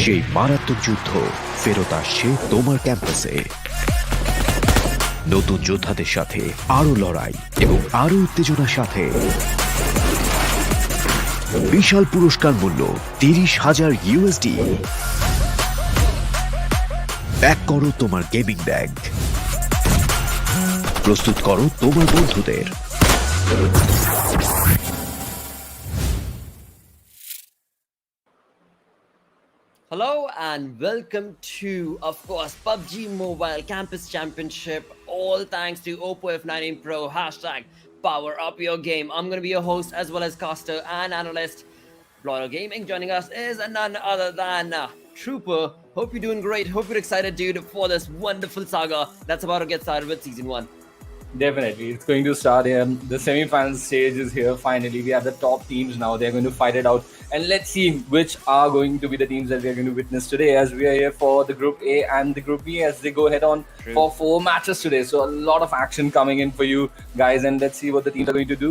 সেই মারাত্মক যুদ্ধ ফেরত আসছে তোমার ক্যাম্পাসে। নতুন যোদ্ধাদের সাথে আরো লড়াই এবং আরো উত্তেজনার সাথে বিশাল পুরস্কার মূল্য 30,000 USD। প্যাক করো তোমার গেমিং ব্যাগ, প্রস্তুত করো তোমার বন্ধুদের। Hello and welcome to, of course, PUBG Mobile Campus Championship. All thanks to Oppo F19 Pro. Hashtag power up your game. I'm going to be your host as well as caster and analyst. Blotter Gaming. Joining us is none other than Trooper. Hope you're doing great. Hope you're excited, dude, for this wonderful saga that's about to get started with Season 1. Definitely. It's going to start here. The semi-final stage is here finally. We have the top teams now. They're going to fight it out. And let's see which are going to be the teams that we are going to witness today, as we are here for the Group A and the Group B as they go head on for 4 matches today. So a lot of action coming in for you guys, and let's see what the teams are going to do.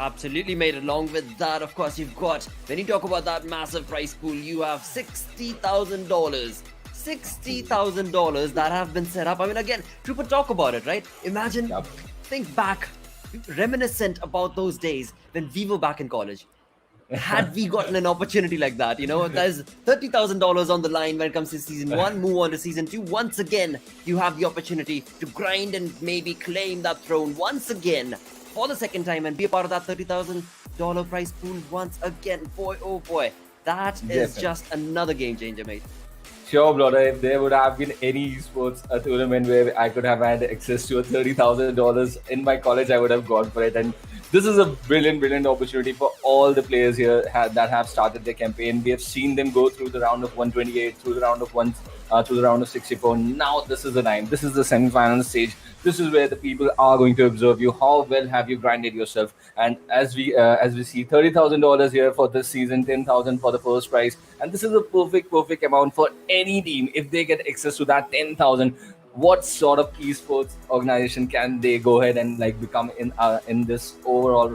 Absolutely, mate. Along with that, of course, you've got, when you talk about that massive prize pool, you have $60,000. $60,000 that have been set up. I mean, again, Trooper, talk about it, right? Imagine, think back, reminiscent about those days when we were back in college. Had we gotten an opportunity like that, you know, there's $30,000 on the line when it comes to Season 1, move on to Season 2. Once again, you have the opportunity to grind and maybe claim that throne once again for the second time and be a part of that $30,000 prize pool once again. Boy, oh boy, that is just another game changer, mate. Sure, Blotter, if there would have been any esports tournament where I could have had access to $30,000 in my college, I would have gone for it. And this is a brilliant opportunity for all the players here that have started their campaign. We have seen them go through the round of 128, through the round of through the round of 64. Now this is the time. This is the semi-final stage. This is where the people are going to observe you. How well have you grinded yourself? And as we see, $30,000 here for this season, $10,000 for the first prize, and this is a perfect amount for any team if they get access to that $10,000. What sort of esports organization can they go ahead and like become in this overall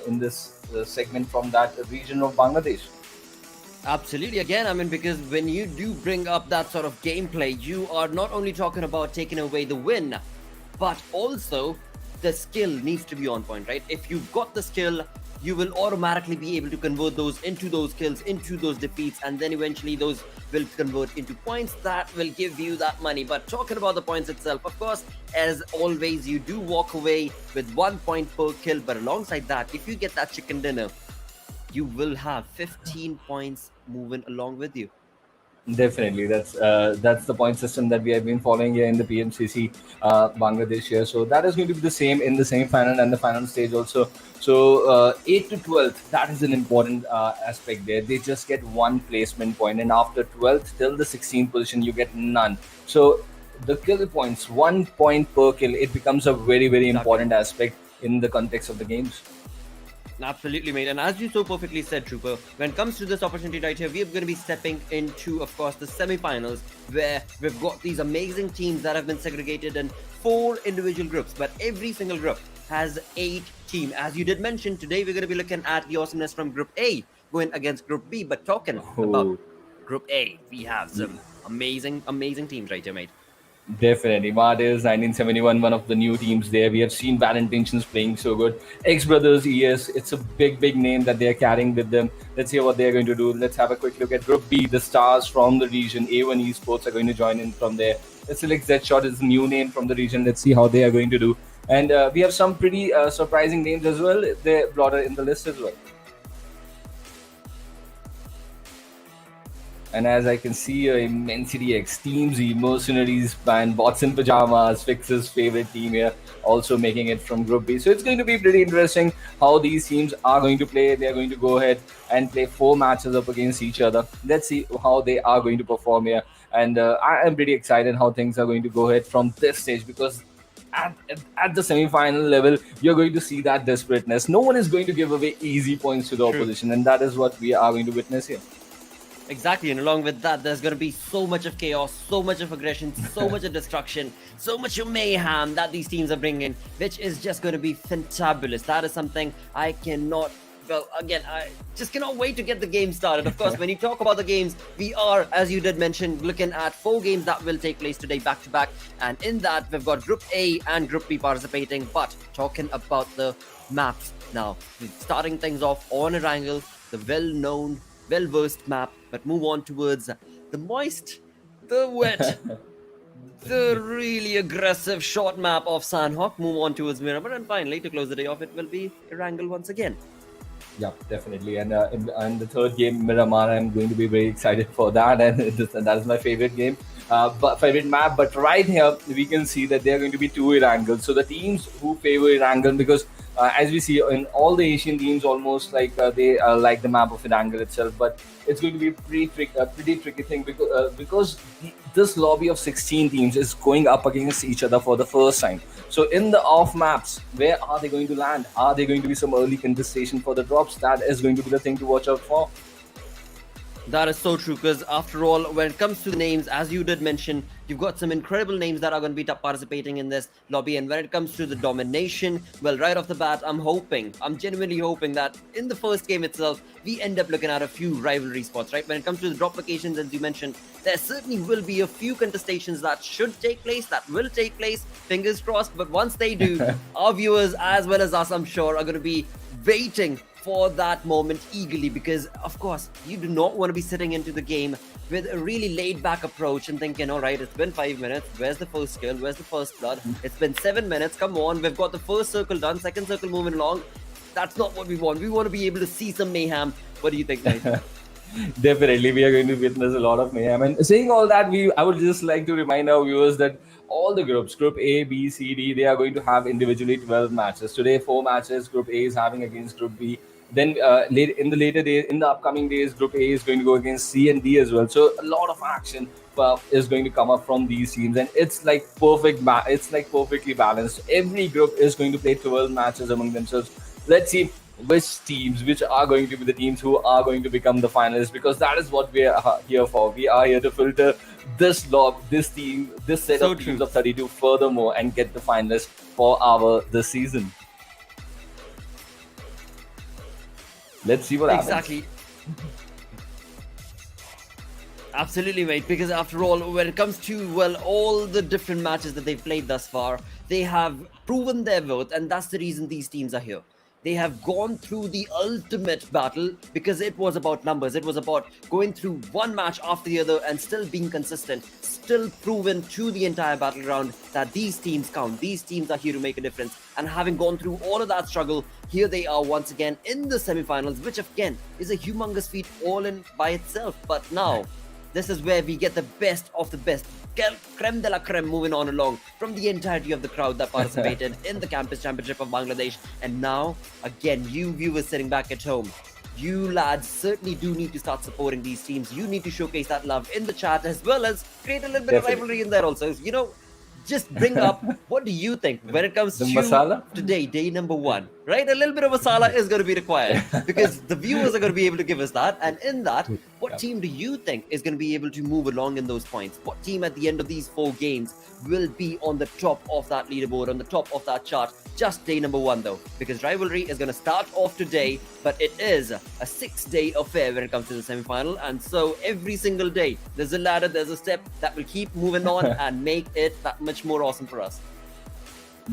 in this segment from that region of Bangladesh? Absolutely. Again, I mean, because when you do bring up that sort of gameplay, you are not only talking about taking away the win, but also the skill needs to be on point, right? If you've got the skill, you will automatically be able to convert those into those kills, into those defeats, and then eventually those will convert into points that will give you that money. But talking about the points itself, of course, as always, you do walk away with 1 point per kill, but alongside that, if you get that chicken dinner, you will have 15 points moving along with you. Definitely, that's the point system that we have been following here in the PMCC Bangladesh here. So that is going to be the same in the semi-final and the final stage also. So 8 to 12th, that is an important aspect there. They just get 1 placement point, and after 12th till the 16th position, you get none. So the kill points, 1 point per kill, it becomes a very important aspect in the context of the games. Absolutely, mate. And as you so perfectly said, Trooper, when it comes to this opportunity right here, we're going to be stepping into, of course, the semi-finals, where we've got these amazing teams that have been segregated in 4 individual groups, but every single group has 8 teams. As you did mention, today we're going to be looking at the awesomeness from Group A going against Group B. But talking about Group A, we have some amazing teams right here, mate. Definitely. MARTYRS 1971, one of the new teams there. We have seen Valentations playing so good. XBrothers ES, it's a big name that they're carrying with them. Let's hear what they're going to do. Let's have a quick look at Group B. The stars from the region, A1 Esports, are going to join in from there. SCL DEADSHOT is a new name from the region. Let's see how they are going to do. And we have some pretty surprising names as well. They're Blotter in the list as well. And as I can see, ImmensityX, Teams, Mercenaries, and Bots in Pajamas, Fix's favorite team here, also making it from Group B. So it's going to be pretty interesting how these teams are going to play. They're going to go ahead and play 4 matches up against each other. Let's see how they are going to perform here. And I am pretty excited how things are going to go ahead from this stage, because at the semi-final level, you're going to see that desperateness. No one is going to give away easy points to the opposition, and that is what we are going to witness here. Exactly, and along with that, there's going to be so much of chaos, so much of aggression, so much of destruction, so much of mayhem that these teams are bringing, which is just going to be fantabulous. That is something I cannot well, again, I just cannot wait to get the game started. Of course, when you talk about the games, we are, as you did mention, looking at 4 games that will take place today back to back. And in that, we've got Group A and Group B participating. But talking about the maps now, starting things off on Erangel, the well-known, well-versed map, but move on towards the moist, the wet, the really aggressive short map of Sanhok, move on towards Miramar, and finally, to close the day off, it will be Erangel once again. Yeah, definitely. And in the third game, Miramar, I'm going to be very excited for that. And that is my favorite game, but favorite map. But right here, we can see that there are going to be 2 Erangels. So the teams who favor Erangel, because as we see in all the Asian teams, almost like they like the map of Erangel itself. But it's going to be a pretty tricky thing because this lobby of 16 teams is going up against each other for the first time. So in the off maps, where are they going to land? Are there going to be some early contestation for the drops? That is going to be the thing to watch out for. That is so true, because after all, when it comes to the names, as you did mention, you've got some incredible names that are going to be participating in this lobby. And when it comes to the domination, well, right off the bat, I'm genuinely hoping that in the first game itself, we end up looking at a few rivalry spots, right? When it comes to the drop locations, as you mentioned, there certainly will be a few contestations that should take place, that will take place, fingers crossed. But once they do, our viewers, as well as us, I'm sure, are going to be waiting for that moment eagerly, because of course you do not want to be sitting into the game with a really laid back approach and thinking, all right, it's been 5 minutes, where's the first kill, where's the first blood, it's been 7 minutes, come on, we've got the first circle done, second circle moving along. That's not what we want. We want to be able to see some mayhem. What do you think, guys? Definitely, we are going to witness a lot of mayhem. And saying all that, I would just like to remind our viewers that all the groups, Group A, B, C, D, they are going to have individually 12 matches. Today, 4 matches Group A is having against Group B. Then in the upcoming days, Group A is going to go against C and D as well. So a lot of action is going to come up from these teams, and it's like perfectly balanced. Every group is going to play 12 matches among themselves. Let's see which are going to be the teams who are going to become the finalists, because that is what we are here for. We are here to filter this set of teams of 32 furthermore and get the finalists for this season. Let's see what happens. Exactly. Absolutely, mate. Because after all, when it comes to, well, all the different matches that they've played thus far, they have proven their worth, and that's the reason these teams are here. They have gone through the ultimate battle because it was about numbers. It was about going through one match after the other and still being consistent, still proven to the entire battleground that these teams count. These teams are here to make a difference. And having gone through all of that struggle, here they are once again in the semifinals, which again is a humongous feat all in by itself. But now, this is where we get the best of the best. Creme de la creme moving on along from the entirety of the crowd that participated in the Campus Championship of Bangladesh. And now, again, you viewers sitting back at home, you lads certainly do need to start supporting these teams. You need to showcase that love in the chat, as well as create a little bit of rivalry in there also. You know, just bring up, what do you think when it comes to masala? Today, day number 1, right? A little bit of masala is going to be required because the viewers are going to be able to give us that. And in that, what team do you think is going to be able to move along in those points? What team at the end of these 4 games will be on the top of that leaderboard, on the top of that chart? Just day number 1 though, because rivalry is going to start off today, but it is a 6-day affair when it comes to the semi-final. And so every single day, there's a ladder, there's a step that will keep moving on and make it that much more awesome for us.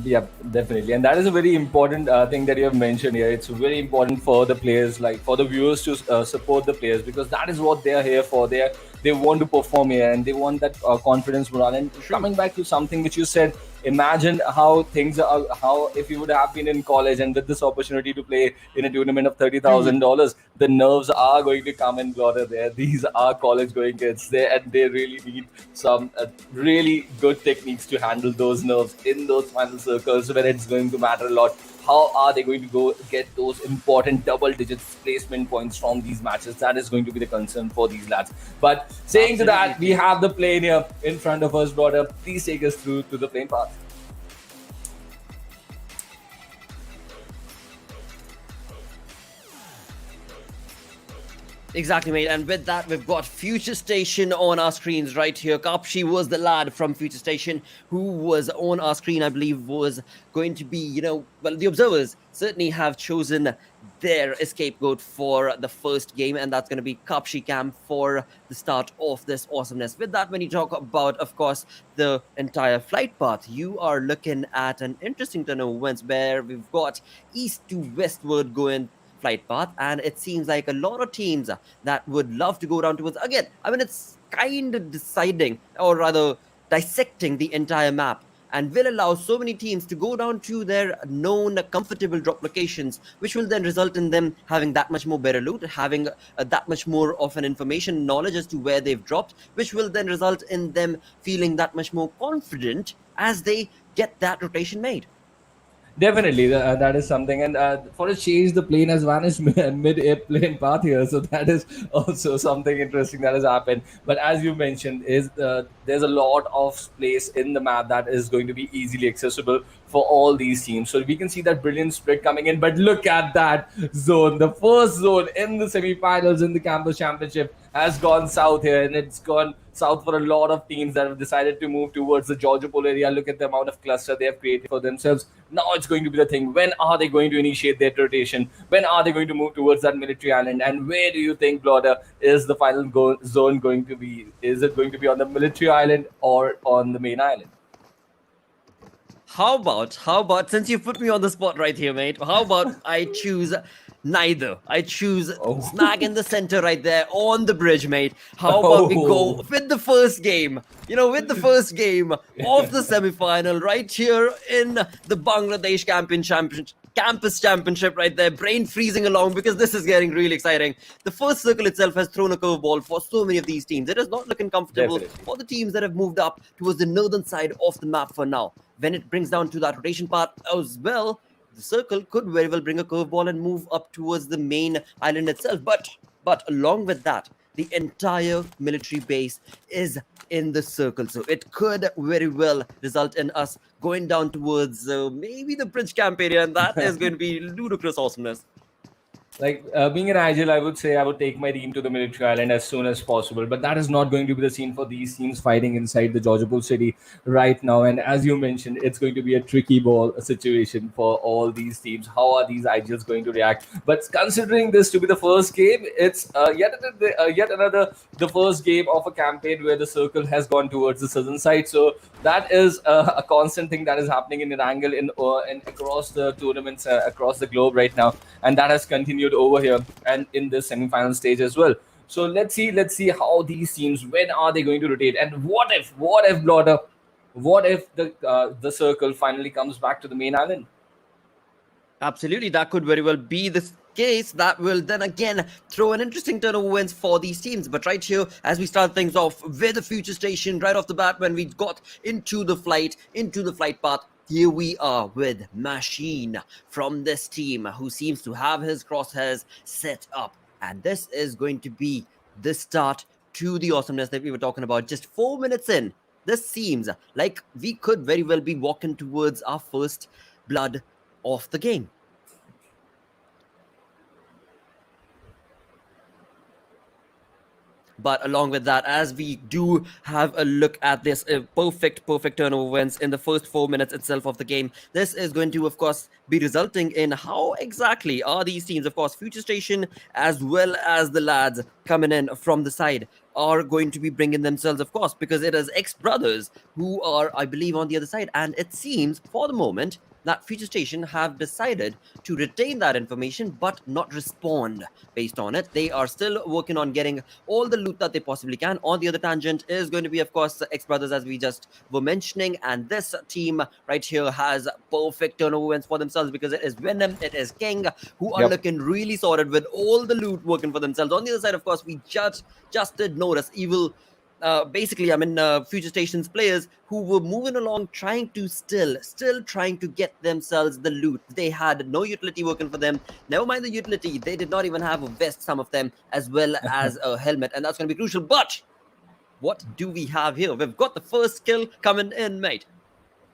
Yeah, definitely. And that is a very important thing that you have mentioned here. It's very important for the players, like for the viewers to support the players, because that is what they are here for. They want to perform here and they want that confidence morale. And coming back to something which you said, imagine how things are, how if you would have been in college and with this opportunity to play in a tournament of $30,000, the nerves are going to come and blother there. These are college going kids there, and they really need some really good techniques to handle those nerves in those final circles when it's going to matter a lot. How are they going to go get those important double digits placement points from these matches? That is going to be the concern for these lads. But saying to that, we have the plane here in front of us, brother. Please take us through to the plane path. Exactly, mate. And with that, we've got FutureStation on our screens right here. Kapshi was the lad from FutureStation who was on our screen, I believe, was going to be, well, the observers certainly have chosen their scapegoat for the first game, and that's going to be Kapshi Cam for the start of this awesomeness. With that, when you talk about, of course, the entire flight path, you are looking at an interesting turn of events where we've got east to westward going flight path, and it seems like a lot of teams that would love to go down towards, again, I mean, it's kind of deciding, or rather dissecting the entire map, and will allow so many teams to go down to their known comfortable drop locations, which will then result in them having that much more better loot, having that much more of an information knowledge as to where they've dropped, which will then result in them feeling that much more confident as they get that rotation made. Definitely, that is something. And for a change, the plane has vanished mid-airplane path here, so that is also something interesting that has happened. But as you mentioned, there's a lot of place in the map that is going to be easily accessible for all these teams. So we can see that brilliant split coming in. But look at that zone. The first zone in the semi-finals in the Campus Championship has gone south here, and it's gone south for a lot of teams that have decided to move towards the Georgia Pole area. Look at the amount of cluster they have created for themselves. Now it's going to be the thing. When are they going to initiate their rotation? When are they going to move towards that military island? And where do you think, Bloder, is the final zone going to be? Is it going to be on the military island or on the main island? How about, since you put me on the spot right here, mate, how about I choose neither? I choose smack in the center right there on the bridge, mate. How about we go with the first game? With the first game of the semi-final right here in the Bangladesh Campus Championship right there. Brain freezing along because this is getting really exciting. The first circle itself has thrown a curveball for so many of these teams. It is not looking comfortable for the teams that have moved up towards the northern side of the map for now. When it brings down to that rotation part as well, the circle could very well bring a curveball and move up towards the main island itself. But along with that, the entire military base is in the circle. So it could very well result in us going down towards maybe the bridge camp area, and that is going to be ludicrous awesomeness. Like being an agile, I would say I would take my team to the military island as soon as possible. But that is not going to be the scene for these teams fighting inside the Georgia Pool city right now. And as you mentioned, it's going to be a tricky ball situation for all these teams. How are these agiles going to react? But considering this to be the first game, it's yet another the first game of a campaign where the circle has gone towards the southern side. So that is a constant thing that is happening in Erangel in across the tournaments across the globe right now, and that has continued over here and in the semi-final stage as well. So let's see how these teams, when are they going to rotate, and what if Blotter, what if the circle finally comes back to the main island? Absolutely, that could very well be the case. That will then again throw an interesting turn of events for these teams. But right here, as we start things off with the FutureStation right off the bat, when we got into the flight path, here we are with Machine from this team who seems to have his crosshairs set up. And this is going to be the start to the awesomeness that we were talking about just 4 minutes in. This seems like we could very well be walking towards our first blood of the game. But along with that, as we do have a look at this perfect turn of events in the first 4 minutes itself of the game, this is going to, of course, be resulting in how exactly are these teams, of course, FutureStation as well as the lads coming in from the side are going to be bringing themselves, of course, because it is XBrothers who are, I believe, on the other side. And it seems, for the moment, that FutureStation have decided to retain that information but not respond based on it. They are still working on getting all the loot that they possibly can. On the other tangent is going to be, of course, XBrothers, as we just were mentioning. And this team right here has perfect turnover wins for themselves because it is Venom, it is King, who are looking really sorted with all the loot working for themselves. On the other side, of course, we just did notice Evil. Basically, FutureStation's players who were moving along, trying to still trying to get themselves the loot. They had no utility working for them. Never mind the utility, they did not even have a vest, some of them, as well as a helmet, and that's going to be crucial. But what do we have here? We've got the first kill coming in, mate.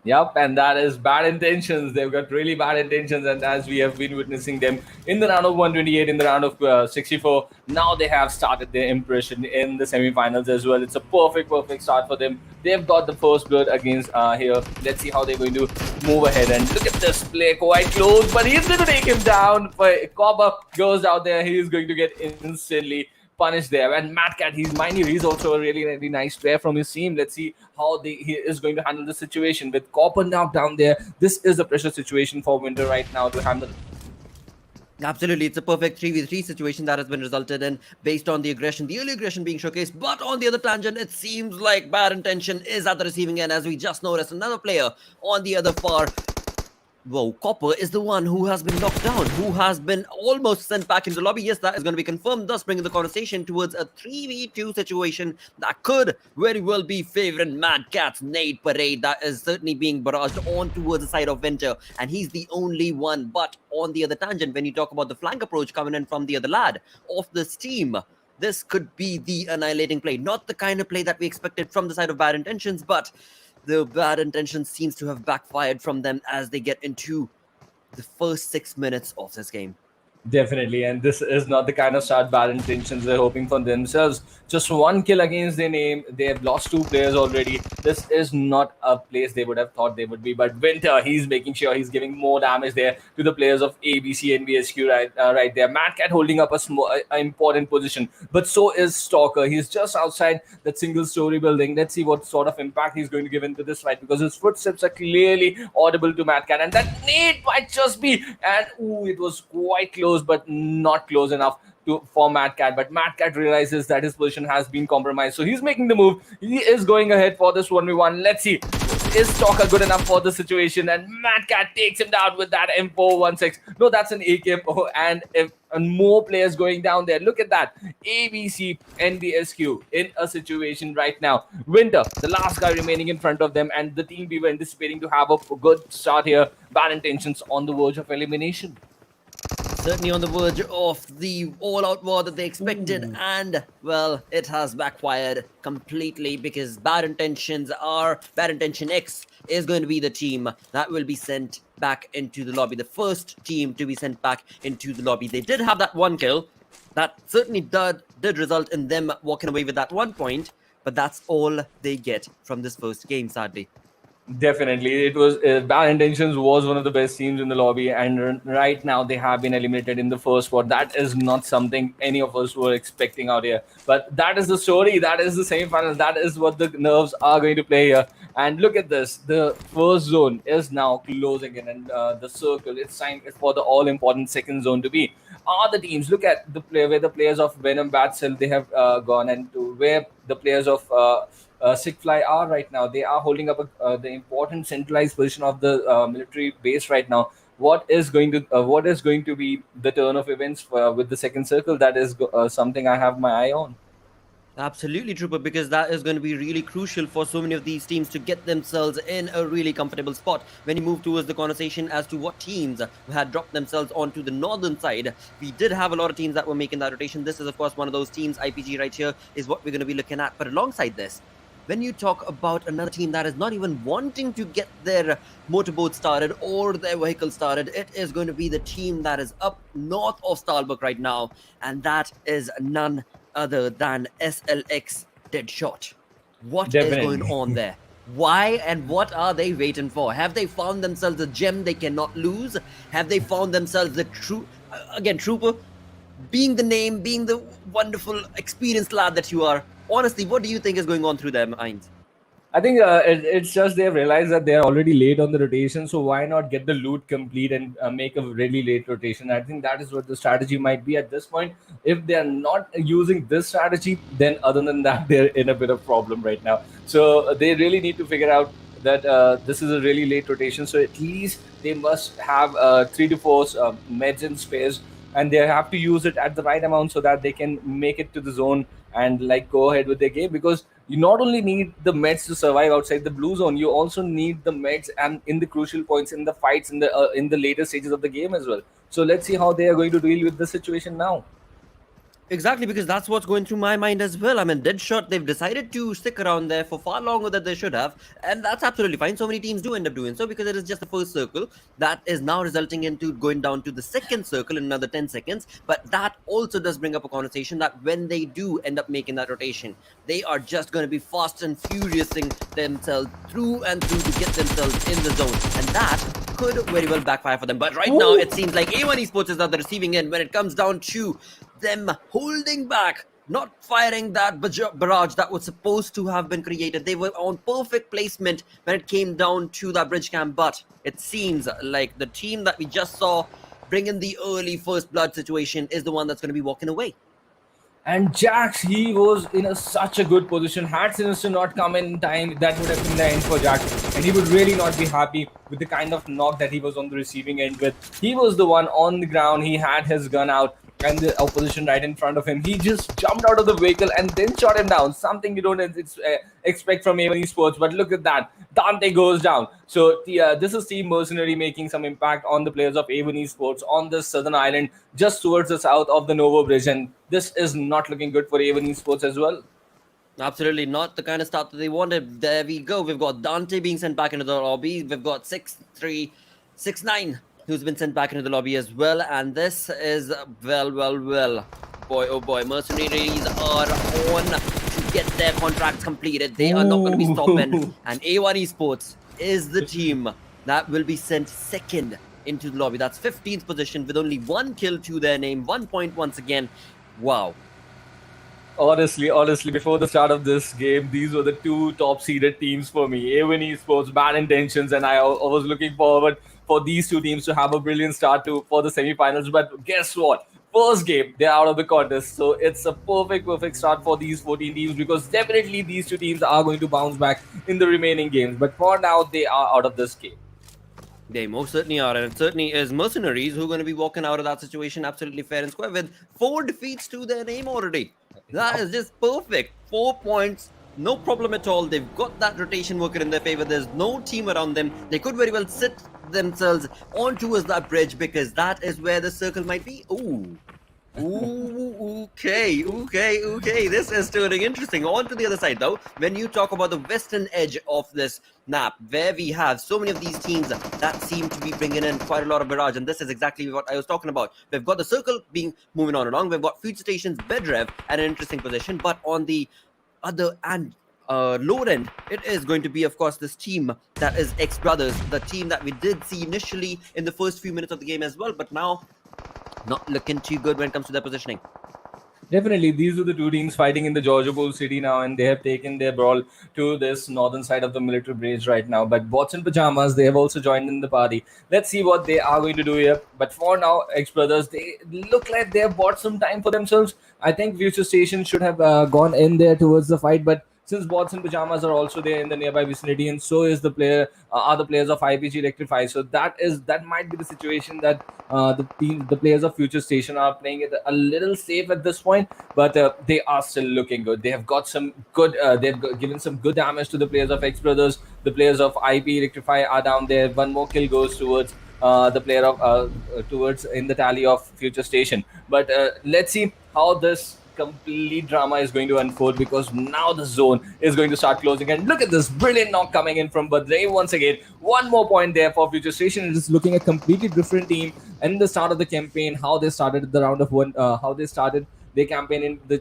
Yep, and that is bad intentions. They've got really bad intentions, and as we have been witnessing them in the round of 128, in the round of 64, now they have started their impression in the semi-finals as well. It's a perfect start for them. They've got the first blood against here. Let's see how they're going to move ahead. And look at this play, quite close, but he's going to take him down. Cobber goes out there. He's going to get instantly punished there. And Mad Cat, he's also a really nice player from his team. Let's see how he is going to handle the situation with Copper now down there. This is a pressure situation for Winter right now to handle. Absolutely, it's a perfect 3v3 situation that has been resulted in based on the aggression, the early aggression being showcased. But on the other tangent, it seems like bad intention is at the receiving end, as we just noticed another player on the other far. Whoa, Copper is the one who has been knocked down, who has been almost sent back into the lobby. Yes, that is going to be confirmed, thus bringing the conversation towards a 3v2 situation that could very well be favoring Mad Cat's nade parade that is certainly being barraged on towards the side of Winter, and he's the only one. But on the other tangent, when you talk about the flank approach coming in from the other lad of this team, this could be the annihilating play. Not the kind of play that we expected from the side of Bad Intentions, but the bad intentions seems to have backfired from them as they get into the first 6 minutes of this game. Definitely, and this is not the kind of start Bad Intentions they're hoping for themselves. Just one kill against their name. They have lost 2 players already. This is not a place they would have thought they would be. But Winter, he's making sure he's giving more damage there to the players of ABCxNBSQ right there. Mad Cat holding up a important position, but so is Stalker. He's just outside that single-story building. Let's see what sort of impact he's going to give into this fight, because his footsteps are clearly audible to Mad Cat, and that nade might just be. And it was quite close, but not close enough for Mad Cat. But Mad Cat realizes that his position has been compromised, so he's making the move. He is going ahead for this 1v1. Let's see, is Stalker good enough for the situation? And Mad Cat takes him down with that M416. No, that's an AKM. And more players going down there. Look at that. ABCxNBSQ in a situation right now. Winter, the last guy remaining in front of them, and the team we were anticipating to have a good start here. Bad Intentions on the verge of elimination. Certainly on the verge of the all-out war that they expected, and, well, it has backfired completely, because Bad Intention X is going to be the team that will be sent back into the lobby, the first team to be sent back into the lobby. They did have that 1 kill. That certainly did result in them walking away with that 1 point, but that's all they get from this first game, sadly. Definitely, it was Bad Intentions was one of the best teams in the lobby, and right now they have been eliminated in the first spot. That is not something any of us were expecting out here, but that is the story. That is the semi-final. That is what the nerves are going to play here. And look at this: the first zone is now closing in, and the circle. It's time for the all-important second zone to be. Are the teams? Look at the where the players of Venom Bat Cell they have gone, and to where the players of Sigfly are right now. They are holding up the important centralized position of the military base right now. What is going to be the turn of events with the second circle? That is something I have my eye on. Absolutely, Trooper, because that is going to be really crucial for so many of these teams to get themselves in a really comfortable spot. When you move towards the conversation as to what teams had dropped themselves onto the northern side, we did have a lot of teams that were making that rotation. This is, of course, one of those teams. IPG right here is what we're going to be looking at. But alongside this, when you talk about another team that is not even wanting to get their motorboat started or their vehicle started, it is going to be the team that is up north of Starbuck right now, and that is none other than SLX DEADSHOT. What is going on there? Why and what are they waiting for? Have they found themselves a gem they cannot lose? Have they found themselves the Trooper, being the name, being the wonderful experienced lad that you are? Honestly, what do you think is going on through their minds? I think it's just they realize that they're already late on the rotation, so why not get the loot complete and make a really late rotation? I think that is what the strategy might be at this point. If they're not using this strategy, then other than that, they're in a bit of problem right now. So they really need to figure out that this is a really late rotation, so at least they must have 3 to 4 meds in space, and they have to use it at the right amount so that they can make it to the zone and like go ahead with their game, because you not only need the meds to survive outside the blue zone, you also need the meds and in the crucial points in the fights in the later stages of the game as well. So let's see how they are going to deal with the situation now. Exactly, because that's what's going through my mind as well. I mean, DEADSHOT, they've decided to stick around there for far longer than they should have, and that's absolutely fine. So many teams do end up doing so because it is just the first circle that is now resulting into going down to the second circle in another 10 seconds. But that also does bring up a conversation that when they do end up making that rotation, they are just going to be fast and furiousing themselves through and through to get themselves in the zone, and that could very well backfire for them. But right now, it seems like A1 Esports is at the receiving end when it comes down to them holding back, not firing that barrage that was supposed to have been created. They were on perfect placement when it came down to that bridge camp, but it seems like the team that we just saw bring in the early first blood situation is the one that's going to be walking away. And Jax, he was in such a good position. Had Sinister not come in time, that would have been the end for Jax. And he would really not be happy with the kind of knock that he was on the receiving end with. He was the one on the ground. He had his gun out and the opposition right in front of him. He just jumped out of the vehicle and then shot him down. Something you don't expect from A1 Esports. But look at that. Dante goes down. So this is Team Mercenary making some impact on the players of A1 Esports on this southern island just towards the south of the Novo Bridge. And this is not looking good for A1 Esports as well. Absolutely not the kind of start that they wanted. There we go. We've got Dante being sent back into the lobby. We've got 6-3-6-9 who's been sent back into the lobby as well. And this is, well. Boy, oh boy. Mercenaries are on to get their contracts completed. They are not going to be stopping. And A1 Esports is the team that will be sent second into the lobby. That's 15th position with only 1 kill to their name. 1 point once again. Wow. Honestly, before the start of this game, these were the two top-seeded teams for me. A1 Esports, Bad Intentions, and I was looking forward for these two teams to have a brilliant start for the semi-finals. But guess what? First game, they're out of the contest. So it's a perfect start for these 14 teams because definitely these two teams are going to bounce back in the remaining games. But for now, they are out of this game. They most certainly are, and it certainly is Mercenaries who are going to be walking out of that situation absolutely fair and square with 4 defeats to their name already. That is just perfect. 4 points, no problem at all. They've got that rotation working in their favor. There's no team around them. They could very well sit themselves on towards that bridge because that is where the circle might be. Okay. This is turning interesting. On to the other side, though, when you talk about the western edge of this map, where we have so many of these teams that seem to be bringing in quite a lot of barrage, and this is exactly what I was talking about. We've got the circle moving on along. We've got FutureStation's Bedrev at an interesting position, but on the other and lower end, it is going to be, of course, this team that is XBrothers, the team that we did see initially in the first few minutes of the game as well, but now not looking too good when it comes to their positioning. Definitely, these are the two teams fighting in the Georgia Bowl city now, and they have taken their brawl to this northern side of the military bridge right now. But Bots in Pajamas, they have also joined in the party. Let's see what they are going to do here. But for now, XBrothers, they look like they have bought some time for themselves. I think FutureStation should have gone in there towards the fight, but since Bots in Pajamas are also there in the nearby vicinity, and so is the other players of IPGxELECTRIFY. So that might be the situation that the players of FutureStation are playing it a little safe at this point, but they are still looking good. They have got some good. Given some good damage to the players of XBrothers. The players of IPGxELECTRIFY are down there. One more kill goes towards the player of towards in the tally of FutureStation. But let's see how this complete drama is going to unfold because now the zone is going to start closing. And look at this brilliant knock coming in from Badrey once again. 1 more point there for FutureStation. It is looking a completely different team in the start of the campaign, how they started the round of one, how they started their campaign in the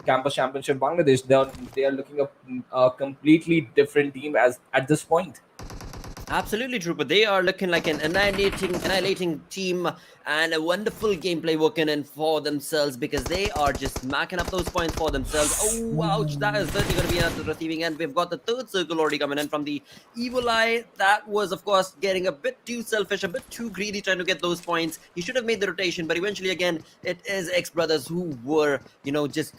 campus championship Bangladesh. They are looking a completely different team as at this point. Absolutely true, but they are looking like an annihilating team and a wonderful gameplay working in for themselves because they are just marking up those points for themselves. Oh, ouch, that is certainly going to be at the receiving end. We've got the third circle already coming in from the Evil Eye. That was, of course, getting a bit too selfish, a bit too greedy trying to get those points. He should have made the rotation, but eventually, again, it is XBrothers who were, just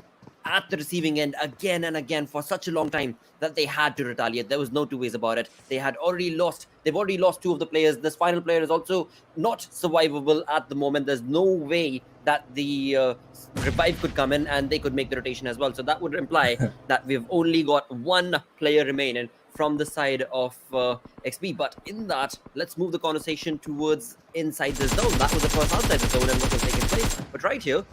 at the receiving end again and again for such a long time that they had to retaliate. There was no two ways about it. They've already lost 2 of the players. This final player is also not survivable at the moment. There's no way that the revive could come in and they could make the rotation as well. So that would imply that we've only got 1 player remaining from the side of XP. But in that, let's move the conversation towards inside the zone. That was, of course, outside the zone and what was taking place. But right here,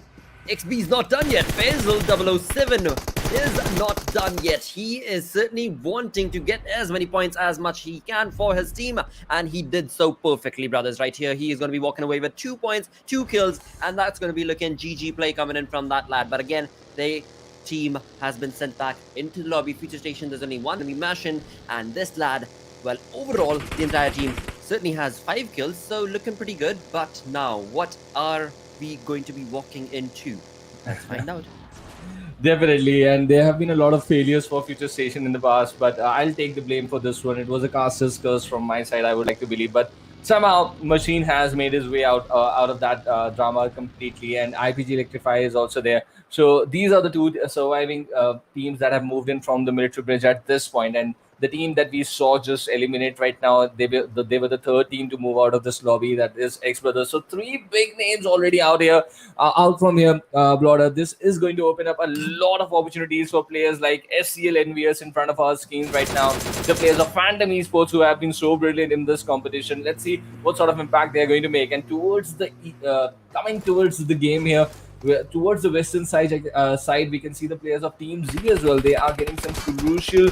XB is not done yet. Faisal 007 is not done yet. He is certainly wanting to get as many points as much he can for his team, and he did so perfectly, brothers. Right here, he is going to be walking away with 2 points, 2 kills, and that's going to be looking GG play coming in from that lad. But again, the team has been sent back into the lobby. FutureStation, there's only one to be mashing, and this lad, well, overall, the entire team certainly has 5 kills, so looking pretty good. But now, what are we going to be walking into? Let's find out. Definitely, and there have been a lot of failures for FutureStation in the past, but I'll take the blame for this one. It was a caster's curse from my side, I would like to believe, but somehow Machine has made his way out of that drama completely, and IPGxELECTRIFY is also there. So these are the two surviving teams that have moved in from the military bridge at this point, and the team that we saw just eliminate right now, they were the third team to move out of this lobby. That is XBrothers. So 3 big names already out here, out from here, Blotter. This is going to open up a lot of opportunities for players like SCL EnvyUs in front of our screens right now. The players of Phantom Esports who have been so brilliant in this competition. Let's see what sort of impact they are going to make. And towards the coming towards the game here, towards the western side, we can see the players of Team Z as well. They are getting some crucial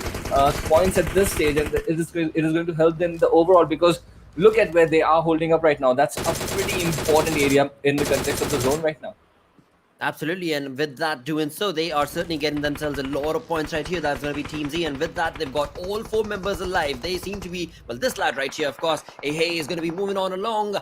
points at this stage, and it is going to help them the overall, because look at where they are holding up right now. That's a pretty important area in the context of the zone right now. Absolutely, and with that doing so, they are certainly getting themselves a lot of points right here. That's going to be Team Z, and with that, they've got all 4 members alive. They seem to be, well, this lad right here, of course, Hey is going to be moving on along.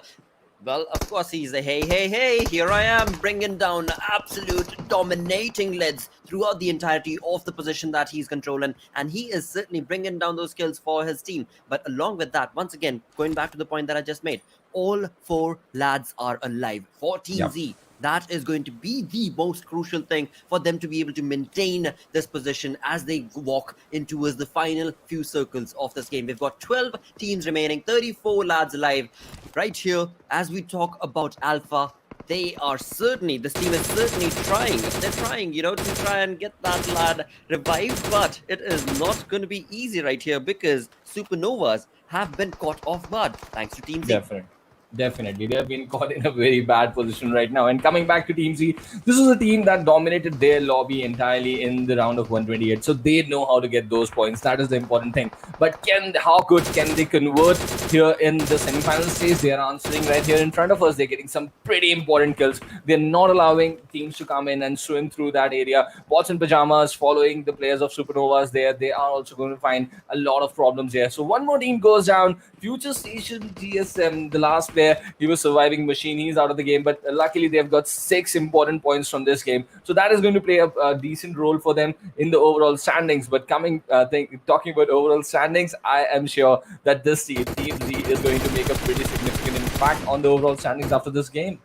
Well, of course, he's a hey, here I am, bringing down absolute dominating leads throughout the entirety of the position that he's controlling, and he is certainly bringing down those kills for his team. But along with that, once again, going back to the point that I just made, all 4 lads are alive for Team Z. That is going to be the most crucial thing for them to be able to maintain this position as they walk into the final few circles of this game. We've got 12 teams remaining, 34 lads alive. Right here, as we talk about Alpha, they are certainly, this team is certainly trying. They're trying, to try and get that lad revived, but it is not going to be easy right here because SuperNovas have been caught off guard thanks to Team Z. Definitely. They have been caught in a very bad position right now. And coming back to Team Z, this is a team that dominated their lobby entirely in the round of 128. So they know how to get those points. That is the important thing. But how good can they convert here in the semifinal stage? They are answering right here in front of us. They're getting some pretty important kills. They're not allowing teams to come in and swim through that area. Bots in pajamas following the players of SuperNovas there. They are also going to find a lot of problems here. So one more team goes down. FutureStation GSM, the last player, he was surviving Machine. He's out of the game, but luckily they've got 6 important points from this game. So that is going to play a decent role for them in the overall standings. But talking about overall standings, I am sure that this Team Z is going to make a pretty significant impact on the overall standings after this game.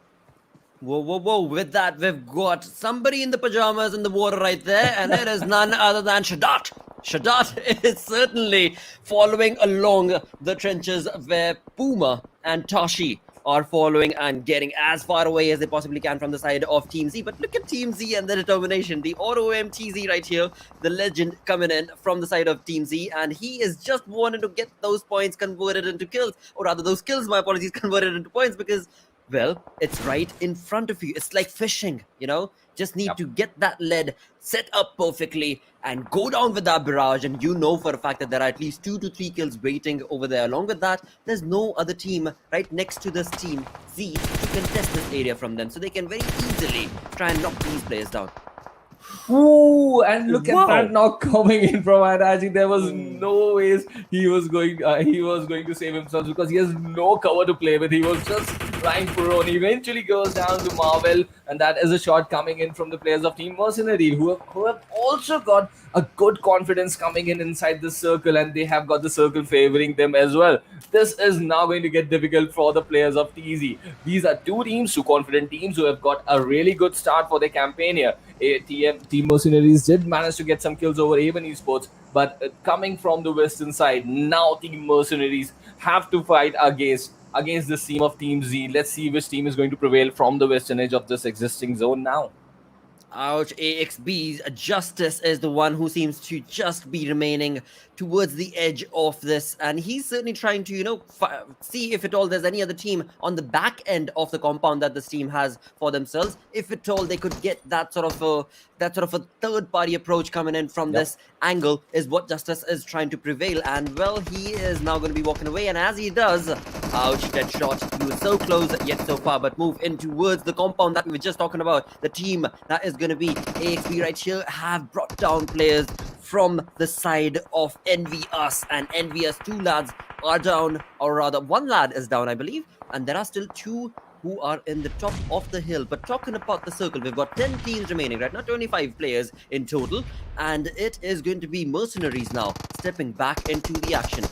Whoa. With that, we've got somebody in the pajamas in the water right there, and it is none other than Shadat. Shadat is certainly following along the trenches where Puma and Tashi are following and getting as far away as they possibly can from the side of Team Z. But look at Team Z and the determination. The Auto MTZ right here, the legend coming in from the side of Team Z, and he is just wanting to get those points converted into kills, or rather those kills, my apologies, converted into points, because, well, it's right in front of you. It's like fishing, just need to get that lead set up perfectly and go down with that barrage, and for a fact that there are at least 2 to 3 kills waiting over there. Along with that, there's no other team right next to this Team Z to contest this area from them, so they can very easily try and knock these players down. Ooh, and look at that knock coming in from Adaji. There was no ways he was going to save himself, because he has no cover to play with. He was just trying for on. He eventually goes down to Marvel, and that is a shot coming in from the players of Team Mercenaries, who have also got a good confidence coming in inside the circle, and they have got the circle favoring them as well. This is now going to get difficult for the players of TZ. These are 2 teams, 2 confident teams who have got a really good start for their campaign here. Team Mercenaries did manage to get some kills over Even Esports, but coming from the western side, now Team Mercenaries have to fight against this team of Team Z. Let's see which team is going to prevail from the western edge of this existing zone now. Ouch, AXB's Justice is the one who seems to just be remaining towards the edge of this, and he's certainly trying to, you know, see if at all there's any other team on the back end of the compound that this team has for themselves. If at all they could get that sort of a third-party approach coming in from this angle is what Justice is trying to prevail. And well, he is now going to be walking away, and as he does, ouch, DEADSHOT. He was so close yet so far, but move in towards the compound that we were just talking about. The team that is going to be AXB right here have brought down players from the side of EnvyUs, and EnvyUs, 2 lads are down, or rather 1 lad is down, I believe, and there are still 2 who are in the top of the hill. But talking about the circle, we've got 10 teams remaining, right now 25 players in total, and it is going to be Mercenaries now stepping back into the action.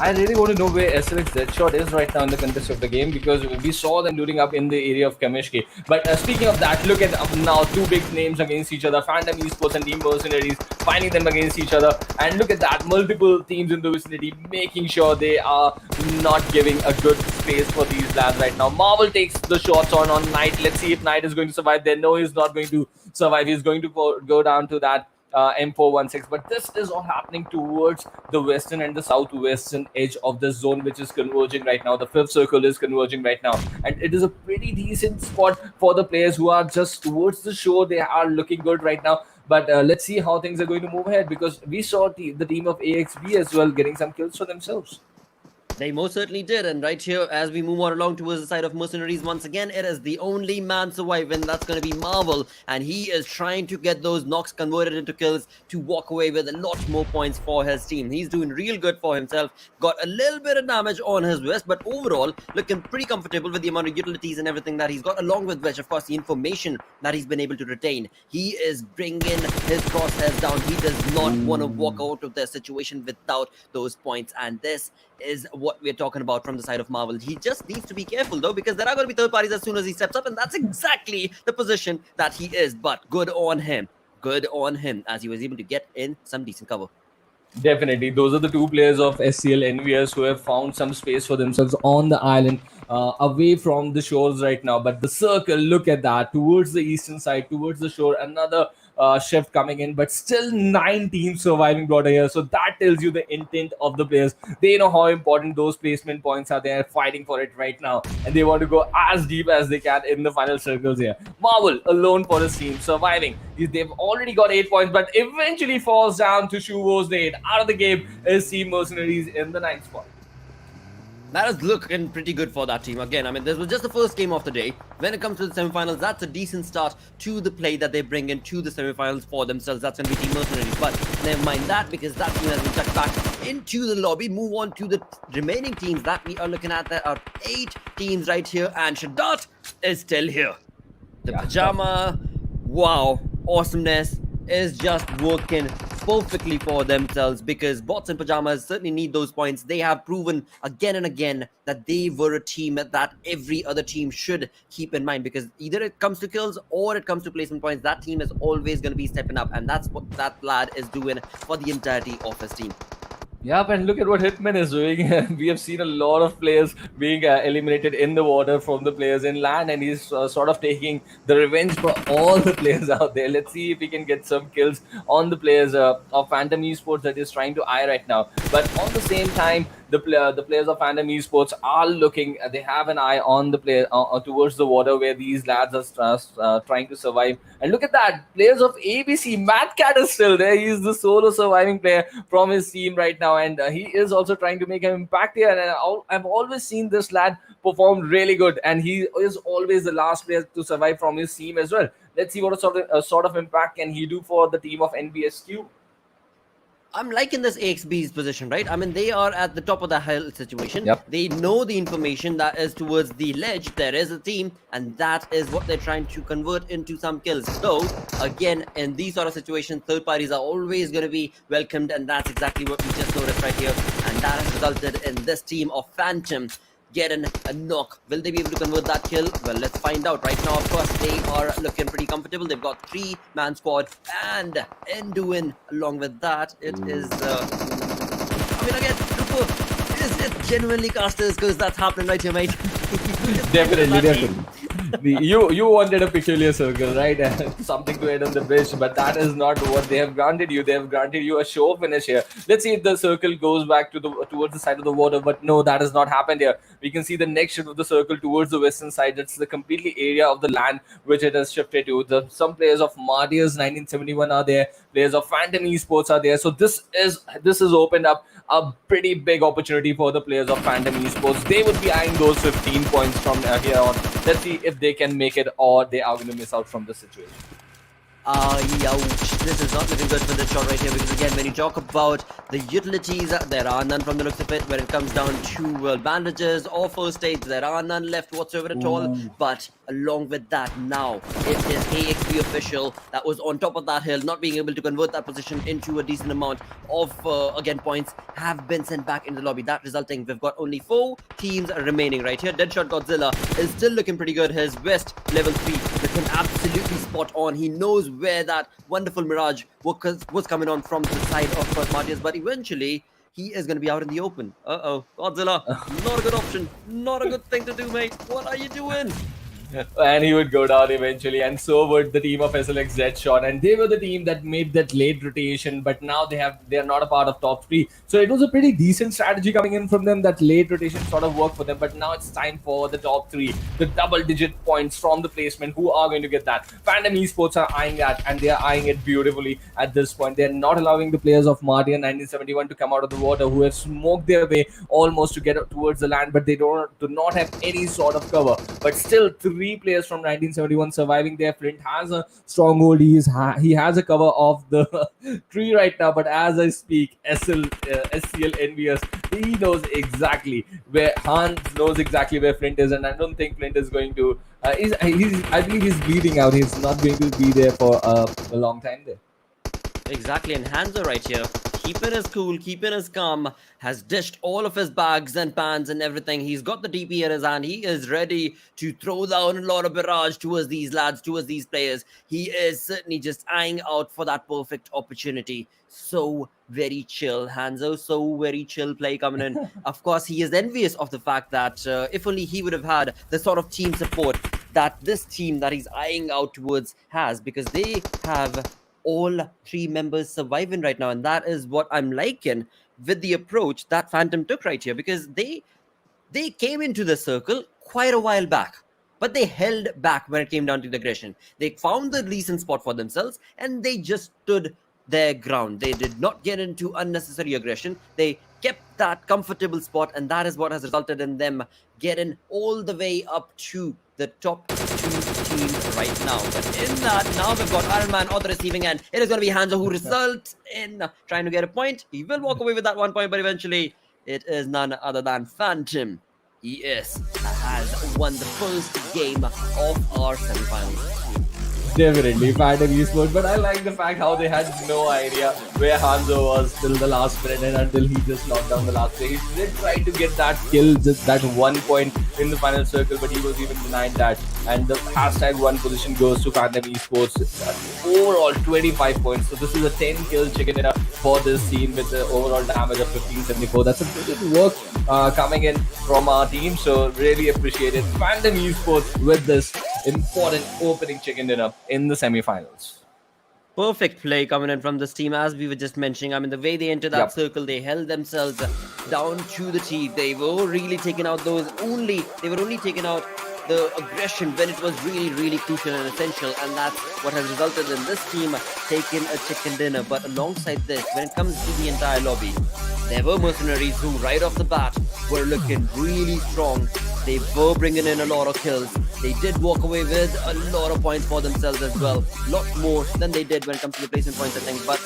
I really want to know where SLX DEADSHOT is right now in the contest of the game, because we saw them looting up in the area of Kamishki. But speaking of that, look at now 2 big names against each other, Phantom Esports and Team Mercenaries, finding them against each other. And look at that, multiple teams in the vicinity making sure they are not giving a good space for these lads right now. Marvel takes the shots on Knight. Let's see if Knight is going to survive there. No, he's not going to survive. He's going to go down to that M416, but this is all happening towards the western and the southwestern edge of the zone, which is converging right now. The 5th circle is converging right now, and it is a pretty decent spot for the players who are just towards the shore. They are looking good right now, but let's see how things are going to move ahead, because we saw the team of AXB as well getting some kills for themselves. They most certainly did, and right here, as we move on along towards the side of Mercenaries, once again, it is the only man surviving. That's going to be Marvel, and he is trying to get those knocks converted into kills to walk away with a lot more points for his team. He's doing real good for himself, got a little bit of damage on his wrist, but overall, looking pretty comfortable with the amount of utilities and everything that he's got, along with which, of course, the information that he's been able to retain. He is bringing his crosshairs down. He does not want to walk out of the situation without those points, and this is what we're talking about from the side of Marvel. He just needs to be careful though, because there are going to be third parties as soon as he steps up, and that's exactly the position that he is. But good on him, as he was able to get in some decent cover. Definitely, those are the 2 players of SCL EnvyUs who have found some space for themselves on the island, away from the shores right now. But the circle, look at that, towards the eastern side, towards the shore, another shift coming in, but still 9 teams surviving border here. So that tells you the intent of the players. They know how important those placement points are. They are fighting for it right now, and they want to go as deep as they can in the final circles here. Marvel alone for his team surviving. They've already got 8 points, but eventually falls down to Shuvo's Nade. Out of the game is Team Mercenaries in the 9th spot. That is looking pretty good for that team. Again, I mean, this was just the first game of the day. When it comes to the semifinals, that's a decent start to the play that they bring into the semifinals for themselves. That's going to be Team Mercenaries. But never mind that, because that team has been tucked back into the lobby. Move on to the remaining teams that we are looking at. There are 8 teams right here, and Shadat is still here. The Pajama, wow, awesomeness is just working perfectly for themselves, because bots and pajamas certainly need those points. They have proven again and again that they were a team that every other team should keep in mind, because either it comes to kills or it comes to placement points, that team is always going to be stepping up, and that's what that lad is doing for the entirety of his team. Yeah, and look at what Hitman is doing. We have seen a lot of players being eliminated in the water from the players in land, and he's sort of taking the revenge for all the players out there. Let's see if he can get some kills on the players of Phantom Esports that is trying to eye right now. But on the same time, the players of Phantom Esports are looking, they have an eye on the player towards the water where these lads are trying to survive. And look at that, players of ABC, Mad Cat is still there. He's the solo surviving player from his team right now, and he is also trying to make an impact here. And I've always seen this lad perform really good, and he is always the last player to survive from his team as well. Let's see what sort of impact can he do for the team of NBSQ. I'm liking this AXB's position, right? I mean, they are at the top of the hill situation. Yep. They know the information that is towards the ledge. There is a team, and that is what they're trying to convert into some kills. So, again, in these sort of situations, third parties are always going to be welcomed, and that's exactly what we just noticed right here. And that has resulted in this team of Phantom getting a knock. Will they be able to convert that kill? Well, let's find out. Right now, of course, they are looking pretty comfortable. They've got 3-man squad, and Enduin along with that. It is I mean, again, is it genuinely casters? Because that's happening right here, mate. Definitely. You wanted a peculiar circle, right? Something to add on the bridge, but that is not what they have granted you. They have granted you a show finish here. Let's see if the circle goes back to towards the side of the water, but no, that has not happened here. We can see the next shift of the circle towards the western side. That's the completely area of the land which it has shifted to. Some players of MARTYRS 1971 are there. Players of Phantom Esports are there. So this has opened up a pretty big opportunity for the players of Phantom Esports. They would be eyeing those 15 points from here on. Let's see if they can make it or they are going to miss out from the situation. Ouch. This is not looking good for this shot right here, because again, when you talk about the utilities, there are none from the looks of it. When it comes down to bandages or first aids, there are none left whatsoever at all. But along with that, now it is AXB official that was on top of that hill, not being able to convert that position into a decent amount of again points, have been sent back into the lobby. That resulting, we've got only 4 teams remaining right here. DEADSHOT Godzilla is still looking pretty good. His West level 3 looking absolutely spot on. He knows where that wonderful Mirage was coming on from the side of MARTYRS, but eventually he is going to be out in the open. Godzilla, not a good option, not a good thing to do, mate. What are you doing? And he would go down eventually, and so would the team of SLX DEADSHOT, and they were the team that made that late rotation, but now they are not a part of top 3. So it was a pretty decent strategy coming in from them. That late rotation sort of worked for them, but now it's time for the top 3, the double-digit points from the placement. Who are going to get that? Phantom Esports are eyeing that, and they are eyeing it beautifully at this point. They are not allowing the players of MARTYRS 1971 to come out of the water, who have smoked their way almost to get towards the land, but they do not have any sort of cover. But still, 3 players from 1971 surviving there. Flint has a stronghold. He has a cover of the tree right now, but as I speak, SCL EnvyUs, he knows exactly where Hans knows exactly where Flint is, and I don't think Flint is going to I believe he's bleeding out. He's not going to be there for a long time there. Exactly, and Hanzo right here, keeping his cool, keeping his calm, has dished all of his bags and pans and everything. He's got the TP in his hand. He is ready to throw down a lot of barrage towards these lads, towards these players. He is certainly just eyeing out for that perfect opportunity. So very chill, Hanzo, so very chill play coming in. Of course, he is envious of the fact that if only he would have had the sort of team support that this team that he's eyeing out towards has, because they have all 3 members surviving right now, and that is what I'm liking with the approach that Phantom took right here, because they came into the circle quite a while back, but they held back when it came down to the aggression. They found the decent spot for themselves, and they just stood their ground. They did not get into unnecessary aggression. They kept that comfortable spot, and that is what has resulted in them getting all the way up to the top 2 teams right now. But in that, now we've got Iron Man on the receiving end. It is going to be Hanzo who results in trying to get a point. He will walk away with that 1 point, but eventually it is none other than Phantom ES that has won the first game of our semifinals. Definitely Phantom Esports, but I like the fact how they had no idea where Hanzo was till the last minute, and until he just knocked down the last play. He did try to get that kill, just that 1 point in the final circle, but he was even denied that. And the #1 position goes to Phantom Esports. Overall 25 points. So this is a 10 kill chicken dinner for this team with the overall damage of 1574. That's a brilliant work coming in from our team. So really appreciate it. Phantom Esports with this important opening chicken dinner in the semifinals. Perfect play coming in from this team, as we were just mentioning. I mean, the way they entered that circle, they held themselves down to the teeth. They were really taking out they were only taking out the aggression when it was really, really crucial and essential, and that's what has resulted in this team taking a chicken dinner. But alongside this, when it comes to the entire lobby, there were Mercenaries who right off the bat were looking really strong. They were bringing in a lot of kills. They did walk away with a lot of points for themselves as well. A lot more than they did when it comes to the placement points, I think. But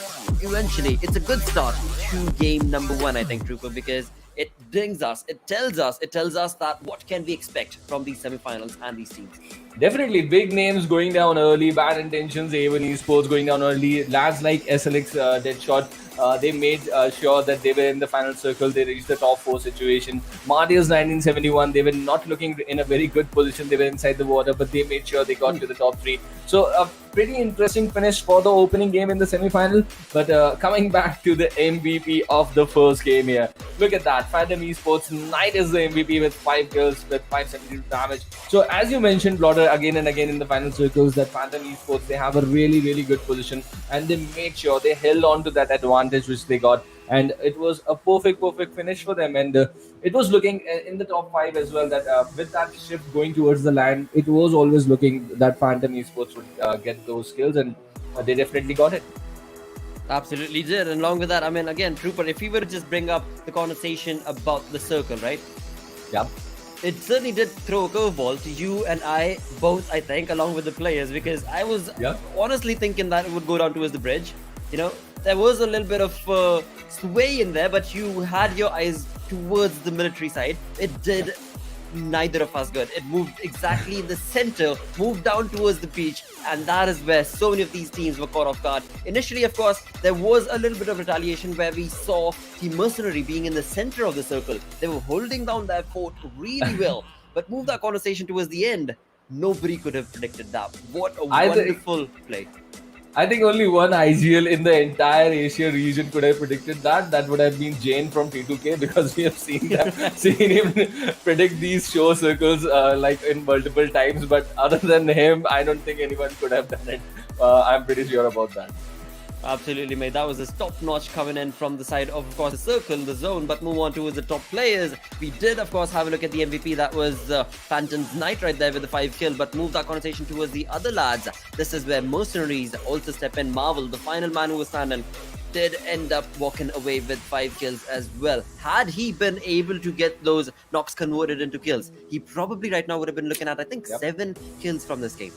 eventually, it's a good start to game number 1, I think, Trooper, because it tells us that what can we expect from these semifinals and these teams. Definitely big names going down early, bad intentions, A1 Esports going down early, lads like SLX DEADSHOT, they made sure that they were in the final circle, they reached the top 4 situation. MARTYRS 1971, they were not looking in a very good position, they were inside the water, but they made sure they got to the top 3. So pretty interesting finish for the opening game in the semi-final. But coming back to the MVP of the first game here, look at that. Phantom Esports Knight is the MVP with 5 kills with 572 damage. So as you mentioned, Blotter, again and again in the final circles, that Phantom Esports, they have a really good position, and they made sure they held on to that advantage which they got. And it was a perfect finish for them, and it was looking in the top 5 as well, that with that shift going towards the land, it was always looking that Phantom Esports would get those kills, and they definitely got it. Absolutely did. And along with that, I mean, again, Trooper, if we were to just bring up the conversation about the circle, right? Yeah. It certainly did throw a curveball to you and I both, I think, along with the players, because I was honestly thinking that it would go down towards the bridge. You know, there was a little bit of sway in there, but you had your eyes towards the military side. It did neither of us good. It moved exactly in the center, moved down towards the beach, and that is where so many of these teams were caught off guard. Initially, of course, there was a little bit of retaliation where we saw Team Mercenary being in the center of the circle. They were holding down their fort really well, but move that conversation towards the end. Nobody could have predicted that. What a wonderful play. I think only one IGL in the entire Asia region could have predicted that. That would have been Jane from T2K, because we have seen him predict these show circles like in multiple times. But other than him, I don't think anyone could have done it. I'm pretty sure about that. Absolutely, mate. That was a top-notch coming in from the side of course, the circle, the zone. But move on towards the top players. We did, of course, have a look at the MVP. That was Phantom's Knight right there with the 5 kill. But move that conversation towards the other lads. This is where Mercenaries also step in. Marvel, the final man who was standing, did end up walking away with 5 kills as well. Had he been able to get those knocks converted into kills, he probably right now would have been looking at, I think, 7 kills from this game.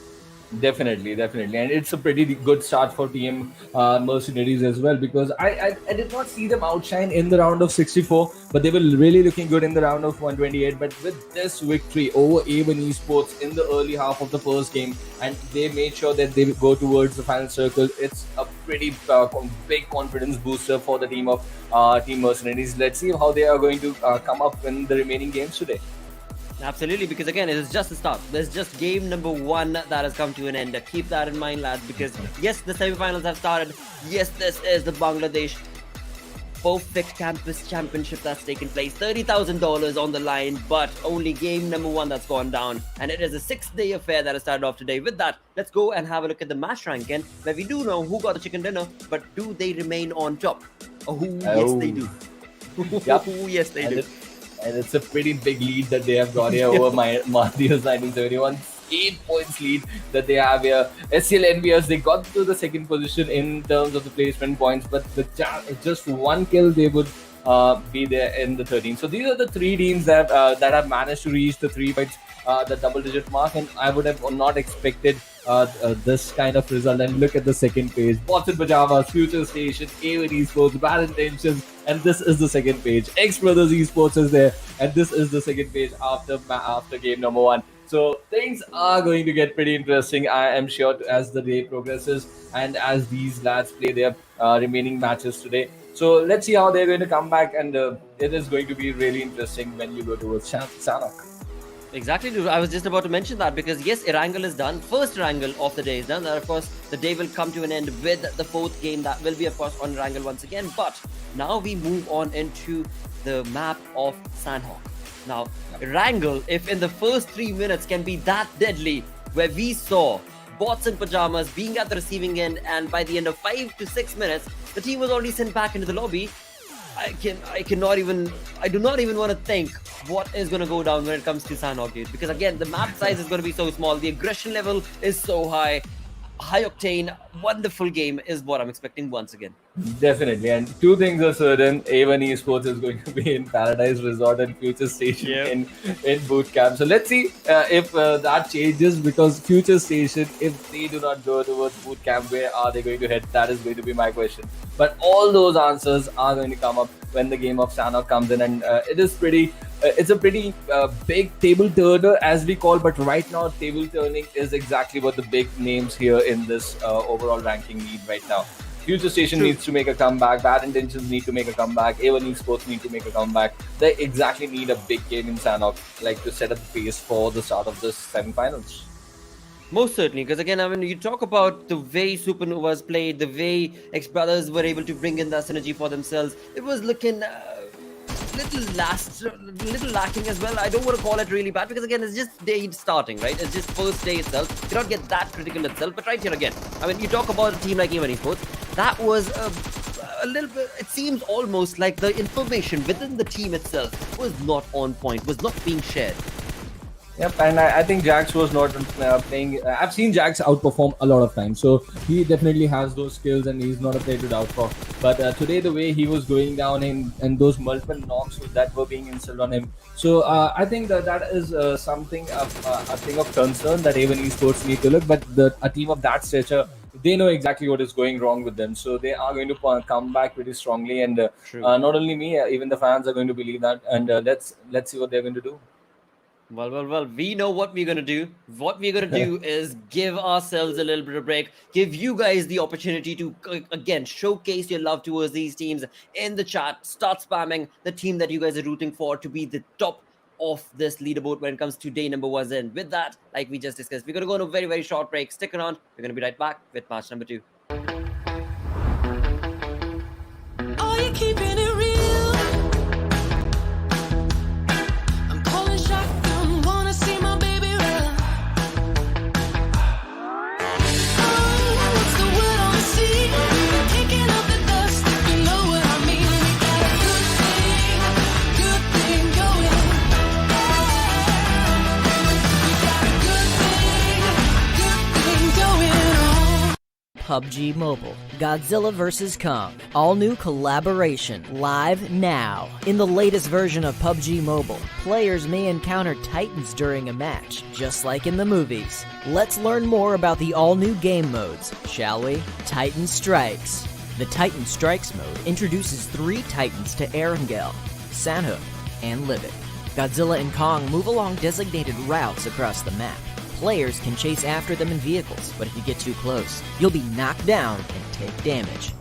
Definitely, and it's a pretty good start for Team Mercenaries as well, because I did not see them outshine in the round of 64, but they were really looking good in the round of 128. But with this victory over A1 Esports in the early half of the first game, and they made sure that they go towards the final circle, it's a pretty big confidence booster for the team of Team Mercenaries. Let's see how they are going to come up in the remaining games today. Absolutely, because again, it is just the start. There's just game number 1 that has come to an end. Keep that in mind, lads, because yes, the semi-finals have started. Yes, this is the Bangladesh Perfect Campus Championship that's taken place. $30,000 on the line, but only game number 1 that's gone down. And it is a 6-day affair that has started off today. With that, let's go and have a look at the match ranking, where we do know who got the chicken dinner, but do they remain on top? Yes, they do. Yes, they do. And it's a pretty big lead that they have got here over MARTYRS 1971. 8 points lead that they have here. SCL EnvyUs, they got to the second position in terms of the placement points, but with just 1 kill, they would be there in the 13. So these are the 3 teams that have managed to reach the 3 points, the double-digit mark, and I would have not expected this kind of result. And look at the second page: Bots in Pajamas, FutureStation, A1 Esports, Bad Intentions, and this is the second page. XBrothers Esports is there, and this is the second page after game number 1. So things are going to get pretty interesting, I am sure, as the day progresses and as these lads play their remaining matches today. So let's see how they're going to come back, and it is going to be really interesting when you go towards Sanhok. Exactly, dude. I was just about to mention that, because yes, Erangel is done. First Erangel of the day is done. And of course, the day will come to an end with the 4th game that will be, of course, on Erangel once again. But now we move on into the map of Sanhok. Now, Erangel, if in the first 3 minutes can be that deadly, where we saw Bots in Pajamas being at the receiving end, and by the end of 5 to 6 minutes, the team was already sent back into the lobby. I do not even want to think what is going to go down when it comes to Sanhok, dude. Because again, the map size is going to be so small, the aggression level is so high octane, wonderful game is what I'm expecting once again. Definitely, and 2 things are certain: A1 Esports is going to be in Paradise Resort and FutureStation in boot camp. So let's see if that changes, because FutureStation, if they do not go towards boot camp, where are they going to head? That is going to be my question. But all those answers are going to come up when the game of Sanhok comes in, and it is pretty. It's a pretty big table turner, as we call, but right now table turning is exactly what the big names here in this overall ranking need right now. FutureStation needs to make a comeback. Bad Intentions need to make a comeback. A1 Esports need to make a comeback. They exactly need a big game in Sanhok, like to set up the pace for the start of the semi-finals. Most certainly, because again, I mean, you talk about the way SuperNovas played, the way XBrothers were able to bring in that synergy for themselves. It was looking little lacking as well. I don't want to call it really bad because again, it's just day starting, right? It's just first day itself. You cannot get that critical itself. But right here again, I mean, you talk about a team like MARTYRS. That was a little bit. It seems almost like the information within the team itself was not on point, was not being shared. Yep, and I think Jax was not playing. I've seen Jax outperform a lot of times, so he definitely has those skills, and he's not a player to doubt for. But today, the way he was going down and those multiple knocks that were being installed on him, so I think that is something a thing of concern that even esports need to look. But a team of that stature, they know exactly what is going wrong with them, so they are going to come back pretty strongly. And not only me, even the fans are going to believe that. And let's see what they're going to do. Well, we know what we're going to do. What we're going to do is give ourselves a little bit of break, give you guys the opportunity to, again, showcase your love towards these teams in the chat. Start spamming the team that you guys are rooting for to be the top of this leaderboard when it comes to day number 1. And with that, like we just discussed, we're going to go on a very, very short break. Stick around. We're going to be right back with match number 2. Are you keeping it real? I'm calling shotgun, wanna see my baby run. Oh, what's the word on the sea? Kicking up the dust, if you know what I mean. We got a good thing going. We got a good thing going on. PUBG Mobile, Godzilla vs. Kong, all new collaboration, live now. In the latest version of PUBG Mobile, players may encounter titans during a match, just like in the movies. Let's learn more about the all-new game modes, shall we? Titan Strikes. The Titan Strikes mode introduces 3 titans to Erangel, Sanhok, and Livik. Godzilla and Kong move along designated routes across the map. Players can chase after them in vehicles, but if you get too close, you'll be knocked down and take damage.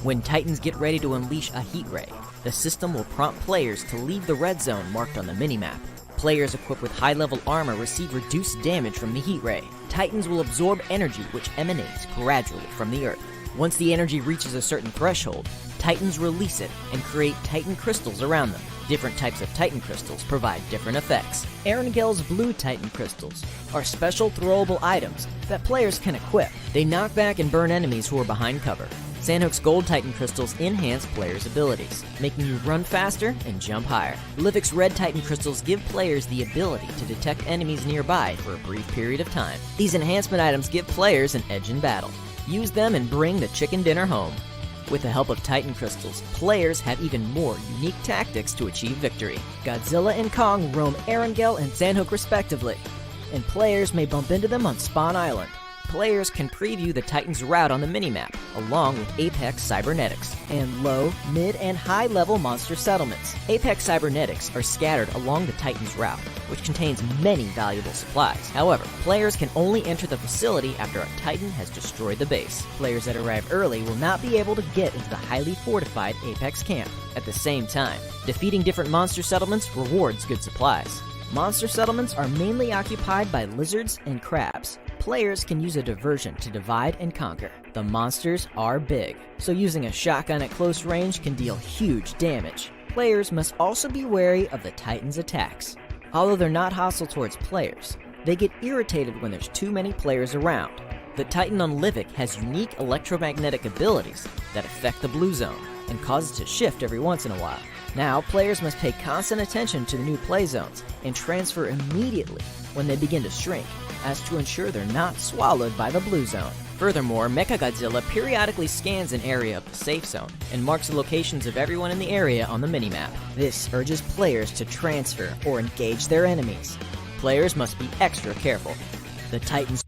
When Titans get ready to unleash a heat ray, the system will prompt players to leave the red zone marked on the minimap. Players equipped with high-level armor receive reduced damage from the heat ray. Titans will absorb energy which emanates gradually from the earth. Once the energy reaches a certain threshold, Titans release it and create Titan crystals around them. Different types of Titan crystals provide different effects. Erangel's blue Titan crystals are special throwable items that players can equip. They knock back and burn enemies who are behind cover. Sanhok's gold Titan crystals enhance players' abilities, making you run faster and jump higher. Livik's red Titan crystals give players the ability to detect enemies nearby for a brief period of time. These enhancement items give players an edge in battle. Use them and bring the chicken dinner home. With the help of Titan crystals, players have even more unique tactics to achieve victory. Godzilla and Kong roam Erangel and Sanhok respectively, and players may bump into them on Spawn Island. Players can preview the Titan's route on the minimap, along with Apex Cybernetics, and low, mid, and high-level monster settlements. Apex Cybernetics are scattered along the Titan's route, which contains many valuable supplies. However, players can only enter the facility after a Titan has destroyed the base. Players that arrive early will not be able to get into the highly fortified Apex camp. At the same time, defeating different monster settlements rewards good supplies. Monster settlements are mainly occupied by lizards and crabs. Players can use a diversion to divide and conquer. The monsters are big, so using a shotgun at close range can deal huge damage. Players must also be wary of the Titan's attacks. Although they're not hostile towards players, they get irritated when there's too many players around. The Titan on Livik has unique electromagnetic abilities that affect the blue zone and cause it to shift every once in a while. Now, players must pay constant attention to the new play zones and transfer immediately when they begin to shrink, as to ensure they're not swallowed by the blue zone. Furthermore, Mechagodzilla periodically scans an area of the safe zone and marks the locations of everyone in the area on the minimap. This urges players to transfer or engage their enemies. Players must be extra careful. The Titans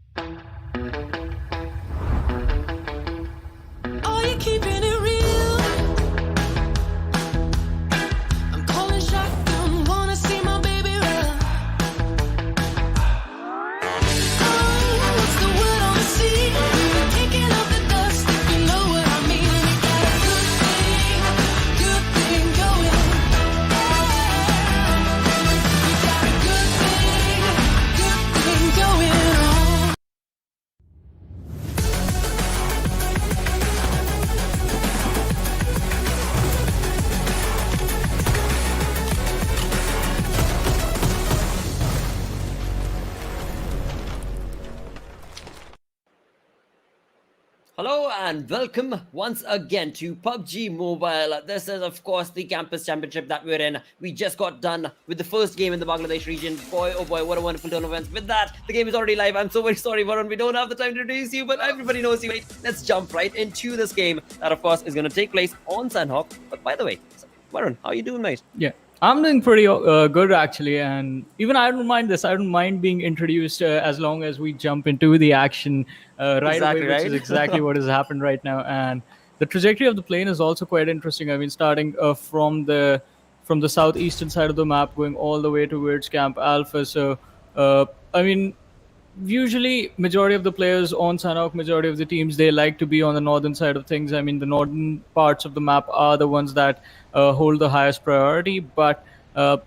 Are you keeping it real? I'm calling shotgun, wanna see my baby run. Oh, what's the word on the sea? Kicking up the dust, if you know what I mean. We got a good thing going. We got a good thing going on. And welcome once again to PUBG Mobile. This is, of course, the campus championship that we're in. We just got done with the first game in the Bangladesh region. Boy, oh boy, what a wonderful turn of events. With that, the game is already live. I'm so very sorry, Varun. We don't have the time to introduce you, but everybody knows you. Wait, let's jump right into this game. That, of course, is going to take place on Sanhok. But by the way, Varun, how are you doing, mate? Yeah, I'm doing pretty good actually, and even I don't mind this. I don't mind being introduced as long as we jump into the action right Exactly, away, which is right? exactly what has happened right now. And the trajectory of the plane is also quite interesting. I mean, starting from the southeastern side of the map, going all the way towards Camp Alpha. So, I mean, usually majority of the players on Sanhok, majority of the teams, they like to be on the northern side of things. I mean, the northern parts of the map are the ones that hold the highest priority. But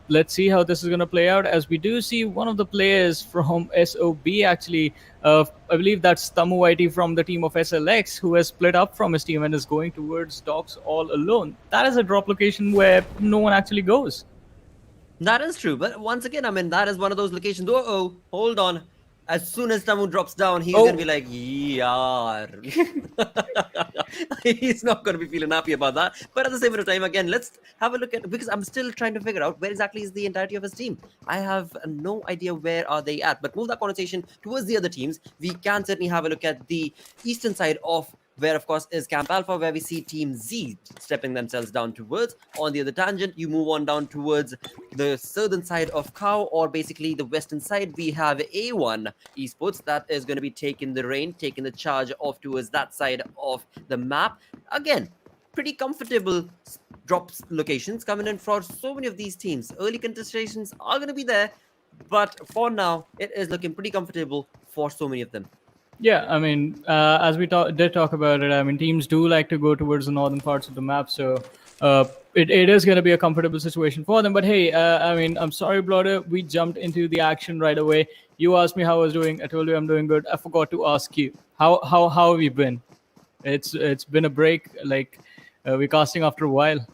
let's see how this is going to play out, as we do see one of the players from SOB actually. I believe that's Tamu Whitey from the team of SLX, who has split up from his team and is going towards docks all alone. That is a drop location where no one actually goes. That is true, but once again, I mean, that is one of those locations. Oh, hold on. As soon as Tamu drops down, he's going to be like, yaar. He's not going to be feeling happy about that. But at the same time, again, let's have a look at, because I'm still trying to figure out where exactly is the entirety of his team. I have no idea where are they at. But move that conversation towards the other teams. We can certainly have a look at the eastern side of where, of course, is Camp Alpha, where we see Team Z stepping themselves down towards. On the other tangent, you move on down towards the southern side of Cow, or basically the western side. We have A1 Esports that is going to be taking the reign, taking the charge off towards that side of the map. Again, pretty comfortable drops locations coming in for so many of these teams. Early contestations are going to be there, but for now, it is looking pretty comfortable for so many of them. Yeah, I mean, as we did talk about it, I mean, teams do like to go towards the northern parts of the map, so it is going to be a comfortable situation for them. But hey, I mean, I'm sorry, Blotter, we jumped into the action right away. You asked me how I was doing. I told you I'm doing good. I forgot to ask you, how have you been? It's been a break. Like, we're casting after a while.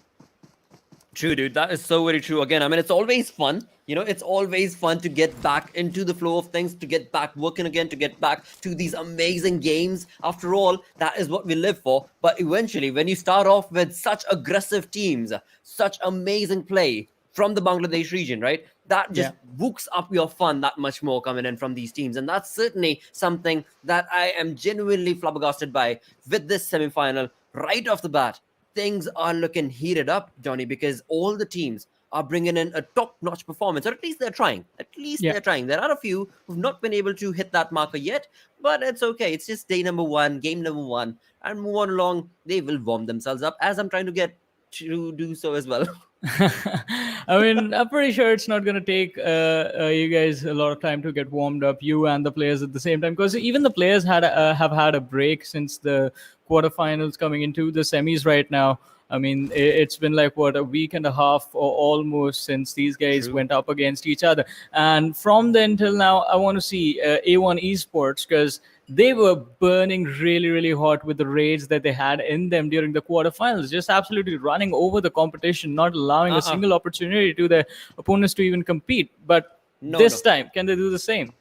True, dude. That is so very true. Again, I mean, it's always fun. You know, it's always fun to get back into the flow of things, to get back working again, to get back to these amazing games. After all, that is what we live for. But eventually, when you start off with such aggressive teams, such amazing play from the Bangladesh region, right? That just books up your fun that much more coming in from these teams. And that's certainly something that I am genuinely flabbergasted by with this semi-final right off the bat. Things are looking heated up, Johnny, because all the teams are bringing in a top-notch performance, or at least they're trying. At least they're trying. There are a few who've not been able to hit that marker yet, but it's okay. It's just day number one, game number one, and move on along. They will warm themselves up, as I'm trying to get to do so as well. I mean, I'm pretty sure it's not going to take you guys a lot of time to get warmed up, you and the players at the same time, because even the players have had a break since the quarterfinals coming into the semis right now. I mean, it's been like, what, a week and a half or almost since these guys went up against each other. And from then till now, I want to see A1 Esports, because they were burning really, really hot with the raids that they had in them during the quarterfinals, just absolutely running over the competition, not allowing a single opportunity to their opponents to even compete. But this time, can they do the same?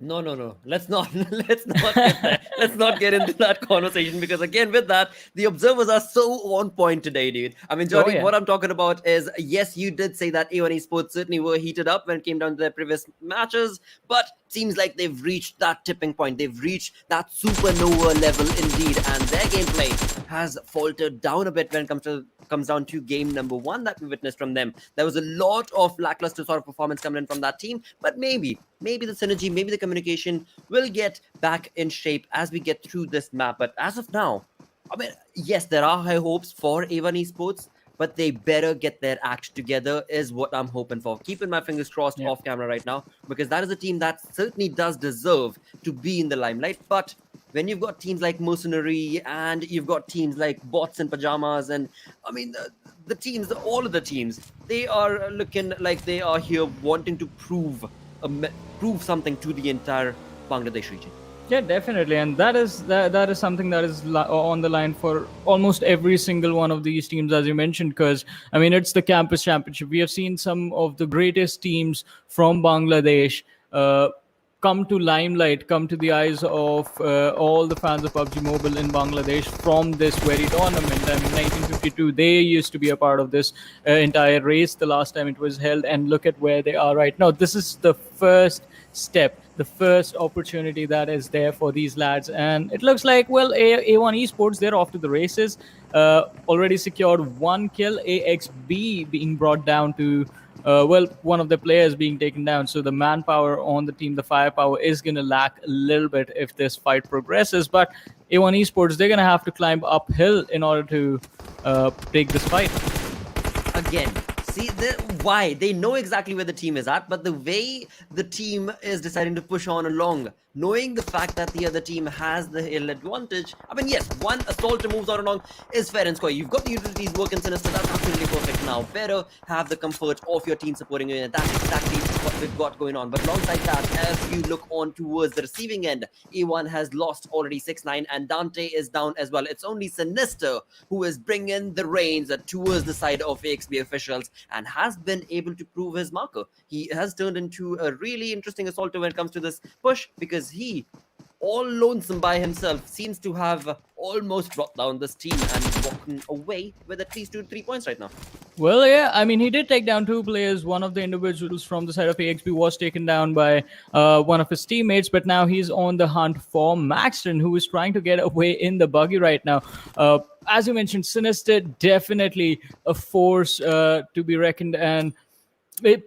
No. Let's not get there. Let's not get into that conversation, because again, with that, the observers are so on point today, dude. I mean, Johnny, what I'm talking about is, yes, you did say that A1 Esports certainly were heated up when it came down to their previous matches, but it seems like they've reached that tipping point. They've reached that supernova level indeed, and their gameplay has faltered down a bit when it comes down to game number one that we witnessed from them. There was a lot of lackluster sort of performance coming in from that team, but maybe the synergy, maybe the communication will get back in shape as we get through this map. But as of now, I mean, yes, there are high hopes for A1 Esports, but they better get their act together is what I'm hoping for. Keeping my fingers crossed off camera right now, because that is a team that certainly does deserve to be in the limelight. But when you've got teams like Mercenary and you've got teams like Bots in Pajamas, and I mean, the teams, all of the teams, they are looking like they are here wanting to prove something to the entire Bangladesh region. Yeah, definitely, and that is something that is on the line for almost every single one of these teams, as you mentioned. Because I mean, it's the campus championship. We have seen some of the greatest teams from Bangladesh come to limelight, come to the eyes of all the fans of PUBG Mobile in Bangladesh from this very tournament. I mean, 1952, they used to be a part of this entire race the last time it was held, and look at where they are right now. This is the first step, the first opportunity that is there for these lads, and it looks like, well, A1 Esports, they're off to the races. Already secured 1 kill, AXB being brought down to one of the players being taken down. So the manpower on the team, the firepower, is going to lack a little bit if this fight progresses. But A1 Esports, they're going to have to climb uphill in order to take this fight. Again, see why they know exactly where the team is at, but the way the team is deciding to push on along, knowing the fact that the other team has the hill advantage. I mean, yes, one assault moves on along is fair and square. You've got the utilities working Sinister, that's absolutely perfect. Now better have the comfort of your team supporting you, and that's exactly what we've got going on. But alongside that, as you look on towards the receiving end, A1 has lost already 6-9, and Dante is down as well. It's only Sinister who is bringing the reins towards the side of AXB officials and has been able to prove his marker. He has turned into a really interesting assaulter when it comes to this push, because he, all lonesome by himself, seems to have almost brought down this team and walking away with at least 2-3 points right now. Well, yeah, I mean, he did take down 2 players. One of the individuals from the side of AXB was taken down by one of his teammates, but now he's on the hunt for Maxton, who is trying to get away in the buggy right now. As you mentioned, Sinister, definitely a force to be reckoned, and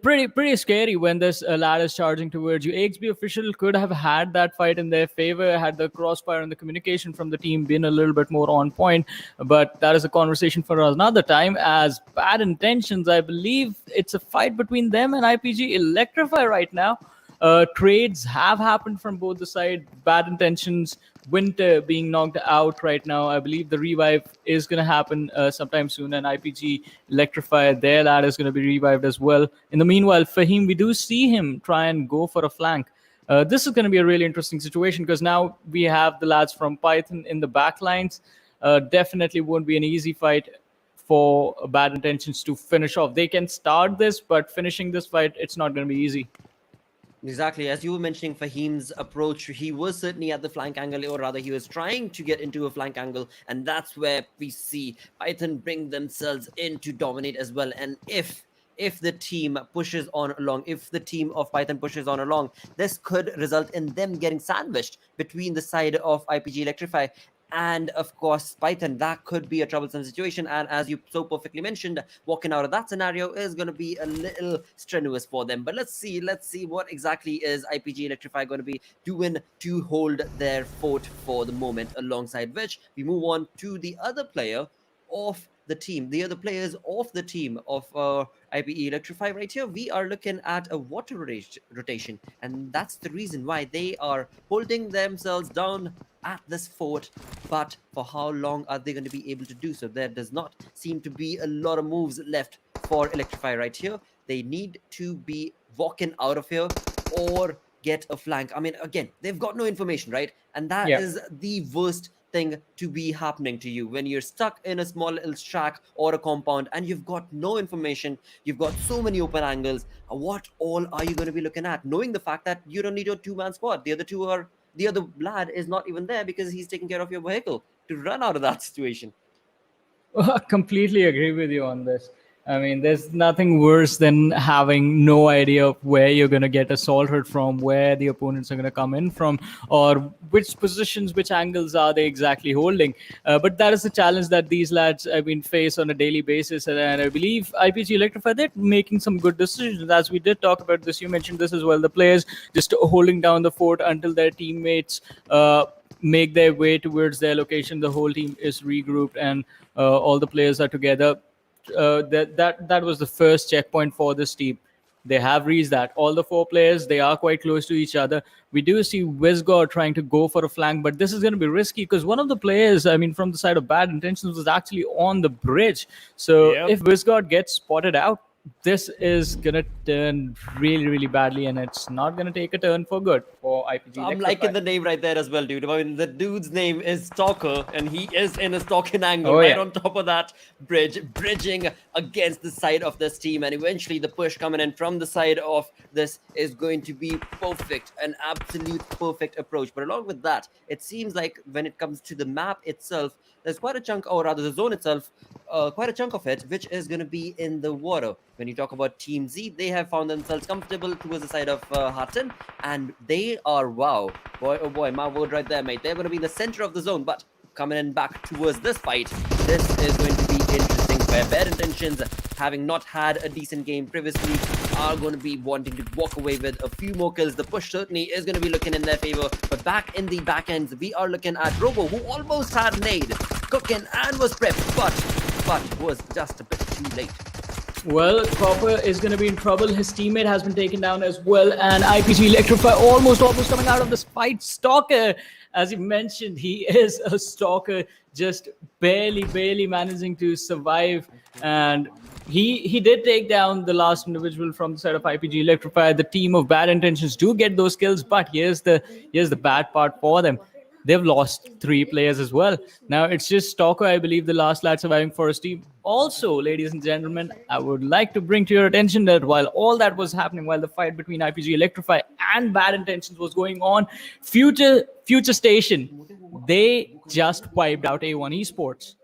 pretty scary when this lad is charging towards you. AXB official could have had that fight in their favor had the crossfire and the communication from the team been a little bit more on point, but that is a conversation for another time. As Bad Intentions, I believe it's a fight between them and IPGxELECTRIFY right now. Trades have happened from both the side. Bad Intentions, Winter being knocked out right now. I believe the revive is going to happen sometime soon, and IPGxELECTRIFY, their lad, is going to be revived as well. In the meanwhile, Fahim, we do see him try and go for a flank. This is going to be a really interesting situation, because now we have the lads from Python in the back lines. Definitely won't be an easy fight for Bad Intentions to finish off. They can start this, but finishing this fight, it's not going to be easy. Exactly. As you were mentioning, Fahim's approach, he was certainly at the flank angle, or rather he was trying to get into a flank angle, and that's where we see Python bring themselves in to dominate as well. And if the team pushes on along, if the team of Python pushes on along, this could result in them getting sandwiched between the side of IPGxELECTRIFY and of course Python. That could be a troublesome situation, and as you so perfectly mentioned, walking out of that scenario is going to be a little strenuous for them. But let's see what exactly is IPGxELECTRIFY going to be doing to hold their fort for the moment, alongside which we move on to the other player of the team, the other players of the team of IPGxELECTRIFY. Right here we are looking at a water rotation, and that's the reason why they are holding themselves down at this fort. But for how long are they going to be able to do so? There does not seem to be a lot of moves left for Electrify right here. They need to be walking out of here or get a flank. I mean, again, they've got no information, right? And that is the worst thing to be happening to you when you're stuck in a small little shack or a compound and you've got no information. You've got so many open angles. What all are you going to be looking at, knowing the fact that you don't need your 2-man squad? The other lad is not even there because he's taking care of your vehicle to run out of that situation. I completely agree with you on this. I mean, there's nothing worse than having no idea of where you're going to get assaulted from, where the opponents are going to come in from, or which positions, which angles are they exactly holding. But that is the challenge that these lads, I mean, face on a daily basis. And I believe IPGxELECTRIFY, they're making some good decisions. As we did talk about this, you mentioned this as well, the players just holding down the fort until their teammates make their way towards their location. The whole team is regrouped and all the players are together. That was the first checkpoint for this team. They have reached that. All the 4 players, they are quite close to each other. We do see Wizgod trying to go for a flank, but this is going to be risky because one of the players, I mean, from the side of Bad Intentions, was actually on the bridge. So if Wizgod gets spotted out, this is gonna turn really, really badly, and it's not gonna take a turn for good for IPG. I'm liking the name right there as well, dude. I mean, the dude's name is Stalker, and he is in a stalking angle Oh, right yeah. on top of that bridge, bridging against the side of this team. And eventually, the push coming in from the side of this is going to be perfect, an absolute perfect approach. But along with that, it seems like when it comes to the map itself, there's quite a chunk, or rather the zone itself, quite a chunk of it, which is going to be in the water. When you talk about Team Z, they have found themselves comfortable towards the side of Hutton, and they are, wow, boy, oh boy, my word right there, mate. They're going to be in the center of the zone, but coming in back towards this fight, this is going to be interesting, where Bad Intentions, having not had a decent game previously, are going to be wanting to walk away with a few more kills. The push certainly is going to be looking in their favor, but back in the back ends, we are looking at Robo, who almost had nade cooking and was prepped, but was just a bit too late. Well, Copper is going to be in trouble. His teammate has been taken down as well, and IPGxELECTRIFY almost coming out of this fight. Stalker, as you mentioned, he is a stalker, just barely managing to survive, and he did take down the last individual from the side of IPGxELECTRIFY. The team of Bad Intentions do get those kills, but here's the bad part for them. They've lost 3 players as well. Now it's just Stalker, I believe, the last lad surviving for his team. Also, ladies and gentlemen, I would like to bring to your attention that while all that was happening, while the fight between IPGxELECTRIFY and Bad Intentions was going on, FutureStation, they just wiped out A1 Esports.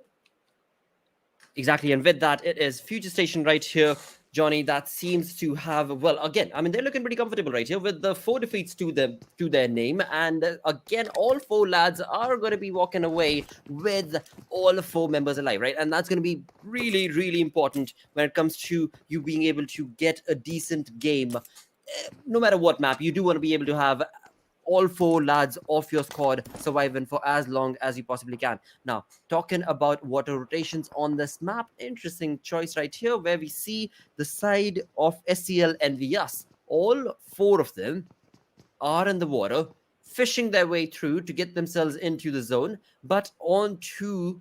Exactly, and with that, it is FutureStation right here, Johnny, that seems to have, well, again, I mean, they're looking pretty comfortable right here with the 4 defeats to their name. And again, all 4 lads are going to be walking away with all 4 members alive, right? And that's going to be really, really important when it comes to you being able to get a decent game. No matter what map, you do want to be able to have all 4 lads of your squad surviving for as long as you possibly can. Now, talking about water rotations on this map, interesting choice right here, where we see the side of SCL EnvyUs. All 4 of them are in the water, fishing their way through to get themselves into the zone, but onto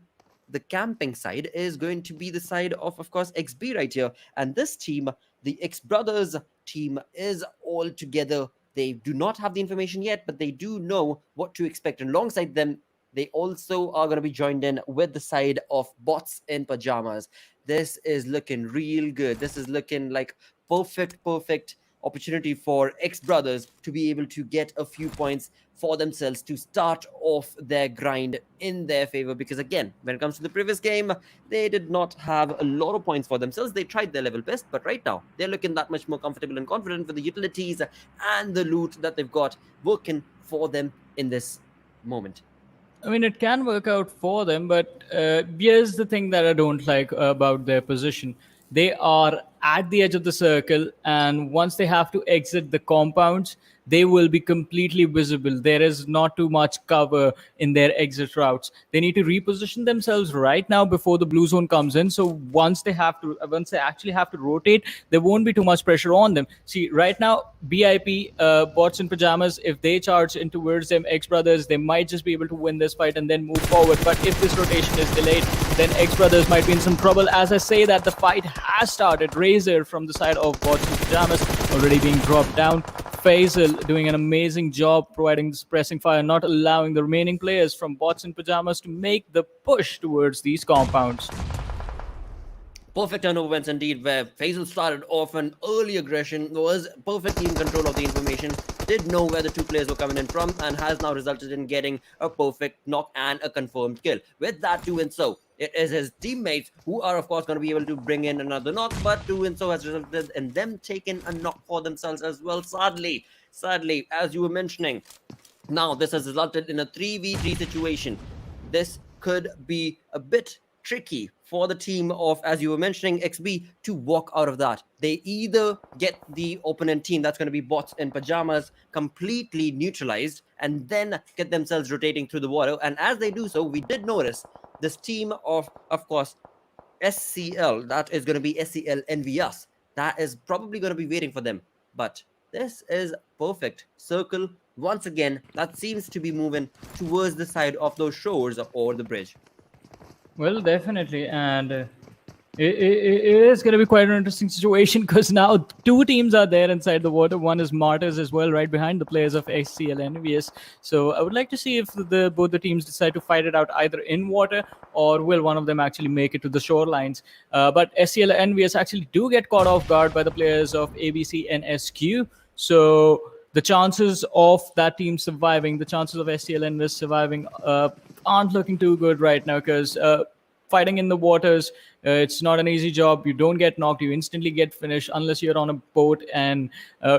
the camping side is going to be the side of course, XB right here. And this team, the XBrothers team, is all together. They do not have the information yet, but they do know what to expect. And alongside them, they also are going to be joined in with the side of Bots in Pajamas. This is looking real good. This is looking like perfect opportunity for XBrothers to be able to get a few points for themselves to start off their grind in their favor. Because again, when it comes to the previous game, they did not have a lot of points for themselves. They tried their level best, but right now they're looking that much more comfortable and confident with the utilities and the loot that they've got working for them in this moment. I mean, it can work out for them, but here's the thing that I don't like about their position. They are at the edge of the circle, and once they have to exit the compounds, they will be completely visible. There is not too much cover in their exit routes. They need to reposition themselves right now before the blue zone comes in. So once they actually have to rotate, there won't be too much pressure on them. See, right now, BIP, Bots in Pajamas, if they charge in towards them, XBrothers, they might just be able to win this fight and then move forward. But if this rotation is delayed, then XBrothers might be in some trouble. As I say that, the fight has started. Razor from the side of Bots in Pajamas already being dropped down. Faisal doing an amazing job providing this pressing fire, not allowing the remaining players from Bots in Pajamas to make the push towards these compounds. Perfect turnover wins indeed, where Faisal started off an early aggression, was perfectly in control of the information, did know where the 2 players were coming in from, and has now resulted in getting a perfect knock and a confirmed kill. With that, doing so, it is his teammates who are, of course, going to be able to bring in another knock, but doing so has resulted in them taking a knock for themselves as well, sadly, as you were mentioning. Now, this has resulted in a 3v3 situation. This could be a bit tricky for the team of, as you were mentioning, XB, to walk out of that. They either get the opponent team, that's going to be Bots in Pajamas, completely neutralized, and then get themselves rotating through the water. And as they do so, we did notice this team of course, SCL, that is going to be SCL EnvyUs, that is probably going to be waiting for them. But this is perfect. Circle, once again, that seems to be moving towards the side of those shores or the bridge. Well, definitely. And It is going to be quite an interesting situation because now two teams are there inside the water. One is Martyrs as well, right behind the players of SCL EnvyUs. So I would like to see if both the teams decide to fight it out either in water or will one of them actually make it to the shorelines. But SCL EnvyUs actually do get caught off guard by the players of ABCxNBSQ. So the chances of that team surviving, the chances of SCL EnvyUs surviving aren't looking too good right now because fighting in the waters, it's not an easy job. You don't get knocked, you instantly get finished unless you're on a boat, and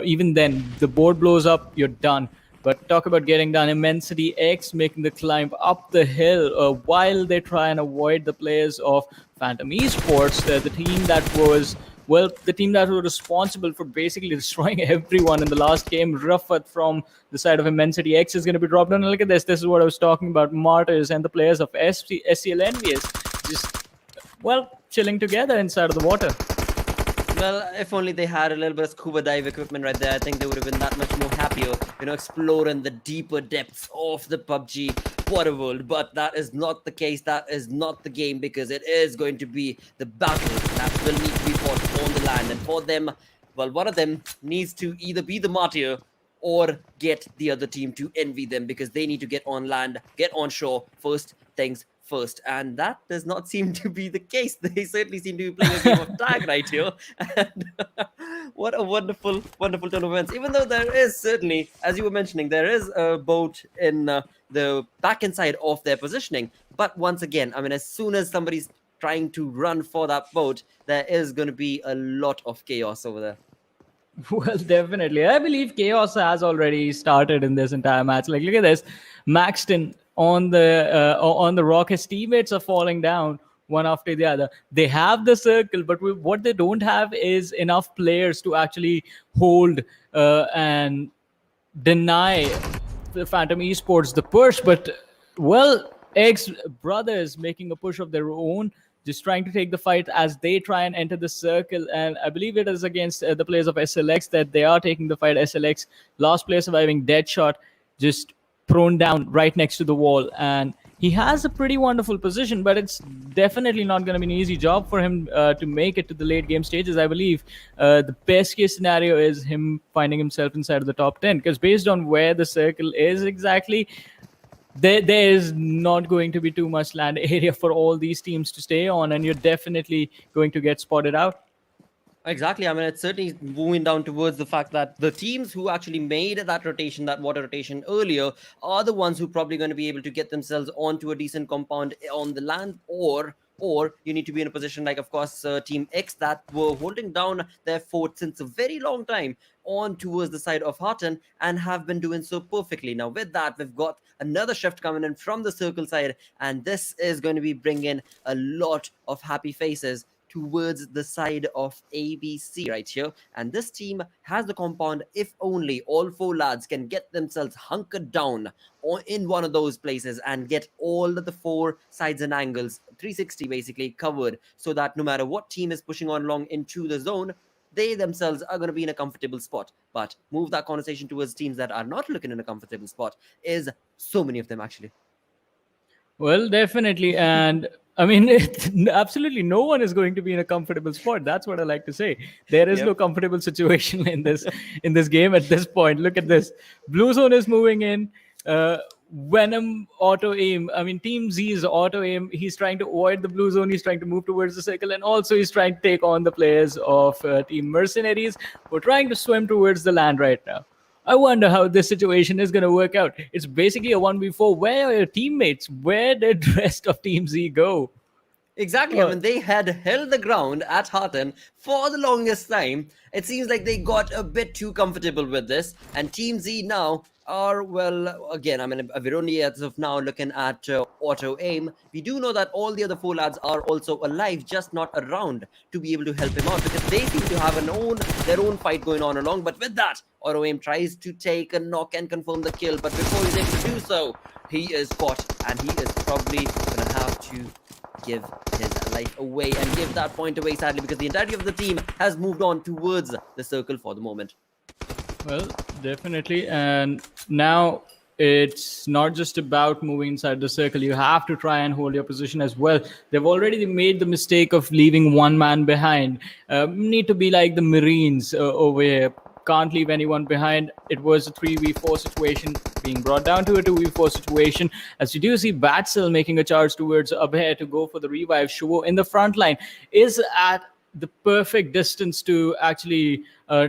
even then the boat blows up, you're done. But talk about getting done. ImmensityX making the climb up the hill while they try and avoid the players of Phantom Esports, the team that was the team that was responsible for basically destroying everyone in the last game. Rafat from the side of ImmensityX is going to be dropped down. And look at this. This is what I was talking about. Martyrs and the players of SCL EnvyUs just, chilling together inside of the water. Well, if only they had a little bit of scuba dive equipment right there, I think they would have been that much more happier, exploring the deeper depths of the PUBG water world. But that is not the case. That is not the game, because it is going to be the battle that will need to be fought on the land. And for them, one of them needs to either be the martyr or get the other team to envy them, because they need to get on land, get on shore first things first, and that does not seem to be the case. They certainly seem to be playing a game of tag right here. And what a wonderful turn of events. Even though there is certainly, as you were mentioning, there is a boat in the back end side of their positioning, but once again, as soon as somebody's trying to run for that boat, there is going to be a lot of chaos over there. Well, definitely. I believe chaos has already started in this entire match. Like, look at this. Maxton on the rock. His teammates are falling down one after the other. They have the circle, but what they don't have is enough players to actually hold and deny the Phantom Esports the push. But, XBrothers making a push of their own, just trying to take the fight as they try and enter the circle. And I believe it is against the players of SLX that they are taking the fight. SLX, last player surviving, DEADSHOT, just thrown down right next to the wall. And he has a pretty wonderful position, but it's definitely not going to be an easy job for him to make it to the late game stages. I believe the best case scenario is him finding himself inside of the top 10, because based on where the circle is exactly, there is not going to be too much land area for all these teams to stay on, and you're definitely going to get spotted out. Exactly. It's certainly moving down towards the fact that the teams who actually made that rotation, that water rotation earlier, are the ones who probably going to be able to get themselves onto a decent compound on the land, or you need to be in a position like, of course, Team X, that were holding down their fort since a very long time on towards the side of Harton, and have been doing so perfectly. Now, with that, we've got another shift coming in from the circle side, and this is going to be bringing a lot of happy faces towards the side of ABC right here. And this team has the compound if only all four lads can get themselves hunkered down in one of those places and get all of the four sides and angles 360 basically covered, so that no matter what team is pushing on along into the zone, they themselves are going to be in a comfortable spot. But move that conversation towards teams that are not looking in a comfortable spot is so many of them actually. Well, definitely. And absolutely no one is going to be in a comfortable spot. That's what I like to say. There is no comfortable situation in this game at this point. Look at this. Blue zone is moving in. Venom auto aim. Team Z is auto aim. He's trying to avoid the blue zone. He's trying to move towards the circle, and also he's trying to take on the players of Team Mercenaries, who are trying to swim towards the land right now. I wonder how this situation is going to work out. It's basically a 1v4. Where are your teammates? Where did the rest of Team Z go? Exactly. They had held the ground at Harton for the longest time. It seems like they got a bit too comfortable with this. And Team Z now are, again, we're only as of now looking at auto aim. We do know that all the other four lads are also alive, just not around to be able to help him out, because they seem to have their own fight going on along. But with that, auto aim tries to take a knock and confirm the kill. But before he's able to do so, he is caught, and he is probably going to have to give his life away and give that point away, sadly, because the entirety of the team has moved on towards the circle for the moment. Well, definitely. And now it's not just about moving inside the circle. You have to try and hold your position as well. They've already made the mistake of leaving one man behind. Need to be like the Marines over here. Can't leave anyone behind. It was a 3v4 situation being brought down to a 2v4 situation. As you do see Batsil making a charge towards Abhay to go for the revive. Shuvo in the front line is at the perfect distance to actually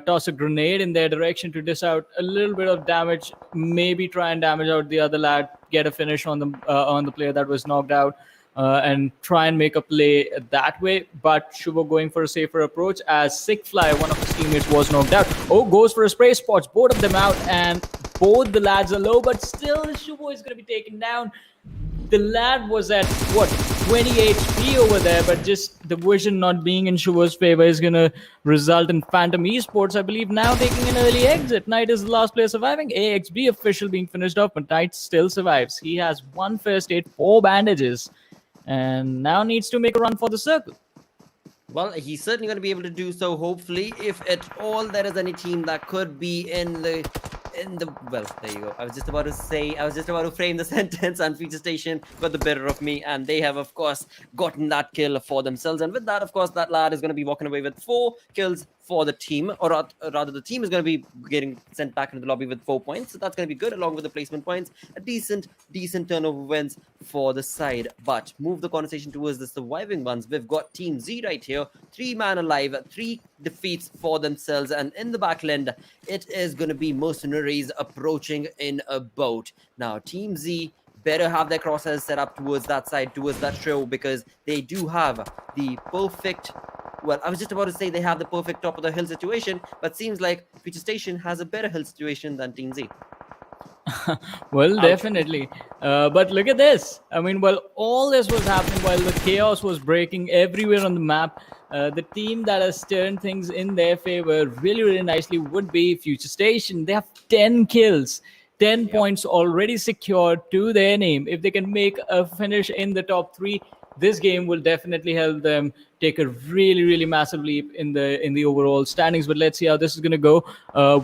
toss a grenade in their direction to dish out a little bit of damage, maybe try and damage out the other lad, get a finish on the player that was knocked out, and try and make a play that way. But Shuvo going for a safer approach as Sickfly, one of his teammates, was knocked out. Oh, goes for a spray, spots both of them out, and both the lads are low, but still Shuvo is going to be taken down. The lad was at, 20 HP over there, but just the vision not being in Shuvo's favor is going to result in Phantom Esports, I believe, now taking an early exit. Knight is the last player surviving. AXB official being finished off, but Knight still survives. He has 1 first aid, 4 bandages, and now needs to make a run for the circle. Well, he's certainly going to be able to do so, hopefully. If at all there is any team that could be in the well, there you go. I was just about to frame the sentence, and FutureStation got the better of me, and they have, of course, gotten that kill for themselves. And with that, of course, that lad is going to be walking away with 4 kills for the team, or rather the team is going to be getting sent back into the lobby with 4 points. So that's going to be good, along with the placement points. A decent turnover wins for the side. But move the conversation towards the surviving ones. We've got Team Z right here, 3 man alive, 3 defeats for themselves, and in the backland, it is going to be Mercenaries approaching in a boat. Now, Team Z better have their crosshairs set up towards that side, towards that show, because they do have the perfect. Well, I was just about to say they have the perfect top of the hill situation, but seems like FutureStation has a better hill situation than Team Z. Well, definitely. But look at this. I mean, while all this was happening, while the chaos was breaking everywhere on the map, the team that has turned things in their favor really, really nicely would be FutureStation. They have 10 kills. 10 points already secured to their name. If they can make a finish in the top 3, this game will definitely help them take a really, really massive leap in the overall standings. But let's see how this is going to go.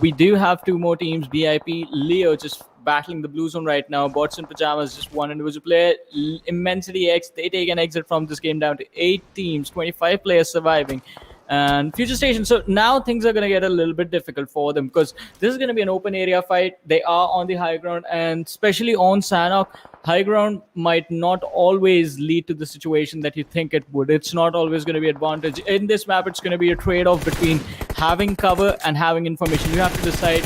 We do have 2 more teams. BIP, Leo just battling the blue zone right now. Bots in pajamas, just 1 individual player. ImmensityX, they take an exit from this game down to 8 teams, 25 players surviving. And FutureStation, so now things are going to get a little bit difficult for them, because this is going to be an open area fight. They are on the high ground, and especially on Sanhok, high ground might not always lead to the situation that you think it would. It's not always going to be advantage. In this map, it's going to be a trade-off between having cover and having information. You have to decide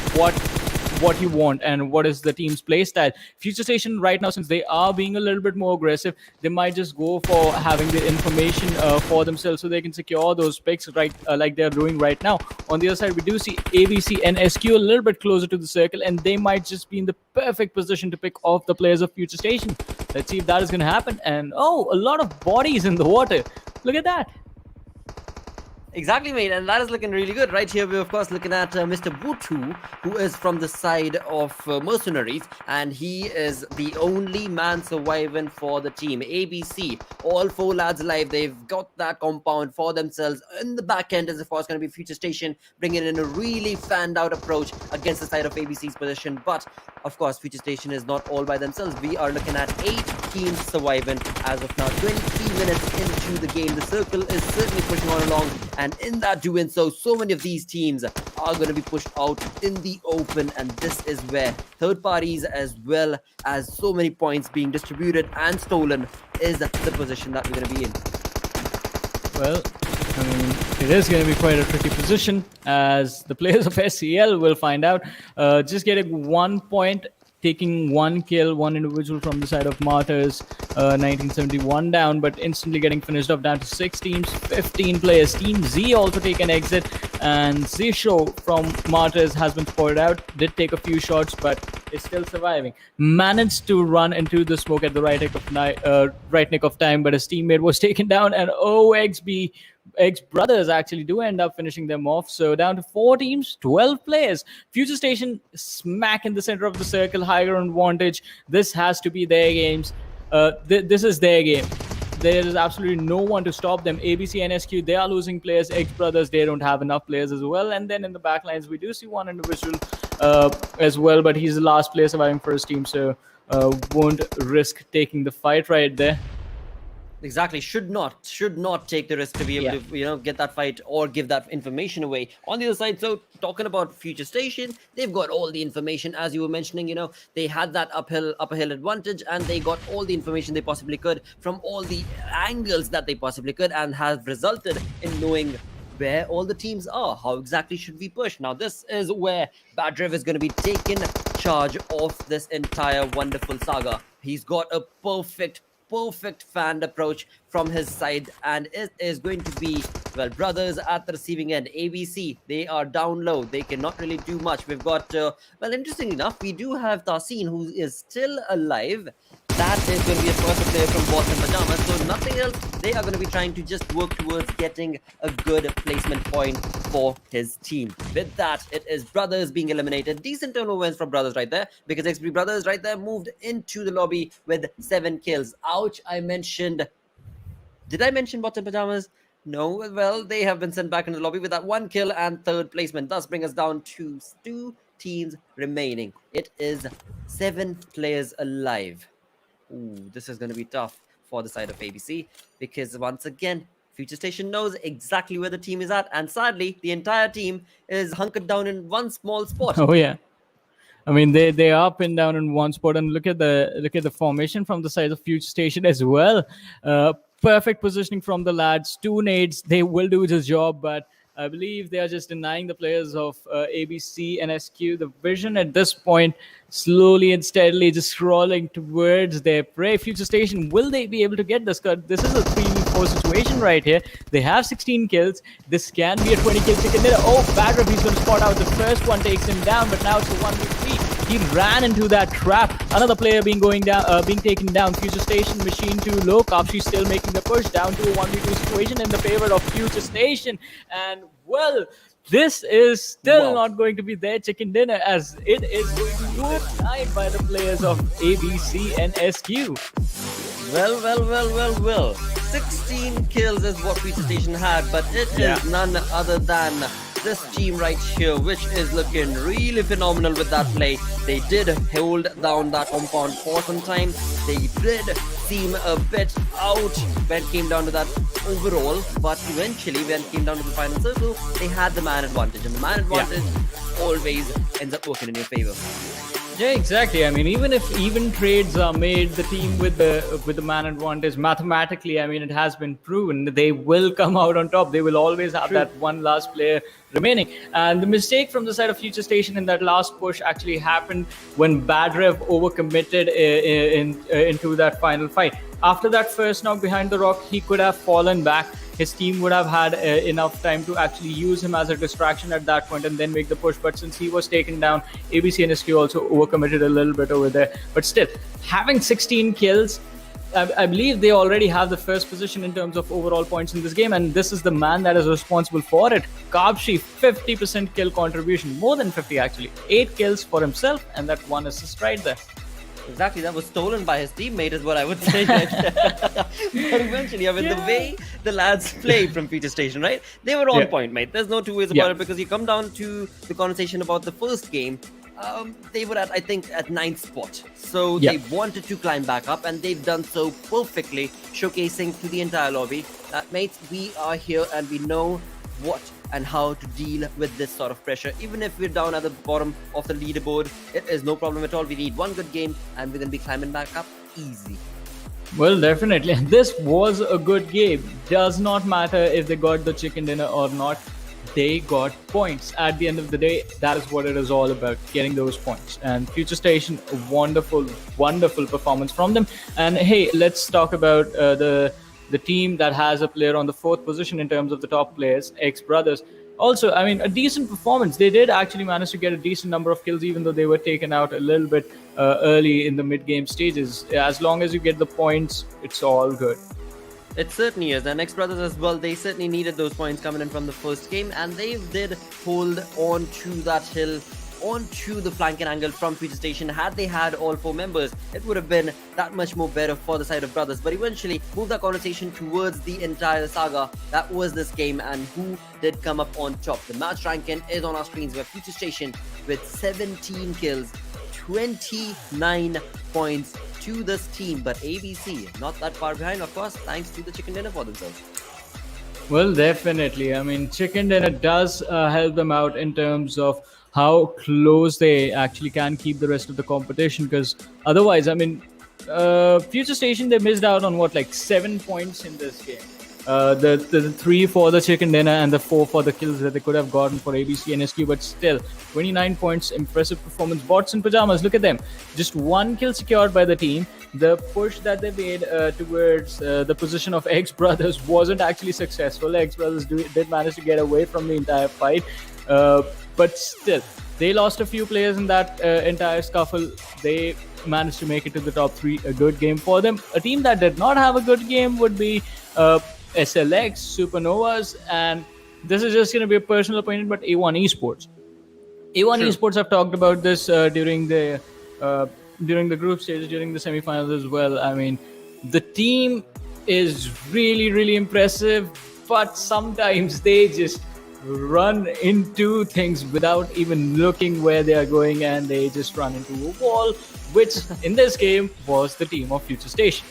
what you want and what is the team's play style. FutureStation right now, since they are being a little bit more aggressive, they might just go for having the information for themselves so they can secure those picks, right, like they're doing right now. On the other side, we do see ABCxNBSQ a little bit closer to the circle, and they might just be in the perfect position to pick off the players of FutureStation. Let's see if that is going to happen. And oh, a lot of bodies in the water. Look at that. Exactly, mate, and that is looking really good. Right here, we're of course looking at Mr. Butu, who is from the side of Mercenaries, and he is the only man surviving for the team. ABC, all 4 lads alive. They've got that compound for themselves. In the back end is of course going to be FutureStation, bringing in a really fanned out approach against the side of ABC's position. But of course, FutureStation is not all by themselves. We are looking at 8 teams surviving as of now. 23 minutes into the game, the circle is certainly pushing on along. And in that doing so many of these teams are going to be pushed out in the open. And this is where third parties, as well as so many points being distributed and stolen, is the position that we're going to be in. Well, I mean, it is going to be quite a tricky position, as the players of SCL will find out. Just getting 1 point, taking 1 kill, 1 individual from the side of Martyrs, 1971 down, but instantly getting finished off down to 6 teams, 15 players. Team Z also take an exit, and Zisho from Martyrs has been spotted out, did take a few shots, but is still surviving. Managed to run into the smoke at the right nick of time, but his teammate was taken down, and XBrothers actually do end up finishing them off. So down to 4 teams, 12 players. FutureStation smack in the center of the circle, high ground advantage. This has to be their games. This is their game. There is absolutely no one to stop them. ABCxNBSQ, they are losing players. XBrothers, they don't have enough players as well. And then in the backlines, we do see 1 individual as well, but he's the last player surviving for his team, so won't risk taking the fight right there. Exactly, should not take the risk to be able to get that fight or give that information away. On the other side, so talking about FutureStation, they've got all the information, as you were mentioning. They had that upper hill advantage, and they got all the information they possibly could from all the angles that they possibly could, and have resulted in knowing where all the teams are. How exactly should we push? Now this is where Badrev is going to be taking charge of this entire wonderful saga. He's got a perfect fanned approach from his side, and it is going to be, well, brothers at the receiving end. ABC, they are down low, they cannot really do much. We've got well, interesting enough, we do have Tasin, who is still alive. That is going to be a first player from Boston Pajamas, so nothing else. They are going to be trying to just work towards getting a good placement point for his team. With that, it is Brothers being eliminated. Decent turnover wins from Brothers right there, because XBrothers right there moved into the lobby with 7 kills. Ouch, did I mention Boston Pajamas? No, well, they have been sent back into the lobby with that 1 kill and 3rd placement, thus bring us down to 2 teams remaining. It is 7 players alive. Ooh, this is going to be tough for the side of ABC, because once again, FutureStation knows exactly where the team is at, and sadly, the entire team is hunkered down in one small spot. Oh yeah, I mean they are pinned down in one spot, and look at the formation from the side of FutureStation as well. Perfect positioning from the lads. 2 nades, they will do the job, but I believe they are just denying the players of ABC and SQ the vision at this point, slowly and steadily just crawling towards their prey. FutureStation, will they be able to get this cut? This is a 3v4 situation right here. They have 16 kills. This can be a 20 kill chicken dinner. Oh, Badrev, he's going to spot out. The first one takes him down, but now it's a 1v3. He ran into that trap. Another player being taken down. FutureStation, machine too low. Kapshi still making the push down to a 1v2 situation in the favor of FutureStation. And well, this is still not going to be their chicken dinner, as it is going to be denied by the players of ABC and SQ. Well. 16 kills is what FutureStation had, but it is none other than this team right here, which is looking really phenomenal with that play. They did hold down that compound for some time. They did seem a bit out when it came down to that overall, but eventually when it came down to the final circle, they had the man advantage, and the man advantage always ends up working in your favor. Yeah, exactly. I mean, even if even trades are made, the team with the man advantage, mathematically, I mean, it has been proven they will come out on top. They will always have that one last player remaining. And the mistake from the side of FutureStation in that last push actually happened when Badrev overcommitted into that final fight. After that first knock behind the rock, he could have fallen back. His team would have had enough time to actually use him as a distraction at that point and then make the push. But since he was taken down, ABC and SQ also overcommitted a little bit over there. But still, having 16 kills, I believe they already have the first position in terms of overall points in this game, and this is the man that is responsible for it. Kabshi, 50% kill contribution, more than 50 actually. 8 kills for himself, and that 1 assist right there. Exactly, that was stolen by his teammate is what I would say. But eventually, I mean, the way the lads played from FutureStation, right? They were on point, mate. There's no two ways about it, because you come down to the conversation about the first game, they were at 9th spot. So they wanted to climb back up, and they've done so perfectly, showcasing to the entire lobby that, mates, we are here and we know what and how to deal with this sort of pressure. Even if we're down at the bottom of the leaderboard, it is no problem at all. We need one good game and we're going to be climbing back up easy. Well, definitely. This was a good game. Does not matter if they got the chicken dinner or not. They got points. At the end of the day, that is what it is all about, getting those points. And FutureStation, a wonderful performance from them. And hey, let's talk about the team that has a player on the 4th position in terms of the top players, XBrothers. Also, I mean, a decent performance. They did actually manage to get a decent number of kills, even though they were taken out a little bit early in the mid-game stages. As long as you get the points, it's all good. It certainly is, and XBrothers as well, they certainly needed those points coming in from the first game, and they did hold on to that hill, onto the flanking angle from FutureStation. Had they had all 4 members, it would have been that much more better for the side of Brothers, but eventually moved that conversation towards the entire saga that was this game and who did come up on top. The match ranking is on our screens, where FutureStation with 17 kills, 29 points to this team. But ABC, not that far behind, of course, thanks to the chicken dinner for themselves. Well, definitely. I mean, chicken dinner does help them out in terms of how close they actually can keep the rest of the competition. Because otherwise, I mean, FutureStation, they missed out on what, like 7 points in this game. The 3 for the chicken dinner and the 4 for the kills that they could have gotten for ABCNSQ, but still 29 points, impressive performance. Bots in pajamas, look at them, just 1 kill secured by the team. The push that they made towards the position of XBrothers wasn't actually successful. XBrothers did manage to get away from the entire fight, but still they lost a few players in that entire scuffle. They managed to make it to the top 3, a good game for them. A team that did not have a good game would be SLX, SuperNovas, and this is just going to be a personal opinion, but A1 Esports. A1 Esports, I've talked about this during the group stage, during the semifinals as well. I mean, the team is really, really impressive, but sometimes they just run into things without even looking where they are going, and they just run into a wall, which in this game was the team of FutureStation.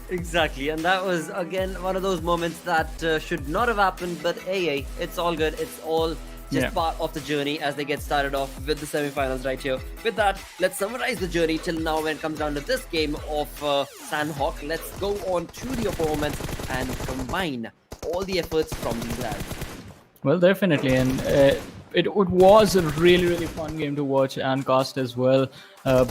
Exactly, and that was again one of those moments that should not have happened, but hey, it's all good. It's all just part of the journey as they get started off with the semifinals right here. With that, let's summarize the journey till now when it comes down to this game of Sanhok. Let's go on to the performance and combine all the efforts from these lads. Well, definitely, and it was a really, really fun game to watch and cast as well.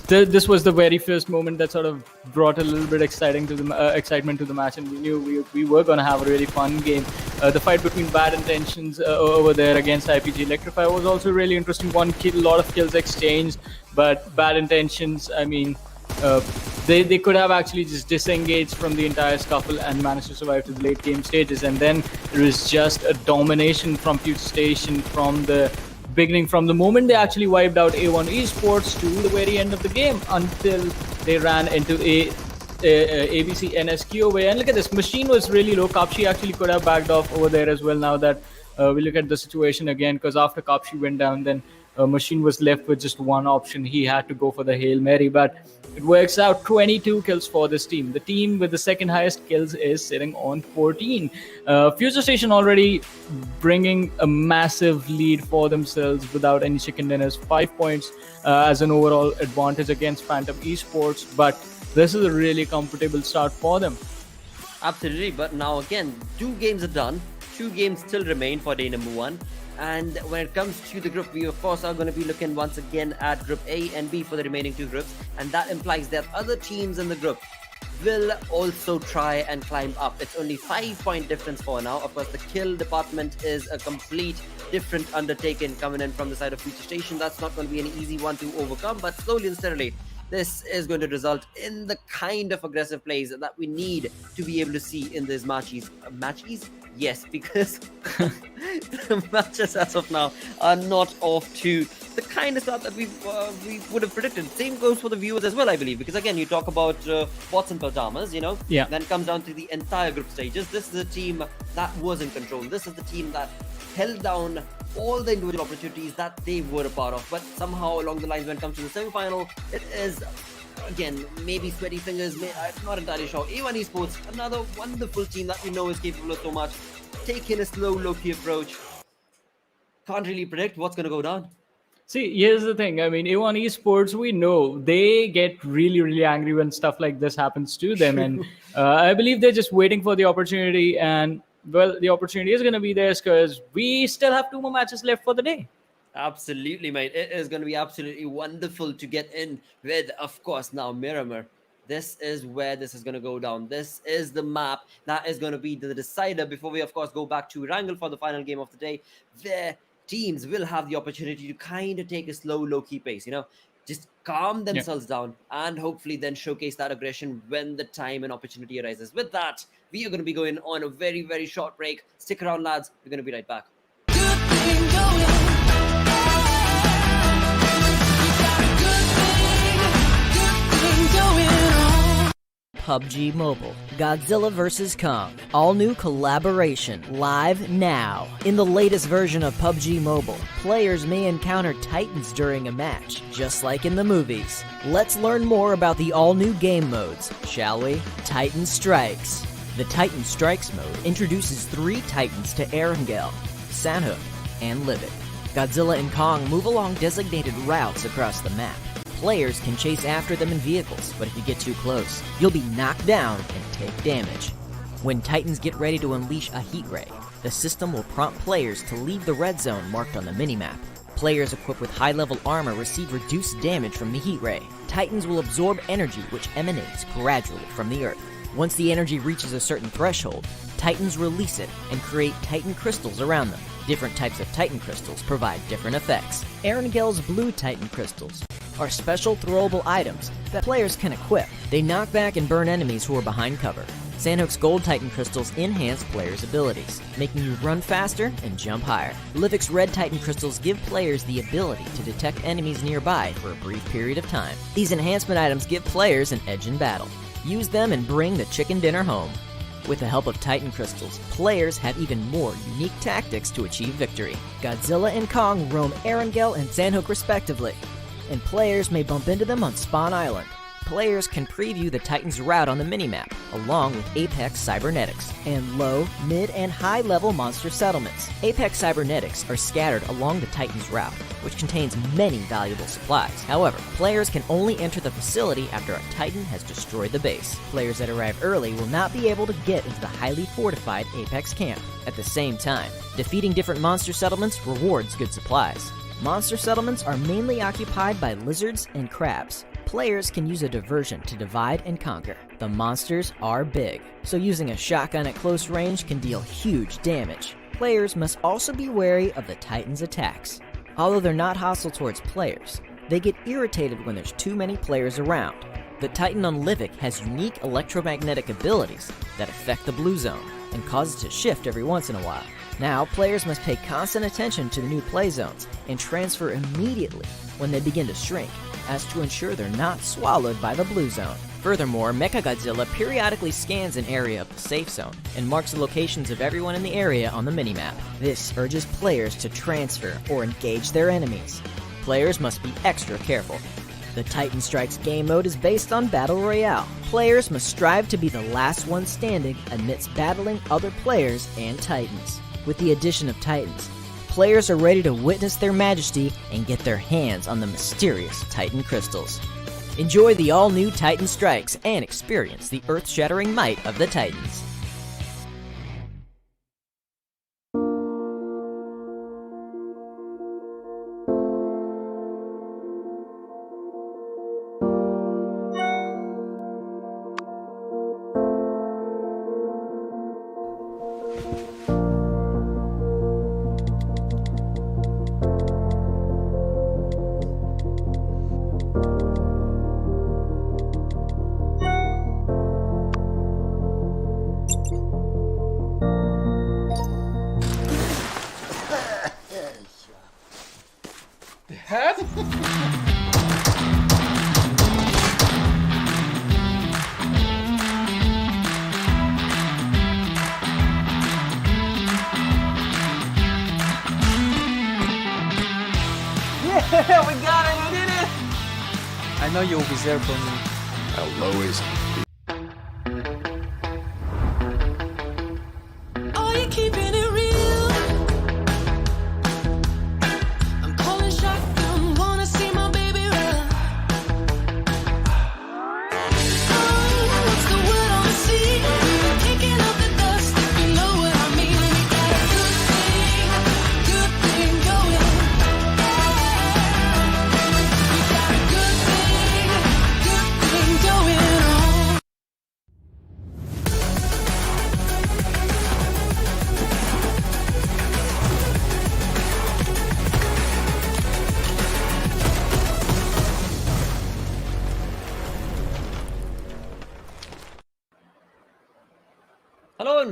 This was the very first moment that sort of brought a little bit excitement to the match, and we knew we were going to have a really fun game. The fight between Bad Intentions over there against IPGxELECTRIFY was also really interesting. A lot of kills exchanged, but Bad Intentions, I mean, they could have actually just disengaged from the entire scuffle and managed to survive to the late game stages, and then there was just a domination from FutureStation from the beginning, from the moment they actually wiped out A1 Esports to the very end of the game, until they ran into ABCNSQ over here. And look at this, Machine was really low. Kapshi actually could have backed off over there as well, now that we look at the situation again, because after Kapshi went down, then Machine was left with just one option. He had to go for the Hail Mary, but it works out. 22 kills for this team. The team with the second highest kills is sitting on 14. FutureStation already bringing a massive lead for themselves without any chicken dinners. 5 points as an overall advantage against Phantom Esports, but this is a really comfortable start for them. Absolutely, but now again, 2 games are done. 2 games still remain for day number 1. And when it comes to the group, we of course are going to be looking once again at Group A and B for the remaining 2 groups. And that implies that other teams in the group will also try and climb up. It's only 5-point difference for now. Of course, the kill department is a complete different undertaking coming in from the side of FutureStation. That's not going to be an easy one to overcome, but slowly and steadily, this is going to result in the kind of aggressive plays that we need to be able to see in these matches. Matches? Yes, because the matches as of now are not off to the kind of start that we would have predicted. Same goes for the viewers as well, I believe, because again, you talk about bots and pajamas, you know, then it comes down to the entire group stages. This is a team that was in control. This is the team that held down all the individual opportunities that they were a part of, but somehow along the lines when it comes to the semi-final, it is again maybe sweaty fingers. I'm not entirely sure. A1 Esports, another wonderful team that we know is capable of so much, taking a slow, low-key approach. Can't really predict what's going to go down. See, here's the thing. I mean, A1 Esports, we know they get really, really angry when stuff like this happens to them, and I believe they're just waiting for the opportunity. And well, the opportunity is going to be there because we still have 2 more matches left for the day. Absolutely, mate. It is going to be absolutely wonderful to get in with, of course, now Miramar. This is where this is going to go down. This is the map that is going to be the decider before we, of course, go back to Erangel for the final game of the day. Their teams will have the opportunity to kind of take a slow, low-key pace, you know, just calm themselves down and hopefully then showcase that aggression when the time and opportunity arises. With that, we are going to be going on a very, very short break. Stick around, lads. We're going to be right back. Good thing going. We got a good thing going on. PUBG Mobile, Godzilla vs. Kong. All new collaboration live now. In the latest version of PUBG Mobile, players may encounter titans during a match, just like in the movies. Let's learn more about the all new game modes, shall we? Titan Strikes. The Titan Strikes mode introduces 3 titans to Erangel, Sanhok, and Livik. Godzilla and Kong move along designated routes across the map. Players can chase after them in vehicles, but if you get too close, you'll be knocked down and take damage. When Titans get ready to unleash a heat ray, the system will prompt players to leave the red zone marked on the minimap. Players equipped with high-level armor receive reduced damage from the heat ray. Titans will absorb energy which emanates gradually from the earth. Once the energy reaches a certain threshold, Titans release it and create Titan crystals around them. Different types of Titan crystals provide different effects. Erangel's blue Titan crystals are special throwable items that players can equip. They knock back and burn enemies who are behind cover. Sanhok's gold Titan crystals enhance players' abilities, making you run faster and jump higher. Livik's red Titan crystals give players the ability to detect enemies nearby for a brief period of time. These enhancement items give players an edge in battle. Use them and bring the chicken dinner home. With the help of Titan crystals, players have even more unique tactics to achieve victory. Godzilla and Kong roam Erangel and Sanhok respectively, and players may bump into them on Spawn Island. Players can preview the Titan's route on the minimap, along with Apex Cybernetics, and low, mid, and high-level monster settlements. Apex Cybernetics are scattered along the Titan's route, which contains many valuable supplies. However, players can only enter the facility after a Titan has destroyed the base. Players that arrive early will not be able to get into the highly fortified Apex camp. At the same time, defeating different monster settlements rewards good supplies. Monster settlements are mainly occupied by lizards and crabs. Players can use a diversion to divide and conquer. The monsters are big, so using a shotgun at close range can deal huge damage. Players must also be wary of the Titan's attacks. Although they're not hostile towards players, they get irritated when there's too many players around. The Titan on Livik has unique electromagnetic abilities that affect the blue zone and cause it to shift every once in a while. Now, players must pay constant attention to the new play zones and transfer immediately when they begin to shrink, as to ensure they're not swallowed by the blue zone. Furthermore, Mechagodzilla periodically scans an area of the safe zone and marks the locations of everyone in the area on the minimap. This urges players to transfer or engage their enemies. Players must be extra careful. The Titan Strikes game mode is based on Battle Royale. Players must strive to be the last one standing amidst battling other players and Titans. With the addition of Titans, players are ready to witness their majesty and get their hands on the mysterious Titan crystals. Enjoy the all-new Titan Strikes and experience the earth-shattering might of the Titans. Yeah, we got it, we did it! I know you'll be there for me. I'll always Are you keeping it real? I'm calling shotgun, wanna see my baby run. Oh, what's the word on the sea? Kicking up the dust, if you know what I mean. We got a good thing going. We got a good thing going on.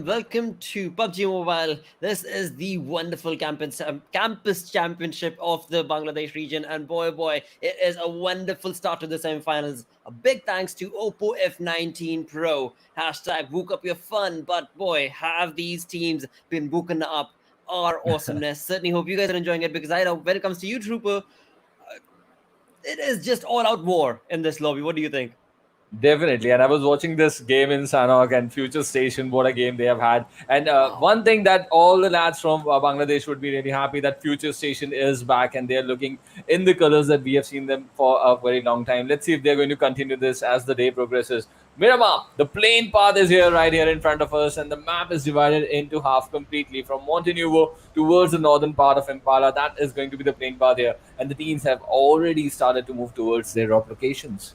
everyone. Welcome to PUBG Mobile. This is the wonderful campus championship of the Bangladesh region. And boy, it is a wonderful start to the semifinals. A big thanks to Oppo F19 Pro. Hashtag book up your fun. But boy, have these teams been booking up our awesomeness. Certainly hope you guys are enjoying it, because I know when it comes to you, Trooper, it is just all out war in this lobby. What do you think? Definitely, and I was watching this game in Sanhok and FutureStation. What a game they have had! And one thing that all the lads from Bangladesh would be really happy that FutureStation is back and they are looking in the colors that we have seen them for a very long time. Let's see if they're going to continue this as the day progresses. Miramar, the plain path is here, right here in front of us, and the map is divided into half completely from Montenuvo towards the northern part of Impala. That is going to be the plain path here, and the teams have already started to move towards their drop locations.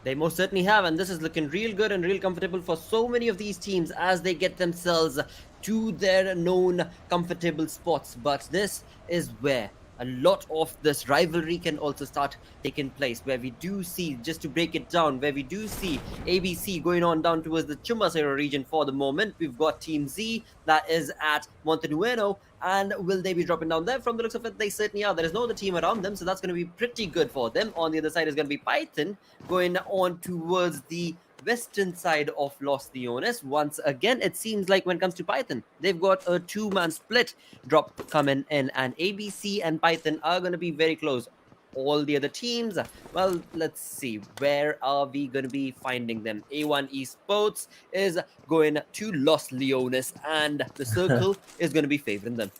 They most certainly have, and this is looking real good and real comfortable for so many of these teams as they get themselves to their known comfortable spots. But this is where a lot of this rivalry can also start taking place, where we do see, just to break it down, where we do see ABC going on down towards the Chumbasero region for the moment. We've got Team Z that is at Montenueno, and will they be dropping down there? From the looks of it, they certainly are. There is no other team around them, so that's going to be pretty good for them. On the other side is going to be Python going on towards the western side of Los Leones. Once again, it seems like when it comes to Python, they've got a two-man split drop coming in, and ABC and Python are going to be very close. All the other teams, well, let's see, where are we going to be finding them? A1 Esports is going to Los Leones, and the circle is going to be favoring them.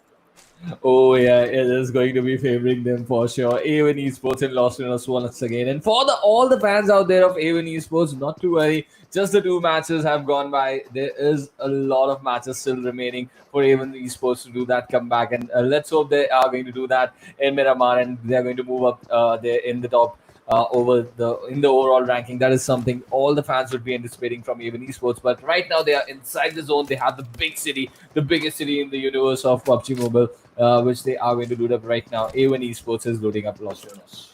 Oh yeah, it is going to be favoring them for sure. A1 Esports and Los Angeles once again. And for all the fans out there of A1 Esports, not to worry. Just the two matches have gone by. There is a lot of matches still remaining for A1 Esports to do that comeback. And let's hope they are going to do that in Miramar, and they are going to move up there in the top. In the overall ranking. That is something all the fans would be anticipating from even Esports. But right now they are inside the zone. They have the big city, the biggest city in the universe of PUBG Mobile, which they are going to load up right now. A1 Esports is loading up Los Angeles.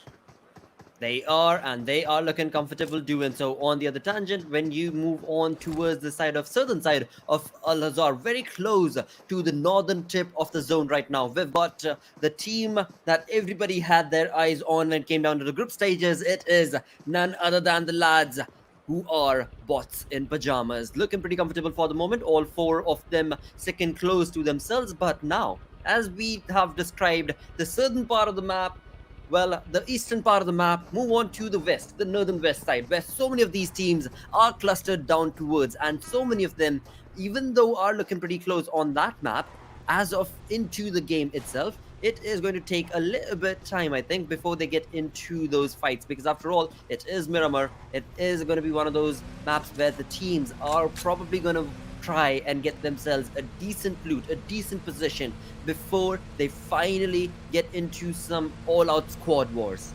They are, and they are looking comfortable doing so. On the other tangent, when you move on towards the southern side of Al-Azhar, very close to the northern tip of the zone right now, we've got the team that everybody had their eyes on when it came down to the group stages. It is none other than the lads who are bots in pajamas, looking pretty comfortable for the moment. All four of them sticking close to themselves. But now, as we have described the southern part of the map, well, the eastern part of the map, move on to the west, the northern west side, where so many of these teams are clustered down towards, and so many of them, even though are looking pretty close on that map, as of into the game itself, it is going to take a little bit time, I think, before they get into those fights, because after all, it is Miramar. It is going to be one of those maps where the teams are probably going to try and get themselves a decent loot, a decent position before they finally get into some all-out squad wars.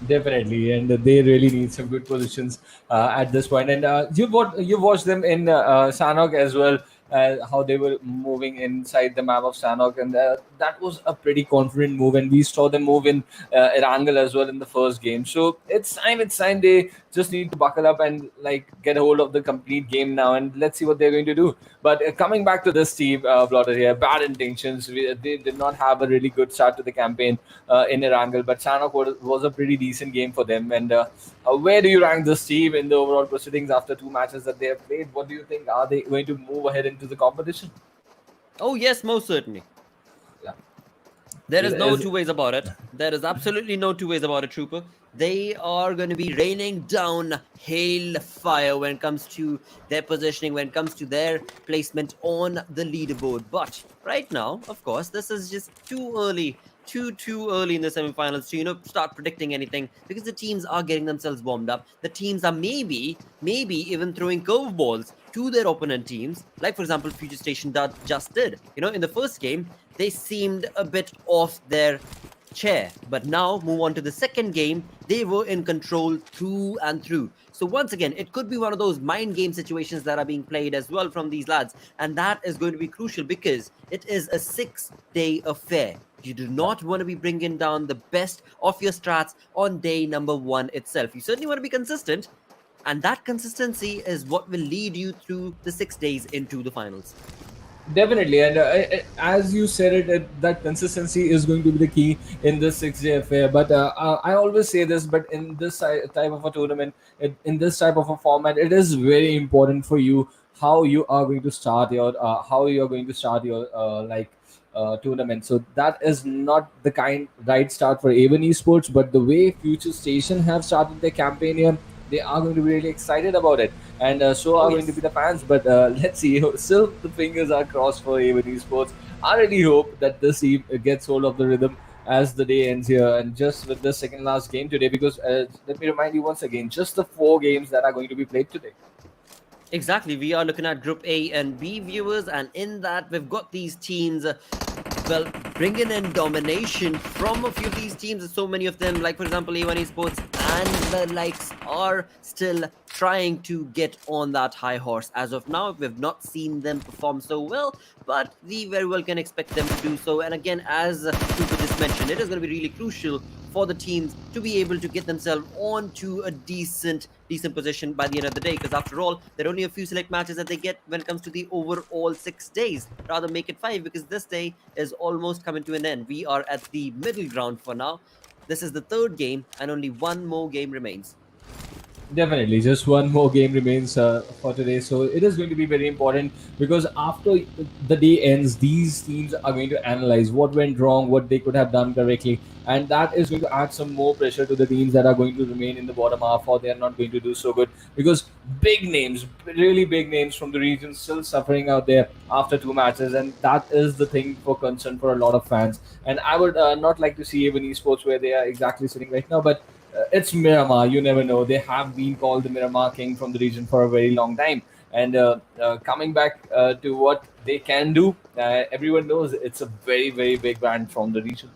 Definitely, and they really need some good positions at this point. And you've watched them in Sanhok as well, how they were moving inside the map of Sanhok, and that was a pretty confident move. And we saw them move in Erangel as well in the first game. So it's time. They just need to buckle up and get a hold of the complete game now, and let's see what they're going to do. But coming back to this team, Blotter here, bad intentions. They did not have a really good start to the campaign in Erangel, but Sanhok was a pretty decent game for them. And where do you rank this team in the overall proceedings after two matches that they have played? What do you think? Are they going to move ahead into the competition? Oh yes, most certainly. Yeah. There is no two ways about it. There is absolutely no two ways about it, Trooper. They are going to be raining down hail fire when it comes to their positioning, when it comes to their placement on the leaderboard. But right now, of course, this is just too early. Too early in the semifinals to start predicting anything, because the teams are getting themselves warmed up. The teams are maybe even throwing curveballs to their opponent teams, like for example FutureStation just did. In the first game they seemed a bit off their chair, but now move on to the second game, they were in control through and through. So once again, it could be one of those mind game situations that are being played as well from these lads, and that is going to be crucial because it is a 6-day affair. You do not want to be bringing down the best of your strats on day number one itself. You certainly want to be consistent, And that consistency is what will lead you through the 6 days into the finals. Definitely, and as you said that consistency is going to be the key in this 6 day affair. But I always say this, but in this type of a tournament, in this type of a format, it is very important for you how you are going to start your tournament. So that is not the right start for Avon Esports, but the way FutureStation have started their campaign here, they are going to be really excited about it, and so Oh, are going to yes. be the fans. But let's see. Still, the fingers are crossed for Avon Esports. I really hope that this team gets hold of the rhythm as the day ends here, and just with the second last game today. Because let me remind you once again, just the 4 games that are going to be played today. Exactly. We are looking at Group A and B, viewers, and in that we've got these teams, well, bringing in domination from a few of these teams. So many of them, like for example, A1 Esports and the likes, are still trying to get on that high horse. As of now, we've not seen them perform so well, but we very well can expect them to do so. And again, as Super just mentioned, it is going to be really crucial for the teams to be able to get themselves onto a decent position by the end of the day, because after all, there are only a few select matches that they get when it comes to the overall 6 days. Rather make it 5, because this day is almost coming to an end. We are at the middle ground for now. This is the 3rd game and only one more game remains. Definitely, just one more game remains for today, so it is going to be very important, because after the day ends, these teams are going to analyze what went wrong, what they could have done correctly, and that is going to add some more pressure to the teams that are going to remain in the bottom half, or they are not going to do so good, because big names, really big names from the region, still suffering out there after 2 matches, and that is the thing for concern for a lot of fans. And I would not like to see even esports where they are exactly sitting right now, but it's Miramar. You never know. They have been called the Miramar King from the region for a very long time. And coming back to what they can do, everyone knows it's a very, very big brand from the region.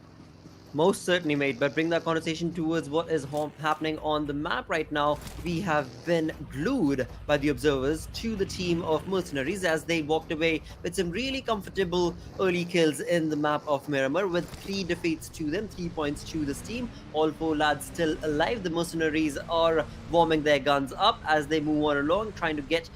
Most certainly, mate. But bring that conversation towards what is happening on the map right now. We have been glued by the observers to the team of Mercenaries as they walked away with some really comfortable early kills in the map of Miramar, with 3 defeats to them, 3 points to this team. All 4 lads still alive. The Mercenaries are warming their guns up as they move on along, trying to get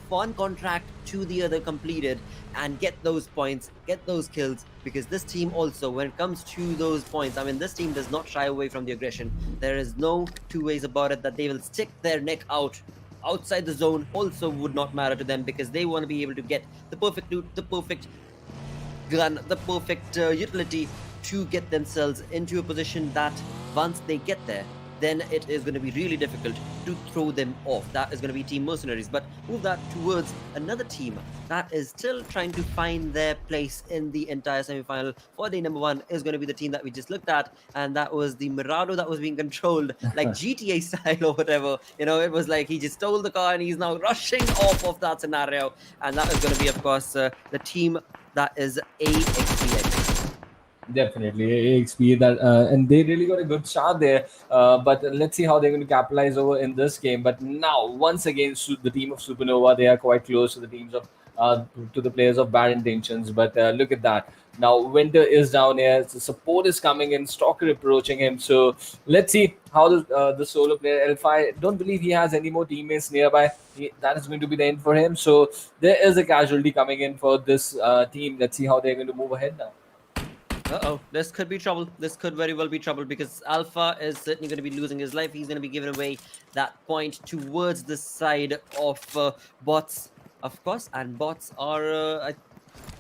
one contract to the other completed and get those points, get those kills, because this team also, when it comes to those points, I mean, this team does not shy away from the aggression. There is no two ways about it that they will stick their neck out. Outside the zone also would not matter to them, because they want to be able to get the perfect loot, the perfect gun, the perfect utility to get themselves into a position that once they get there, then it is going to be really difficult to throw them off. That is going to be Team Mercenaries. But move that towards another team that is still trying to find their place in the entire semi-final. For day number 1 is going to be the team that we just looked at, and that was the Mirado that was being controlled like GTA style or whatever. You know, it was like he just stole the car and he's now rushing off of that scenario. And that is going to be, of course, the team that is AXBX. Definitely, AXP that and they really got a good start there. But let's see how they're going to capitalize over in this game. But now, once again, the team of Supernova, they are quite close to the teams of to the players of Bad Intentions. But look at that. Now Winter is down here. The support is coming in. Stalker approaching him. So let's see how the solo player Elfi. Don't believe he has any more teammates nearby. That is going to be the end for him. So there is a casualty coming in for this team. Let's see how they're going to move ahead now. Uh-oh, this could be trouble. This could very well be trouble, because Alpha is certainly going to be losing his life. He's going to be giving away that point towards the side of bots, of course. And bots are, I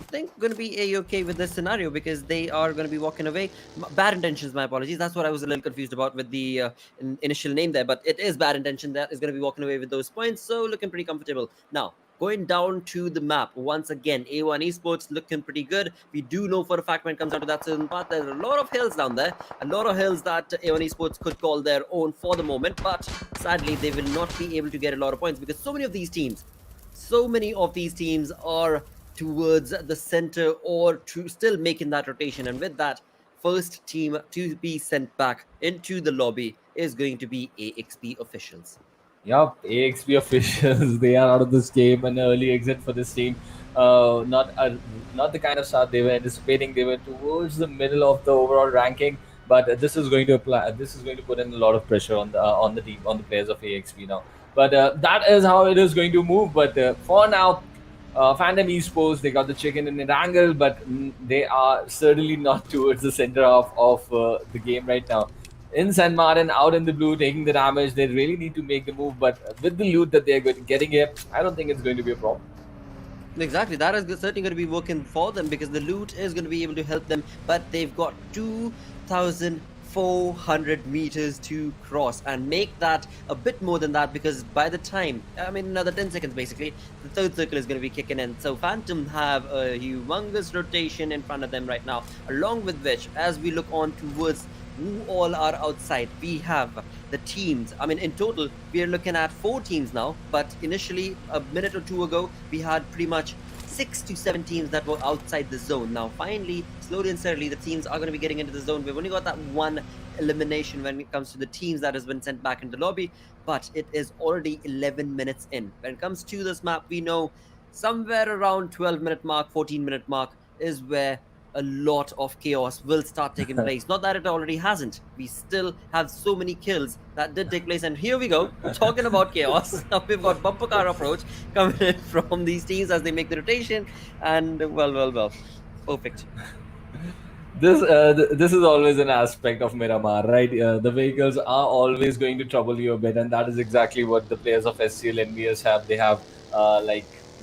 think, going to be A-okay with this scenario, because they are going to be walking away. Bad Intentions, my apologies. That's what I was a little confused about with the initial name there. But it is Bad Intention that is going to be walking away with those points. So looking pretty comfortable. Now, going down to the map, once again, A1 Esports looking pretty good. We do know for a fact when it comes down to that certain part, there's a lot of hills down there. A lot of hills that A1 Esports could call their own for the moment. But sadly, they will not be able to get a lot of points, because so many of these teams are towards the center or to still making that rotation. And with that, first team to be sent back into the lobby is going to be AXP officials. Yup, AXP officials, they are out of this game. An early exit for this team. Not the kind of start they were anticipating. They were towards the middle of the overall ranking, but this is going to apply. This is going to put in a lot of pressure on the team, on the players of AXP now. But that is how it is going to move. But for now, Phantom Esports, they got the chicken in Erangel, but they are certainly not towards the center of the game right now. In San Martin, out in the blue, taking the damage, they really need to make the move. But with the loot that they're getting here, I don't think it's going to be a problem. Exactly, that is certainly going to be working for them because the loot is going to be able to help them. But they've got 2,400 meters to cross and make that a bit more than that, because by the time, I mean, another 10 seconds basically, the third circle is going to be kicking in. So Phantom have a humongous rotation in front of them right now, along with which, as we look on towards who all are outside, we have the teams. I mean, in total, we are looking at 4 teams now, but initially, a minute or two ago, we had pretty much 6 to 7 teams that were outside the zone. Now, finally, slowly and steadily, the teams are going to be getting into the zone. We've only got that one elimination when it comes to the teams that has been sent back into the lobby, but it is already 11 minutes in. When it comes to this map, we know somewhere around 12-minute mark, 14-minute mark is where a lot of chaos will start taking place. Not that it already hasn't. We still have so many kills that did take place. And here we go, talking about chaos. Now we've got bumper car approach coming in from these teams as they make the rotation. And well. Perfect. This is always an aspect of Miramar, right? The vehicles are always going to trouble you a bit, and that is exactly what the players of SCL EnvyUs have. They have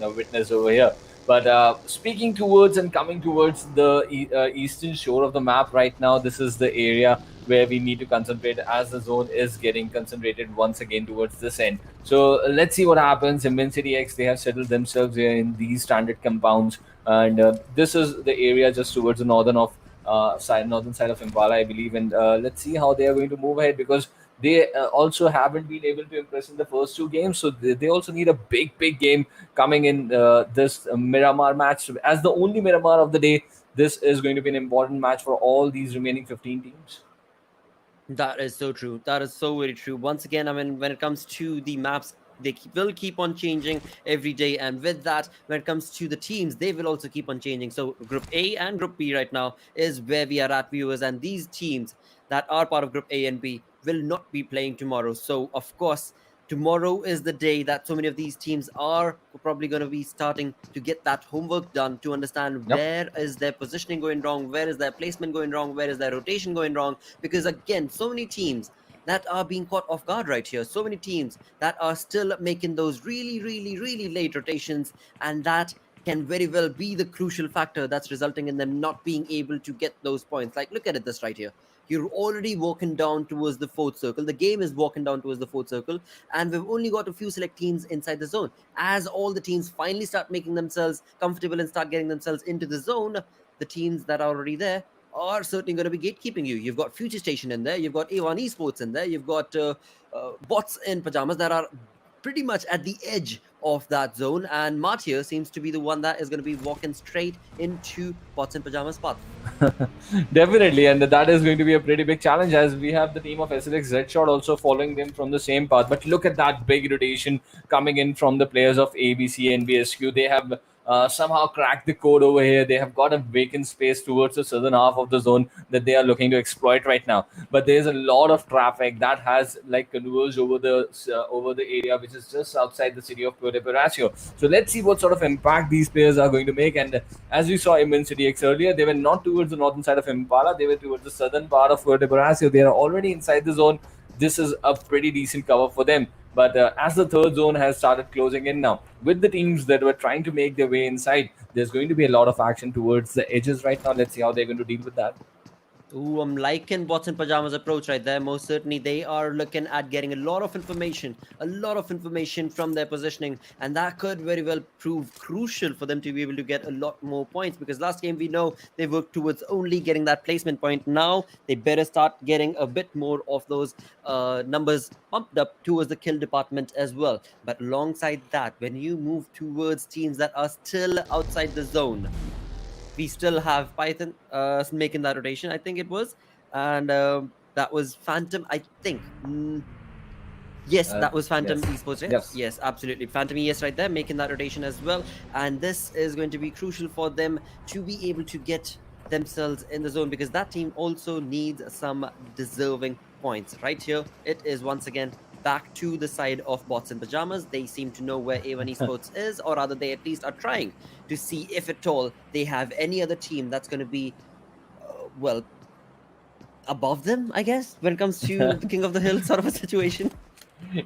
witnessed over here. But speaking towards and coming towards the eastern shore of the map right now, this is the area where we need to concentrate as the zone is getting concentrated once again towards this end. So let's see what happens. MainCityX, they have settled themselves here in these standard compounds, and this is the area just towards the northern side of Impala, I believe. And let's see how they are going to move ahead, because they also haven't been able to impress in the first 2 games. So they also need a big game coming in this Miramar match. As the only Miramar of the day, this is going to be an important match for all these remaining 15 teams. That is so true. That is so very true. Once again, I mean, when it comes to the maps, they will keep on changing every day. And with that, when it comes to the teams, they will also keep on changing. So Group A and Group B right now is where we are at, viewers. And these teams that are part of Group A and B will not be playing tomorrow. So, of course, tomorrow is the day that so many of these teams are probably going to be starting to get that homework done to understand where is their positioning going wrong, where is their placement going wrong, where is their rotation going wrong. Because, again, so many teams that are being caught off guard right here. So many teams that are still making those really late rotations, and that can very well be the crucial factor that's resulting in them not being able to get those points. Like, look at this right here. You're already walking down towards the 4th circle. The game is walking down towards the 4th circle, and we've only got a few select teams inside the zone. As all the teams finally start making themselves comfortable and start getting themselves into the zone, the teams that are already there are certainly going to be gatekeeping you. You've got FutureStation in there, you've got A1 Esports in there, you've got bots in pajamas that are pretty much at the edge of that zone, and MARTYRS seems to be the one that is going to be walking straight into bots in pajamas path. Definitely, and that is going to be a pretty big challenge, as we have the team of SLX DEADSHOT also following them from the same path. But look at that big rotation coming in from the players of ABCxNBSQ. They have somehow cracked the code over here. They have got a vacant space towards the southern half of the zone that they are looking to exploit right now. But there's a lot of traffic that has converged over the area which is just outside the city of Puerto Palacio. So let's see what sort of impact these players are going to make. And as we saw MainCityX earlier, they were not towards the northern side of Impala, they were towards the southern part of Puerto Palacio. They are already inside the zone. This is a pretty decent cover for them. But as the third zone has started closing in now, with the teams that were trying to make their way inside, there's going to be a lot of action towards the edges right now. Let's see how they're going to deal with that. Ooh, I'm liking bots in pajamas approach right there. Most certainly, they are looking at getting a lot of information from their positioning, and that could very well prove crucial for them to be able to get a lot more points. Because last game we know they worked towards only getting that placement point. Now they better start getting a bit more of those numbers pumped up towards the kill department as well. But alongside that, when you move towards teams that are still outside the zone, we still have Python making that rotation, I think it was. And that was Phantom, I think. Yes, that was Phantom Esports, right? Yes, absolutely. Phantom ES right there, making that rotation as well. And this is going to be crucial for them to be able to get themselves in the zone, because that team also needs some deserving points. Right here, it is once again back to the side of bots and pajamas. They seem to know where A1 Esports is, or rather, they at least are trying to see if at all they have any other team that's going to be, well, above them, I guess, when it comes to the king of the hill sort of a situation.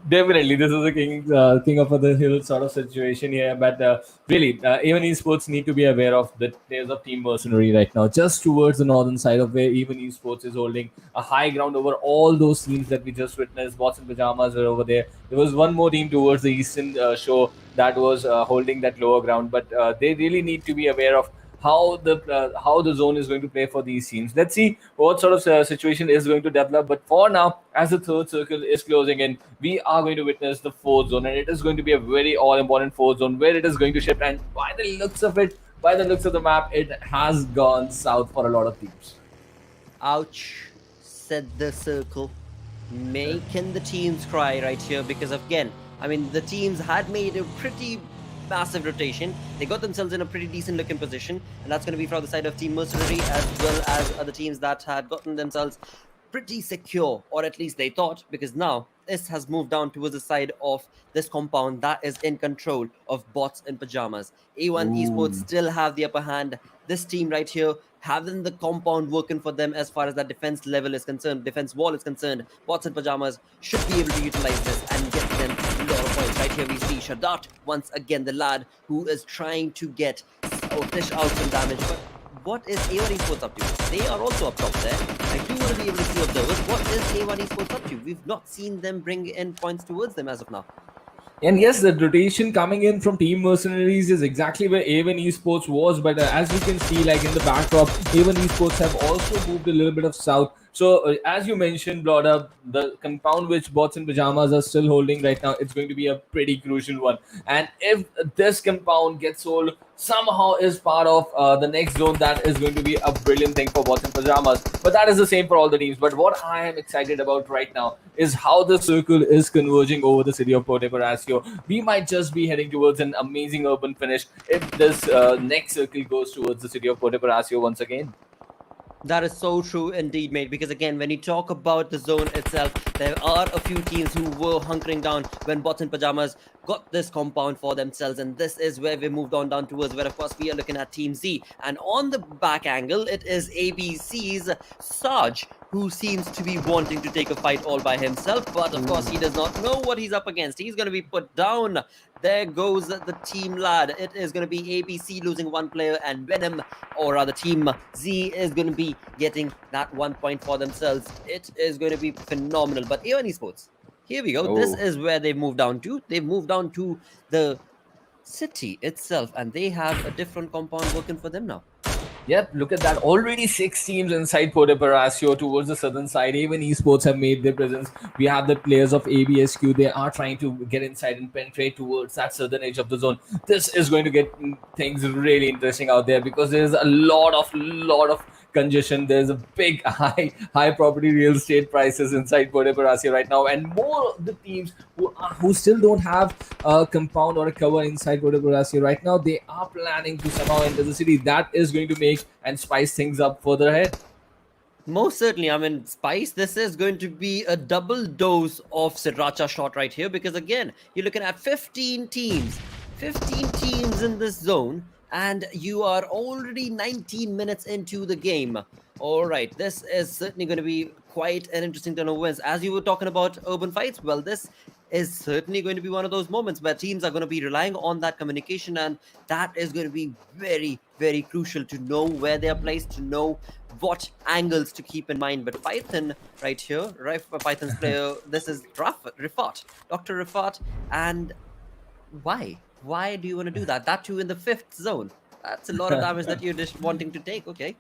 Definitely, this is a king of the hill sort of situation here. But really, even esports need to be aware of the players of Team Mercenary right now, just towards the northern side of where even esports is holding a high ground over all those teams that we just witnessed. Bots and pajamas were over there. There was one more team towards the eastern shore that was holding that lower ground. But they really need to be aware of how the zone is going to play for these teams. Let's see what sort of situation is going to develop. But for now, as the third circle is closing in, we are going to witness the fourth zone, and it is going to be a very all-important fourth zone where it is going to shift. And by the looks of it, by the looks of the map, it has gone south for a lot of teams. Ouch, said the circle, making the teams cry right here, because again, I mean, the teams had made a pretty massive rotation. They got themselves in a pretty decent looking position, and that's going to be from the side of Team Mercenary as well as other teams that had gotten themselves pretty secure, or at least they thought, because now this has moved down towards the side of this compound that is in control of bots and pajamas. A1 Esports still have the upper hand. This team right here having the compound working for them as far as that defense level is concerned, defense wall is concerned. Bots and pajamas should be able to utilize this and get them a lot of points. Right here we see Shadat, once again the lad who is trying to get or dish out some damage. But what is A1 Esports up to? They are also up top there. I do want to be able to see observers. What is A1 Esports up to? We've not seen them bring in points towards them as of now. And yes, the rotation coming in from Team Mercenaries is exactly where A1 Esports was. But as you can see, like in the backdrop, A1 Esports have also moved a little bit of south. So as you mentioned, Blood, the compound which bots and pajamas are still holding right now, it's going to be a pretty crucial one. And if this compound gets sold, somehow is part of the next zone, that is going to be a brilliant thing for bots and pajamas. But that is the same for all the teams. But what I am excited about right now is how the circle is converging over the city of Puerto Parasio. We might just be heading towards an amazing urban finish if this next circle goes towards the city of Puerto Parasio once again. That is so true indeed, mate, because again, when you talk about the zone itself, there are a few teams who were hunkering down when bots and pajamas got this compound for themselves, and this is where we moved on down towards where, of course, we are looking at Team Z. And on the back angle, it is ABC's Sarge, who seems to be wanting to take a fight all by himself, but of course, he does not know what he's up against. He's going to be put down. There goes the team lad. It is going to be ABC losing one player, and Venom, or rather Team Z, is going to be getting that 1 point for themselves. It is going to be phenomenal. But A1 Esports, here we go. This is where they've moved down to. They've moved down to the city itself, and they have a different compound working for them now. Yep, look at that. Already 6 teams inside Puerto Parasio towards the southern side. Even esports have made their presence. We have the players of ABSQ. They are trying to get inside and penetrate towards that southern edge of the zone. This is going to get things really interesting out there because there's a lot of congestion. There's a big high property real estate prices inside Puerto Parasio right now, and more of the teams who still don't have a compound or a cover inside Puerto Parasio right now, they are planning to somehow enter the city. That is going to make and spice things up further ahead. Most certainly. I mean, Spice, this is going to be a double dose of Sriracha shot right here, because again, you're looking at 15 teams in this zone, and you are already 19 minutes into the game. All right, this is certainly going to be quite an interesting turn of events. As you were talking about urban fights, well, this is certainly going to be one of those moments where teams are going to be relying on that communication, and that is going to be very, very crucial to know where they are placed, to know what angles to keep in mind. But Python right here, Python's player, this is Rifat, Dr. Rifat, and why? Why do you want to do that? That too in the 5th zone. That's a lot of damage that you're just wanting to take. Okay.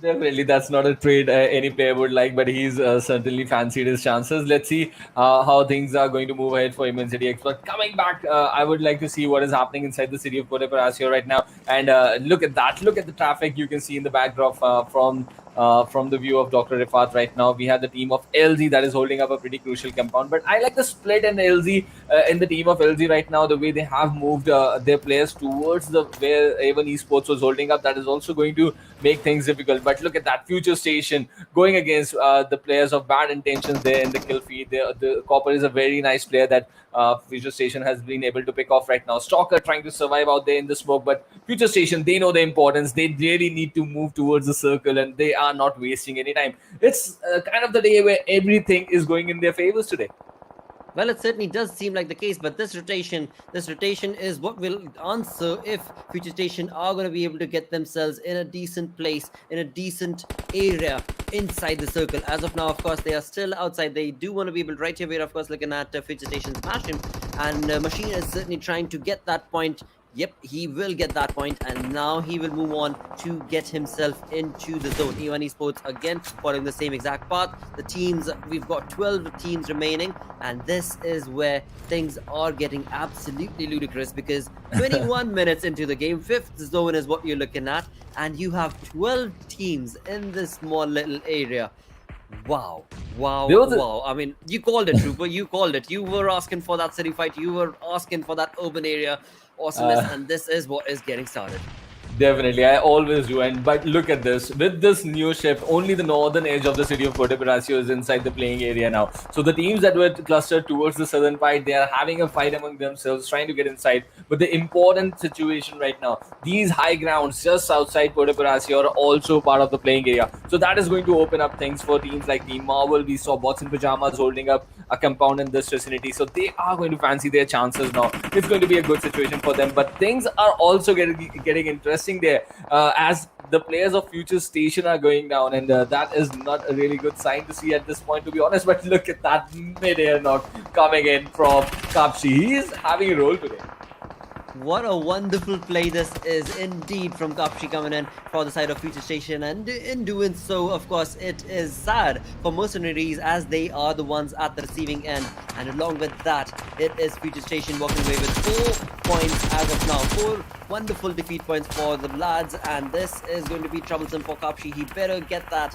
Definitely, that's not a trade any player would like, but he's certainly fancied his chances. Let's see how things are going to move ahead for MainCityX. But coming back, I would like to see what is happening inside the city of Puerto Parasio right now. And look at that. Look at the traffic you can see in the backdrop from from the view of Dr. Rifat right now. We have the team of LZ that is holding up a pretty crucial compound. But I like the split in LZ, in the team of LZ right now, the way they have moved their players towards the where A1 Esports was holding up. That is also going to make things difficult. But look at that, FutureStation going against the players of bad intentions there in the kill feed. The Copper is a very nice player that FutureStation has been able to pick off right now. Stalker trying to survive out there in the smoke, but FutureStation, they know the importance. They really need to move towards the circle, and they are not wasting any time. It's kind of the day where everything is going in their favors today. Well, it certainly does seem like the case, but this rotation is what will answer if FutureStation are going to be able to get themselves in a decent place, in a decent area inside the circle. As of now, of course, they are still outside. They do want to be able to right here. We're, of course, looking at FutureStation's Machine, and Machine is certainly trying to get that point. Yep, he will get that point, and now he will move on to get himself into the zone. A1 Esports again following the same exact path. The teams, we've got 12 teams remaining, and this is where things are getting absolutely ludicrous because 21 minutes into the game, 5th zone is what you're looking at, and you have 12 teams in this small little area. Wow. I mean, you called it, Trooper. You called it. You were asking for that city fight. You were asking for that urban area awesomeness, and this is what is getting started. Definitely, I always do. And but look at this. With this new shift, only the northern edge of the city of Puerto Palacio is inside the playing area now. So the teams that were clustered towards the southern part, they are having a fight among themselves, trying to get inside. But the important situation right now, these high grounds just outside Puerto Palacio are also part of the playing area. So that is going to open up things for teams like Team Marvel. We saw Bots in Pajamas holding up a compound in this vicinity. So they are going to fancy their chances now. It's going to be a good situation for them. But things are also getting interesting there as the players of FutureStation are going down, and that is not a really good sign to see at this point, to be honest. But look at that mid-air knock coming in from Kapshi. He is having a role today. What a wonderful play this is indeed from Kapshi coming in for the side of FutureStation, and in doing so, of course, it is sad for Mercenaries as they are the ones at the receiving end, and along with that, it is FutureStation walking away with 4 points as of now. 4 wonderful defeat points for the lads, and this is going to be troublesome for Kapshi. He better get that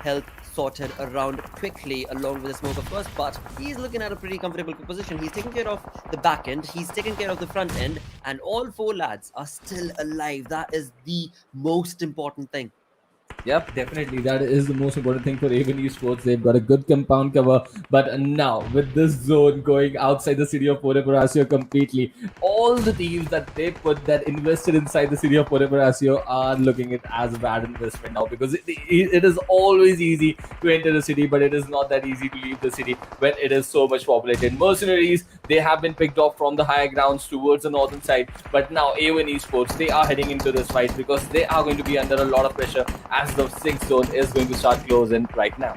health sorted around quickly along with the smoke, of course, but he's looking at a pretty comfortable position. He's taking care of the back end, he's taking care of the front end, and all 4 lads are still alive. That is the most important thing. Yep, definitely. That is the most important thing for A1 Esports. They've got a good compound cover. But now, with this zone going outside the city of Puerto Palacio completely, all the teams that they put that invested inside the city of Puerto Palacio are looking at it as a bad investment now, because it is always easy to enter the city, but it is not that easy to leave the city when it is so much populated. Mercenaries, they have been picked off from the higher grounds towards the northern side. But now, A1 Esports, they are heading into this fight because they are going to be under a lot of pressure as the 6th zone is going to start closing right now.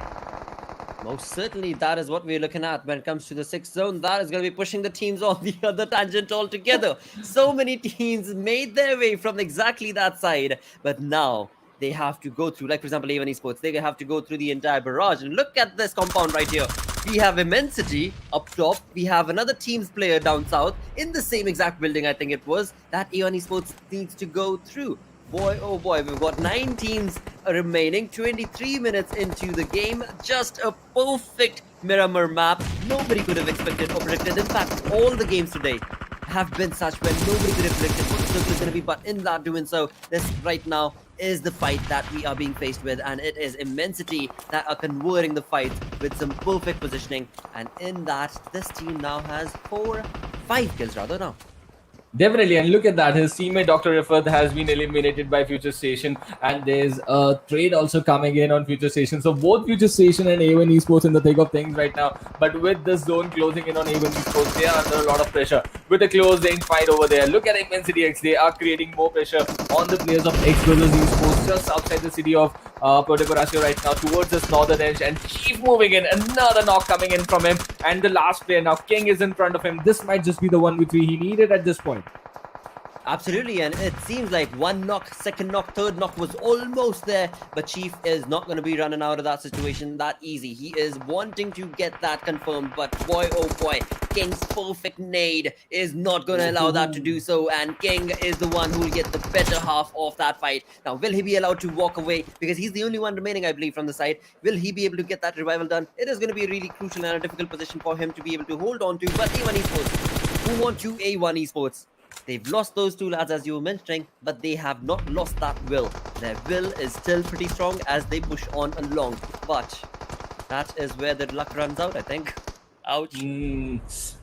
Most certainly, that is what we're looking at when it comes to the 6th zone. That is going to be pushing the teams on the other tangent altogether. So many teams made their way from exactly that side, but now they have to go through, like for example, A1 Esports, they have to go through the entire barrage. And look at this compound right here. We have Immensity up top. We have another team's player down south in the same exact building, I think it was, that A1 Esports needs to go through. Boy, oh boy, we've got 9 teams remaining, 23 minutes into the game. Just a perfect Miramar map. Nobody could have expected or predicted. In fact, all the games today have been such where nobody could have predicted what the circle is going to be. But in that doing so, this right now is the fight that we are being faced with. And it is Immensity that are converting the fight with some perfect positioning. And in that, this team now has 5 kills rather now. Definitely, and look at that. His teammate Dr. Rifat has been eliminated by FutureStation, and there's a trade also coming in on FutureStation. So both FutureStation and A1 Esports in the thick of things right now. But with the zone closing in on A1 Esports, they are under a lot of pressure. With a close-range fight over there, look at ImmensityX. They are creating more pressure on the players of XBrothers ES just outside the city of Puerto Palacio right now towards this northern edge, and Chief moving in. Another knock coming in from him, and the last player now, King, is in front of him. This might just be the 1v3 he needed at this point. Absolutely, and it seems like one knock, second knock, third knock was almost there, but Chief is not going to be running out of that situation that easy. He is wanting to get that confirmed, but boy, oh boy, King's perfect nade is not going to allow that to do so, and King is the one who will get the better half of that fight. Now, will he be allowed to walk away? Because he's the only one remaining, I believe, from the side. Will he be able to get that revival done? It is going to be a really crucial and a difficult position for him to be able to hold on to, but A1 Esports, who want to A1 Esports? They've lost those two lads, as you were mentioning, but they have not lost that will. Their will is still pretty strong as they push on along. But that is where the luck runs out, I think. Ouch.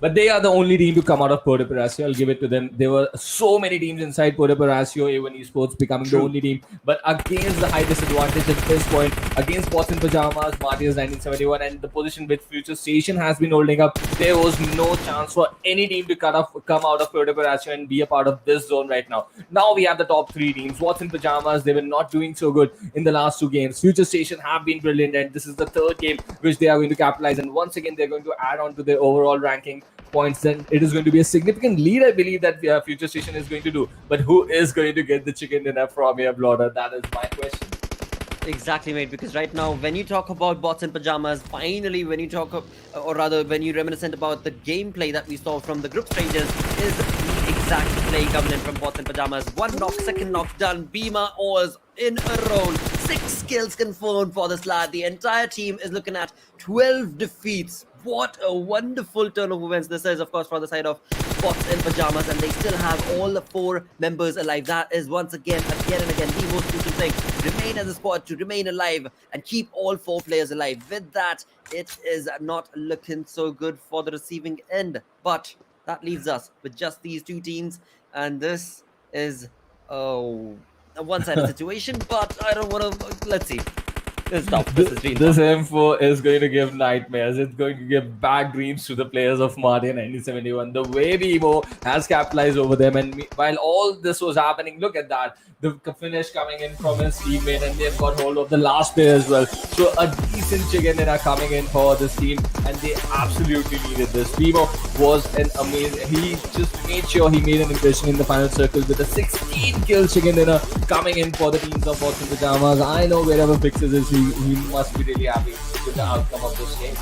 But they are the only team to come out of Puerto Parasio. I'll give it to them. There were so many teams inside Puerto Parasio, A1 Esports becoming the only team. But against the high disadvantage at this point, against Bots in Pajamas, MARTYRS 1971, and the position which FutureStation has been holding up, there was no chance for any team to come out of Puerto Parasio and be a part of this zone right now. Now we have the top three teams. Bots in Pajamas, they were not doing so good in the last two games. FutureStation have been brilliant, and this is the third game which they are going to capitalize. And once again, they're going to add on to their overall ranking points. Then it is going to be a significant lead, I believe, that FutureStation is going to do. But who is going to get the chicken dinner from here, Blotter? That is my question. Exactly, mate, because right now, when you talk about Bots in Pajamas, finally, when you talk, or rather, when you reminiscent about the gameplay that we saw from the group stages, is the exact play coming in from Bots in Pajamas. One knock, second knock done, Beamer Ors in a row. 6 kills confirmed for this lad. The entire team is looking at 12 defeats. What a wonderful turn of events this is, of course, for the side of Bots in Pajamas, and they still have all the 4 members alive. That is once again and again the most crucial thing. Remain as a squad, to remain alive and keep all 4 players alive. With that, it is not looking so good for the receiving end. But that leaves us with just these 2 teams, and this is a one-sided situation. But I don't want to. Let's see. This is tough. This M4 is going to give nightmares. It's going to give bad dreams to the players of Marty 1971. The way Vivo has capitalized over them, and while all this was happening, look at that. The finish coming in from his teammate, and they've got hold of the last player as well. So a decent chicken dinner coming in for this team, and they absolutely needed this. Vivo was an amazing. He just made sure he made an impression in the final circle with a 16-kill chicken dinner coming in for the teams of Bots in Pajamas. I know wherever Fixes is, he must be really happy with the outcome of this game.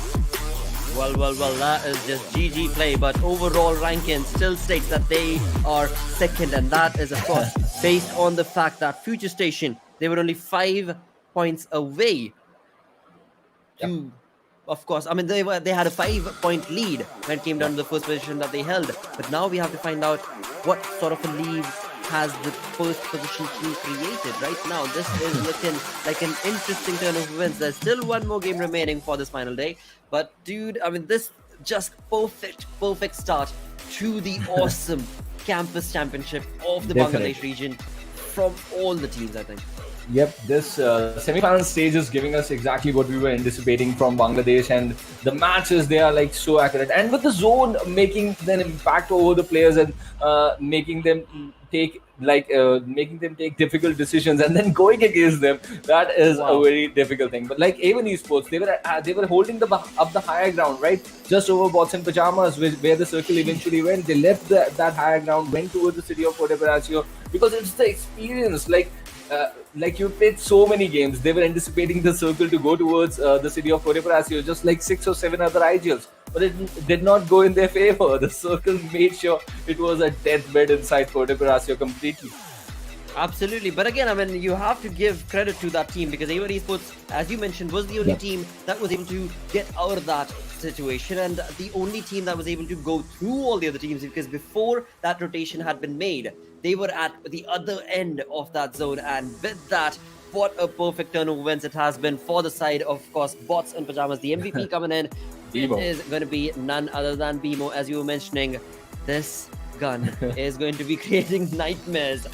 Well, that is just GG play, but overall ranking still states that they are second, and that is, of course, based on the fact that FutureStation, they were only 5 points away to, of course, I mean, they had a 5-point lead when it came down to the first position that they held, but now we have to find out what sort of a lead has the first position team created. Right now, this is looking like an interesting turn of events. There's still one more game remaining for this final day, but dude, I mean, this just perfect start to the awesome campus championship of the Bangladesh region from all the teams, I think. Yep, this semi-final stage is giving us exactly what we were anticipating from Bangladesh, and the matches, they are like so accurate, and with the zone making an impact over the players and making them take difficult decisions and then going against them, that is a very difficult thing. But like A1 Esports, they were holding up the higher ground, right, just over Bots in Pajamas, where the circle eventually went. They left that higher ground, went towards the city of Puerto Parasio, because it's the experience. Like you played so many games, they were anticipating the circle to go towards the city of Puerto Parasio, just like 6 or 7 other IGLs. But it did not go in their favor. The circle made sure it was a deathbed inside Puerto Parasio completely. Absolutely, but again, I mean, you have to give credit to that team, because A1 Esports, as you mentioned, was the only team that was able to get out of that situation, and the only team that was able to go through all the other teams, because before that rotation had been made, they were at the other end of that zone, and with that, what a perfect turn of events it has been for the side of course, Bots in Pajamas. The MVP coming in is going to be none other than Bimo, as you were mentioning. This gun is going to be creating nightmares.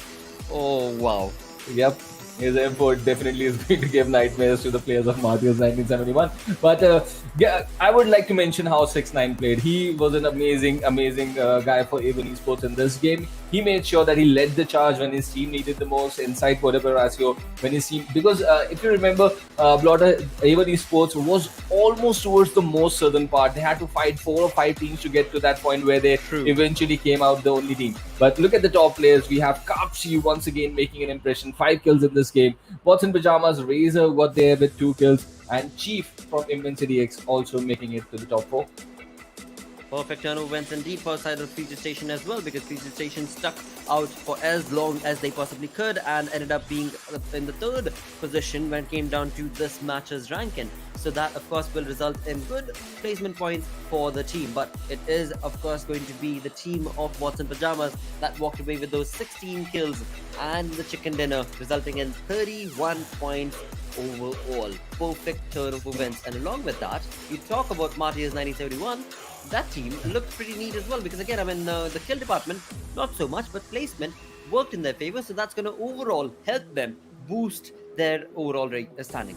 Oh, wow. Yep. His M4 definitely is going to give nightmares to the players of MARTYRS 1971. But yeah, I would like to mention how 6ix9ine played. He was an amazing guy for A1 Esports in this game. He made sure that he led the charge when his team needed the most inside Puerto Parasio. When his team, because if you remember, Blotter, A1 Esports was almost towards the most southern part. They had to fight 4 or 5 teams to get to that point where they eventually came out the only team. But look at the top players. We have Kapshi once again making an impression, 5 kills in this game. Bots in Pajamas, Razor got there with 2 kills, and Chief from ImmensityX also making it to the top 4. Perfect turnover wins indeed for side of FutureStation as well, because FutureStation stuck out for as long as they possibly could and ended up being in the 3rd position when it came down to this match's ranking. So that of course will result in good placement points for the team, but it is of course going to be the team of Bots in Pajamas that walked away with those 16 kills and the chicken dinner, resulting in 31 points overall. Perfect turnover wins. And along with that, you talk about MARTYRS 1971. That team looked pretty neat as well, because again, I mean, the kill department, not so much, but placement worked in their favor, so that's going to overall help them boost their overall standing.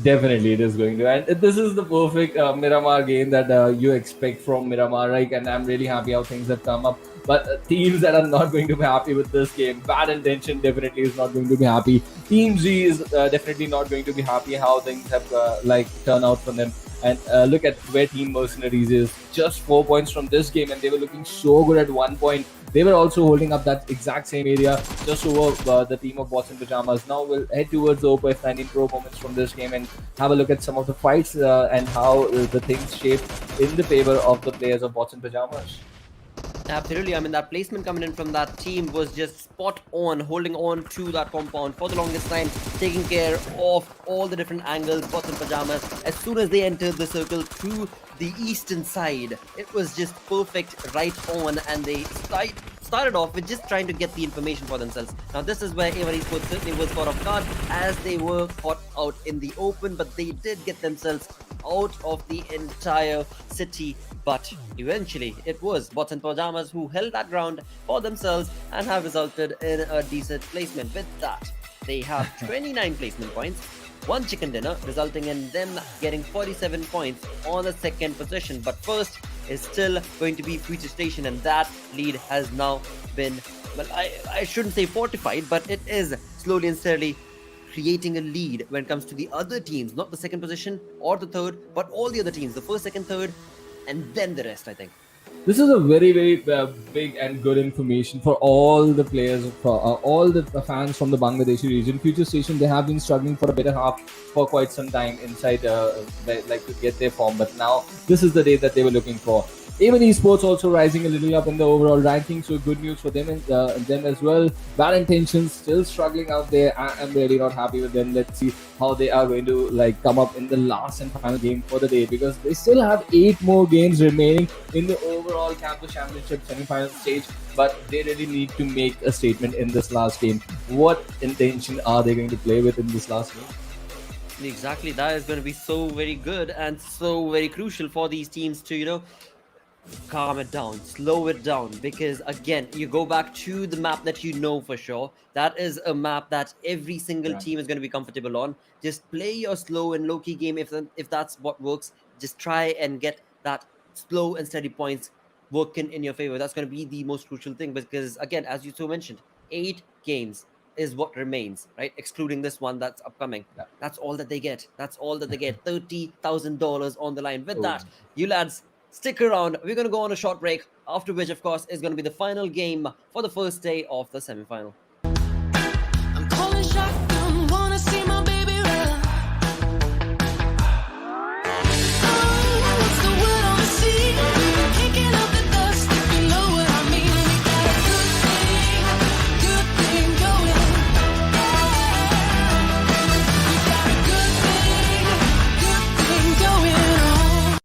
Definitely, it is going to. And this is the perfect Miramar game that you expect from Miramar, right? And I'm really happy how things have come up. But teams that are not going to be happy with this game, Bad Intention definitely is not going to be happy. Team Z is definitely not going to be happy how things have turned out for them. And look at where Team Mercenaries is. Just 4 points from this game, and they were looking so good at 1 point. They were also holding up that exact same area just over the team of Bots in Pajamas. Now we'll head towards the Oppo F19 Pro moments from this game and have a look at some of the fights and how the things shaped in the favor of the players of Bots in Pajamas. Absolutely. I mean, that placement coming in from that team was just spot on, holding on to that compound for the longest time, taking care of all the different angles. Bots in Pajamas, as soon as they entered the circle through the eastern side, it was just perfect right on, and they started off with just trying to get the information for themselves. Now this is where BIP Esports certainly was caught off guard, as they were caught out in the open, but they did get themselves out of the entire city. But eventually it was Bots in Pajamas who held that ground for themselves and have resulted in a decent placement. With that, they have 29 placement points, 1 chicken dinner, resulting in them getting 47 points on the 2nd position. But first is still going to be FutureStation, and that lead has now been, well, I shouldn't say fortified, but it is slowly and steadily creating a lead when it comes to the other teams, not the 2nd position or the 3rd, but all the other teams, the 1st, 2nd, 3rd, and then the rest, I think. This is a very, very big and good information for all the players, for all the fans from the Bangladeshi region. FutureStation, they have been struggling for a better half for quite some time inside, to get their form. But now, this is the day that they were looking for. Even Esports also rising a little up in the overall ranking, so good news for them and them as well. Bad Intentions still struggling out there. I am really not happy with them. Let's see how they are going to come up in the last and final game for the day, because they still have 8 more games remaining in the overall campus championship semi-final stage. But they really need to make a statement in this last game. What intention are they going to play with in this last game? Exactly, that is going to be so very good and so very crucial for these teams to, calm it down, slow it down, because again, you go back to the map that you know for sure. That is a map that every single team is going to be comfortable on. Just play your slow and low-key game. If that's what works, just try and get that slow and steady points working in your favor. That's going to be the most crucial thing, because again, as you so mentioned, 8 games is what remains, right? Excluding this one that's upcoming. That's all that they get. That's all that they get. $30,000 on the line. With that, you lads, stick around. We're going to go on a short break, after which, of course, is going to be the final game for the first day of the semi-final. I'm calling shotgun, wanna see my baby run. Oh, what's the word on the sea? Kicking up the dust, if you know what I mean. We got a good thing going. We got a good thing going on.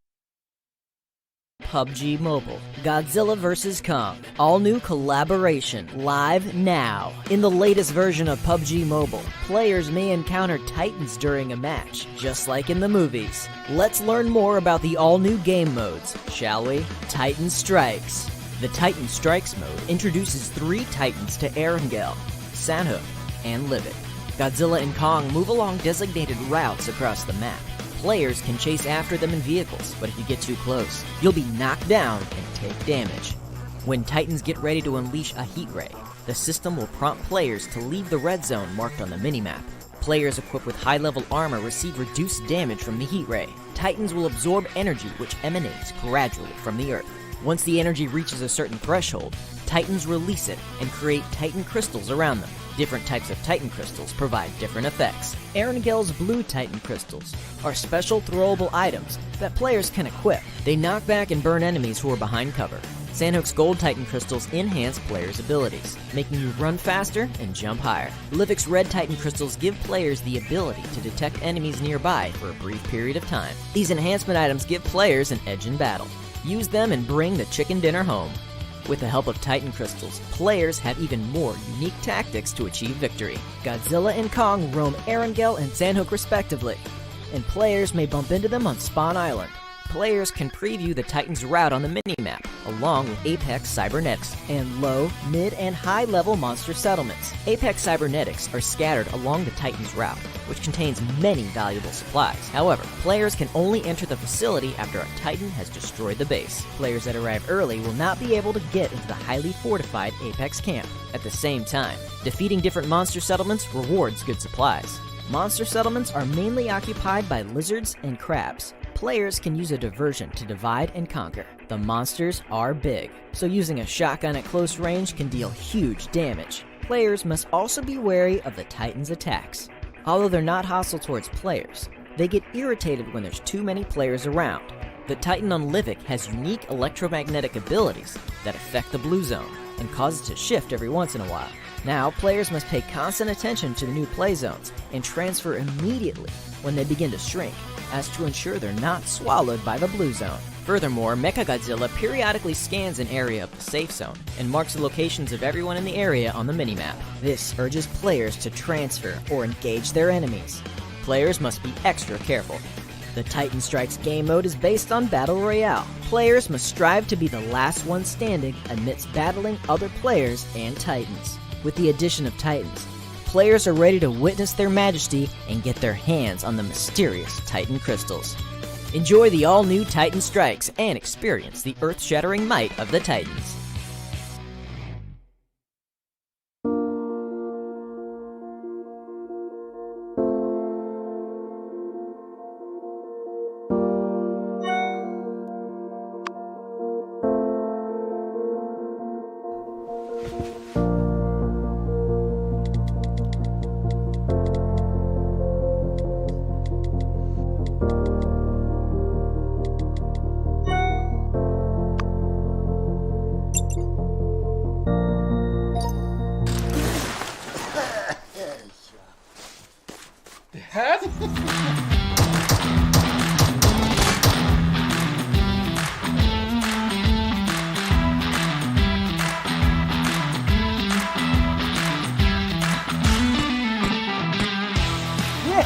PUBG Mobile, Godzilla vs. Kong, all new collaboration, live now. In the latest version of PUBG Mobile, players may encounter titans during a match, just like in the movies. Let's learn more about the all-new game modes, shall we? Titan Strikes. The Titan Strikes mode introduces 3 titans to Erangel, Sanhok, and Livid. Godzilla and Kong move along designated routes across the map. Players can chase after them in vehicles, but if you get too close, you'll be knocked down and take damage. When Titans get ready to unleash a heat ray, the system will prompt players to leave the red zone marked on the minimap. Players equipped with high-level armor receive reduced damage from the heat ray. Titans will absorb energy which emanates gradually from the earth. Once the energy reaches a certain threshold, Titans release it and create Titan crystals around them. Different types of Titan crystals provide different effects. Erangel's blue Titan crystals are special throwable items that players can equip. They knock back and burn enemies who are behind cover. Sanhok's gold Titan crystals enhance players' abilities, making you run faster and jump higher. Livik's red Titan crystals give players the ability to detect enemies nearby for a brief period of time. These enhancement items give players an edge in battle. Use them and bring the chicken dinner home. With the help of Titan crystals, players have even more unique tactics to achieve victory. Godzilla and Kong roam Erangel and Sanhok respectively, and players may bump into them on Spawn Island. Players can preview the Titan's route on the minimap, along with Apex Cybernetics and low, mid, and high-level monster settlements. Apex Cybernetics are scattered along the Titan's route, which contains many valuable supplies. However, players can only enter the facility after a Titan has destroyed the base. Players that arrive early will not be able to get into the highly fortified Apex camp. At the same time, defeating different monster settlements rewards good supplies. Monster settlements are mainly occupied by lizards and crabs. Players can use a diversion to divide and conquer. The monsters are big, so using a shotgun at close range can deal huge damage. Players must also be wary of the Titan's attacks. Although they're not hostile towards players, they get irritated when there's too many players around. The Titan on Livik has unique electromagnetic abilities that affect the blue zone and cause it to shift every once in a while. Now, players must pay constant attention to the new play zones and transfer immediately when they begin to shrink, as to ensure they're not swallowed by the blue zone. Furthermore, Mechagodzilla periodically scans an area of the safe zone and marks the locations of everyone in the area on the minimap. This urges players to transfer or engage their enemies. Players must be extra careful. The Titan Strikes game mode is based on Battle Royale. Players must strive to be the last one standing amidst battling other players and Titans. With the addition of Titans, players are ready to witness their majesty and get their hands on the mysterious Titan crystals. Enjoy the all-new Titan Strikes and experience the earth-shattering might of the Titans.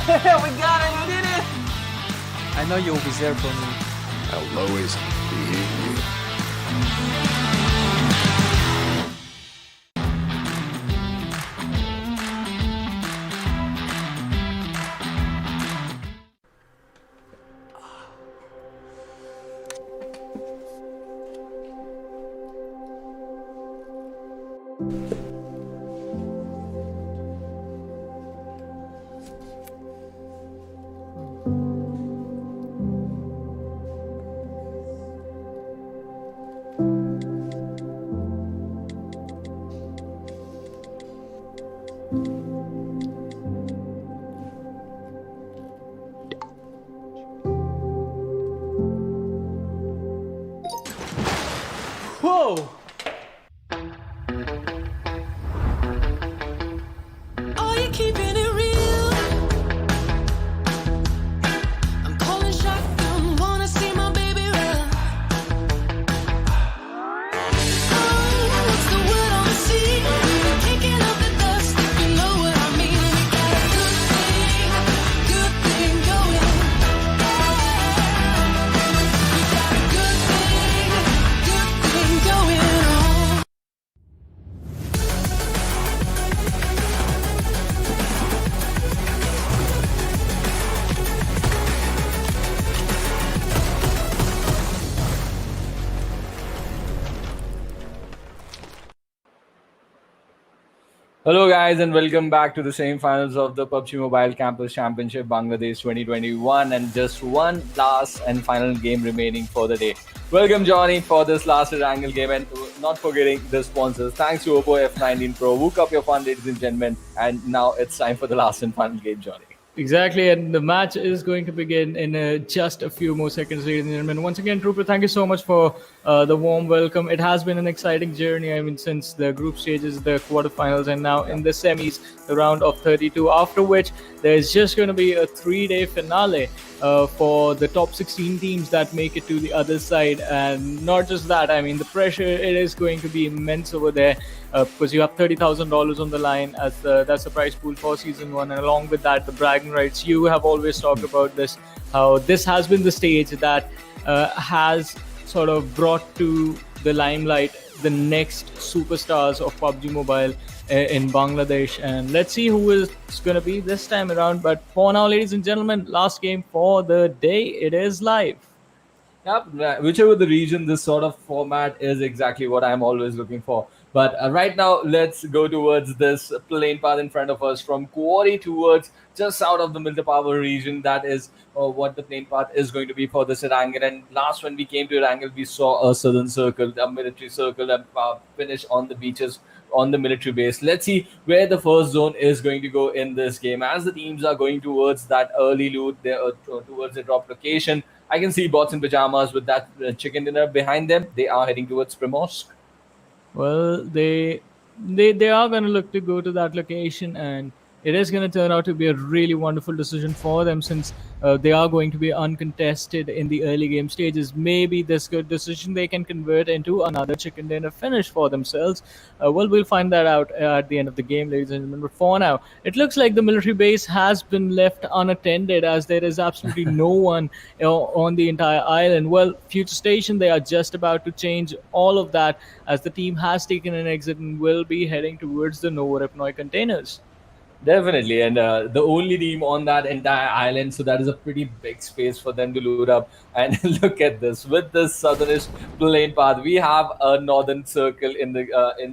Yeah, we got it, we did it! I know you'll be there for me. I'll always be here. Whoa! Are you keeping it real? I'm calling shotgun, wanna see my baby run. Oh, what's the word on the sea? Kicking up the dust, if you know what I mean. We got a good thing going. We got a good thing going. Hello, guys, and welcome back to the semi-finals of the PUBG Mobile Campus Championship Bangladesh 2021, and just one last and final game remaining for the day. Welcome, Johnny, for this last Erangel game, and not forgetting the sponsors. Thanks to Oppo F19 Pro. Hook up your fun, ladies and gentlemen, and now it's time for the last and final game, Johnny. Exactly, and the match is going to begin in just a few more seconds, ladies and gentlemen. Once again, Trooper, thank you so much for the warm welcome. It has been an exciting journey. I mean, since the group stages, the quarterfinals, and now in the semis, the round of 32. After which, there's just going to be a 3-day finale for the top 16 teams that make it to the other side. And not just that, I mean, the pressure, it is going to be immense over there. Because you have $30,000 on the line as that's the prize pool for season 1, and along with that, the bragging rights. You have always talked about this, how this has been the stage that has sort of brought to the limelight the next superstars of PUBG Mobile in Bangladesh, and let's see who is going to be this time around. But for now, ladies and gentlemen, last game for the day, it is live. Yep, whichever the region, this sort of format is exactly what I'm always looking for. But right now, let's go towards this plane path in front of us from Quarry towards just out of the Milta Power region. That is what the plane path is going to be for this Erangel. And last when we came to Erangel, we saw a southern circle, a military circle, and finish on the beaches on the military base. Let's see where the first zone is going to go in this game. As the teams are going towards that early loot, towards the drop location, I can see bots in pajamas with that chicken dinner behind them. They are heading towards Primorsk. Well, they are going to look to go to that location, and it is going to turn out to be a really wonderful decision for them, since they are going to be uncontested in the early game stages. Maybe this good decision they can convert into another chicken dinner finish for themselves. Well, we'll find that out at the end of the game, ladies and gentlemen. But for now, it looks like the military base has been left unattended, as there is absolutely no one on the entire island. Well, FutureStation, they are just about to change all of that, as the team has taken an exit and will be heading towards the Novorepnoy containers. Definitely, and the only team on that entire island, so that is a pretty big space for them to load up. And look at this, with this southernish plane path, we have a northern circle in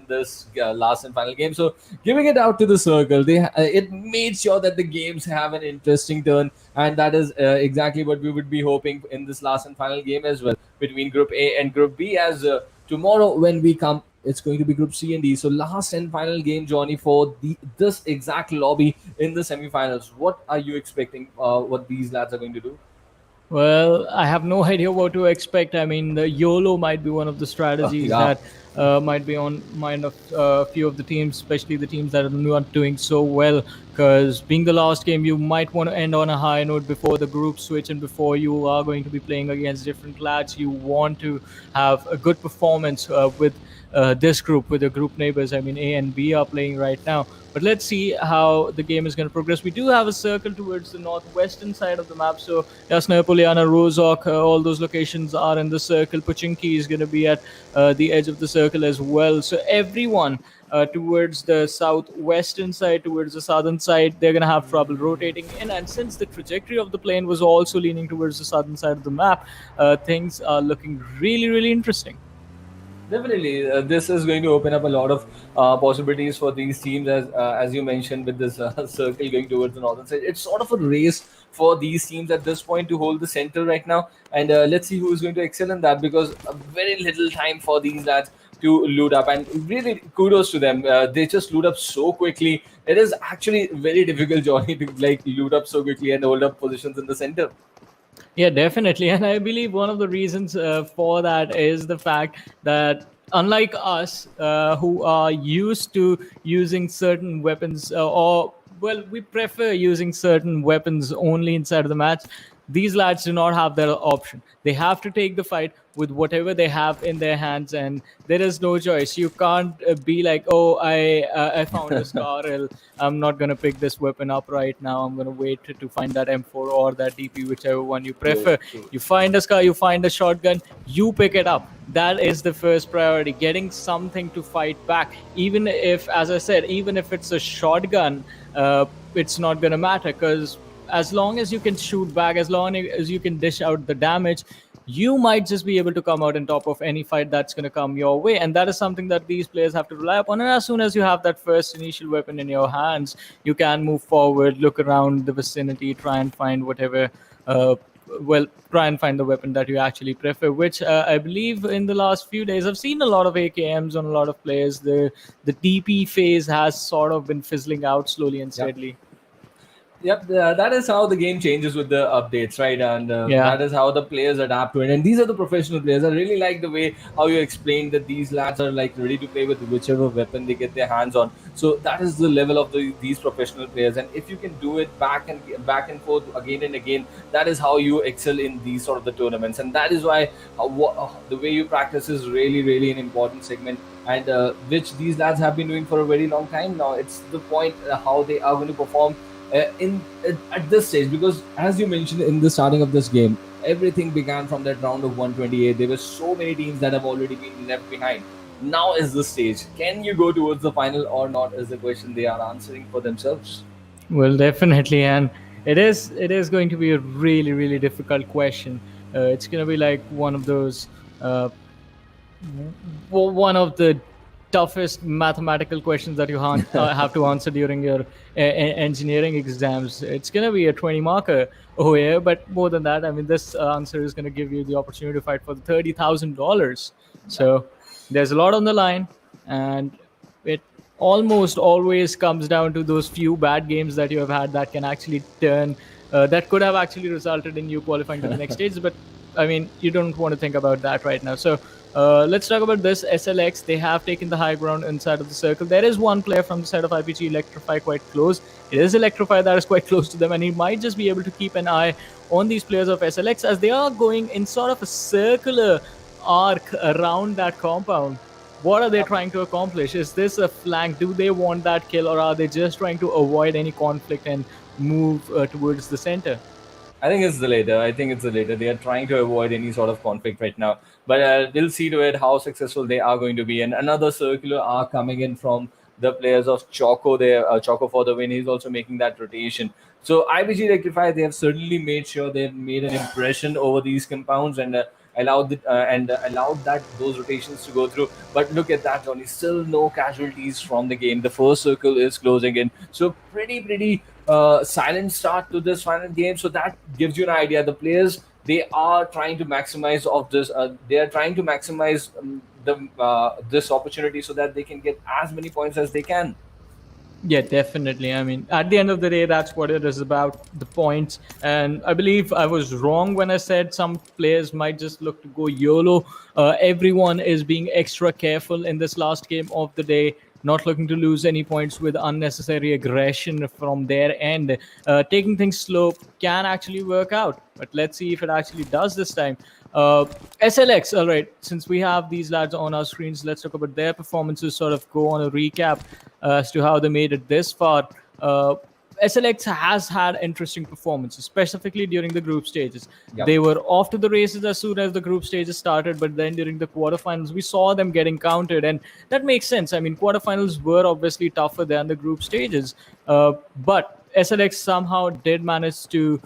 this last and final game. So giving it out to the circle, it made sure that the games have an interesting turn, and that is exactly what we would be hoping in this last and final game as well, between Group A and Group B. As tomorrow when we come, it's going to be Group C and D. So last and final game, Johnny, for this exact lobby in the semi-finals. What are you expecting? What these lads are going to do? Well, I have no idea what to expect. I mean, the YOLO might be one of the strategies that might be on mind of a few of the teams, especially the teams that are not doing so well. Because being the last game, you might want to end on a high note before the group switch, and before you are going to be playing against different lads, you want to have a good performance with this group, with the group neighbors. I mean, A and B are playing right now. But let's see how the game is going to progress. We do have a circle towards the northwestern side of the map. So Yasna, Poliana, Rozok, all those locations are in the circle. Pochinki is going to be at the edge of the circle as well. So everyone towards the southwestern side, towards the southern side, they're going to have trouble rotating in. And since the trajectory of the plane was also leaning towards the southern side of the map, things are looking really, really interesting. Definitely, this is going to open up a lot of possibilities for these teams, as you mentioned, with this circle going towards the northern side. It's sort of a race for these teams at this point to hold the center right now, and let's see who is going to excel in that, because very little time for these lads to loot up, and really kudos to them. They just loot up so quickly. It is actually very difficult, Johnny, to loot up so quickly and hold up positions in the center. Yeah, definitely. And I believe one of the reasons for that is the fact that unlike us, who are used to using certain weapons, we prefer using certain weapons only inside of the match, these lads do not have that option. They have to take the fight with whatever they have in their hands, and there is no choice. You can't be like, oh, I found a SCL. I'm not going to pick this weapon up right now. I'm going to wait to find that M4 or that DP, whichever one you prefer. You find a SCL, you find a shotgun, you pick it up. That is the first priority, getting something to fight back. Even if, as I said, even if it's a shotgun, it's not going to matter, because as long as you can shoot back, as long as you can dish out the damage, you might just be able to come out on top of any fight that's going to come your way. And that is something that these players have to rely upon. And as soon as you have that first initial weapon in your hands, you can move forward, look around the vicinity, try and find whatever try and find the weapon that you actually prefer, which I believe in the last few days I've seen a lot of AKMs on a lot of players. The DP phase has sort of been fizzling out slowly and steadily. Yep, that is how the game changes with the updates, right? And Yeah. that is how the players adapt to it. And these are the professional players. I really like the way how you explained that these lads are like ready to play with whichever weapon they get their hands on. So that is the level of these professional players. And if you can do it back and forth again and again, that is how you excel in these sort of the tournaments. And that is why the way you practice is really, really an important segment. And which these lads have been doing for a very long time now. It's the point how they are going to perform at this stage, because as you mentioned in the starting of this game, everything began from that round of 128. There were so many teams that have already been left behind. Now is the stage. Can you go towards the final or not is the question they are answering for themselves. Well, definitely, and it is going to be a really, really difficult question. It's going to be like one of those one of the toughest mathematical questions that you have to answer during your engineering exams. It's going to be a 20 marker over here, but more than that, I mean, this answer is going to give you the opportunity to fight for the $30,000. So there's a lot on the line, and it almost always comes down to those few bad games that you have had that can actually turn that could have actually resulted in you qualifying to the next stage. But I mean, you don't want to think about that right now. So let's talk about this. SLX, they have taken the high ground inside of the circle. There is one player from the side of IPGxELECTRIFY quite close. It is Electrify that is quite close to them, and he might just be able to keep an eye on these players of SLX as they are going in sort of a circular arc around that compound. What are they trying to accomplish? Is this a flank? Do they want that kill, or are they just trying to avoid any conflict and move towards the center? I think it's the later. I think it's the later. They are trying to avoid any sort of conflict right now. But we'll see to it how successful they are going to be. And another circular arc coming in from the players of Choco there. Choco for the win. He's also making that rotation. So IPGxELECTRIFY, they have certainly made sure they've made an impression over these compounds and allowed those rotations to go through. But look at that, Johnny. Still no casualties from the game. The first circle is closing in. So pretty silent start to this final game. So that gives you an idea. The players, they are trying to maximize of this. They are trying to maximize this opportunity so that they can get as many points as they can. Yeah, definitely. I mean, at the end of the day, that's what it is about, the points. And I believe I was wrong when I said some players might just look to go YOLO. Everyone is being extra careful in this last game of the day, not looking to lose any points with unnecessary aggression from their end. Taking things slow can actually work out, but let's see if it actually does this time. SLX, all right, since we have these lads on our screens, let's talk about their performances, sort of go on a recap as to how they made it this far. SLX has had interesting performances, specifically during the group stages. Yep. They were off to the races as soon as the group stages started, but then during the quarterfinals, we saw them getting counted, and that makes sense. I mean, quarterfinals were obviously tougher than the group stages, but SLX somehow did manage to,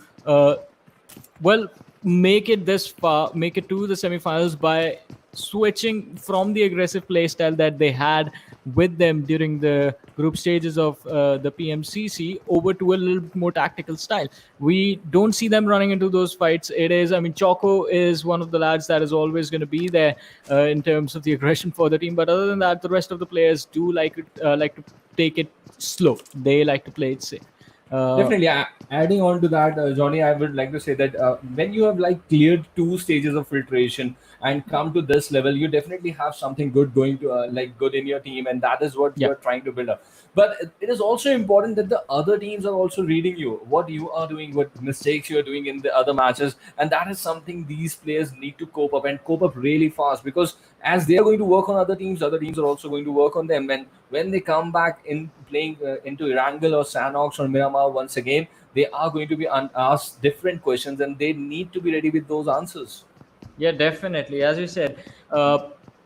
make it this far, make it to the semifinals by switching from the aggressive playstyle that they had with them during the group stages of the PMCC over to a little bit more tactical style. We don't see them running into those fights. It is, I mean, Choco is one of the lads that is always going to be there in terms of the aggression for the team. But other than that, the rest of the players do like to take it slow. They like to play it safe. Definitely. Adding on to that, Johnny, I would like to say that when you have like cleared 2 stages of filtration and come to this level, you definitely have something good going to good in your team, and that is what you're trying to build up. But it is also important that the other teams are also reading you, what you are doing, what mistakes you are doing in the other matches, and that is something these players need to cope up really fast, because as they are going to work on other teams are also going to work on them. And when they come back in playing into Erangel or Sanhok or Miramar once again, they are going to be asked different questions, and they need to be ready with those answers. Yeah, definitely. As you said,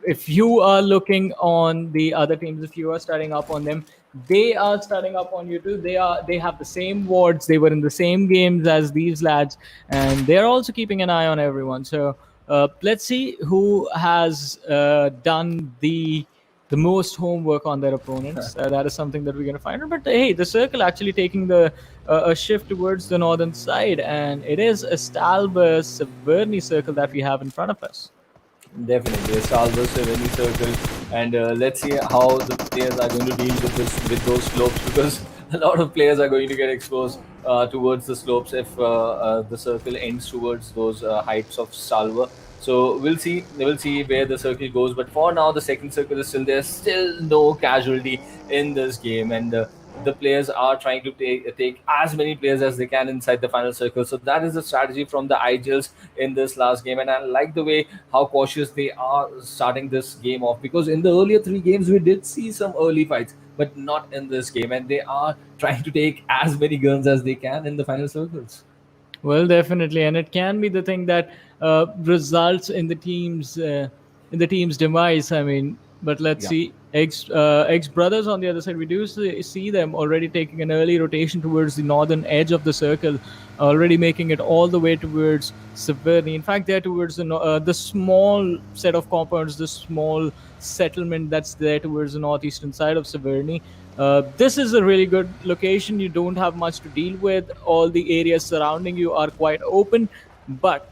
if you are looking on the other teams, if you are starting up on them, they are starting up on you too. They have the same wards. They were in the same games as these lads, and they're also keeping an eye on everyone. So Let's see who has done the most homework on their opponents. That is something that we're going to find out. But hey, the circle actually taking the a shift towards the northern side, and it is a Stalber Severny circle that we have in front of us. Definitely, a Stalber Severny circle, and let's see how the players are going to deal with those slopes, because a lot of players are going to get exposed towards the slopes if the circle ends towards those heights of Stalber. So we'll see. We'll see where the circle goes. But for now, the second circle is still there. Still no casualty in this game, and the players are trying to take as many players as they can inside the final circle. So that is the strategy from the IGLs in this last game, and I like the way how cautious they are starting this game off, because in the earlier three games we did see some early fights, but not in this game, and they are trying to take as many guns as they can in the final circles. Well, definitely, and it can be the thing that results in the team's demise. I mean, but let's Yeah. see. X brothers on the other side, we do see them already taking an early rotation towards the northern edge of the circle, already making it all the way towards Severny. In fact, they're towards the small set of compounds, the small settlement that's there towards the northeastern side of Severny. This is a really good location. You don't have much to deal with. All the areas surrounding you are quite open, but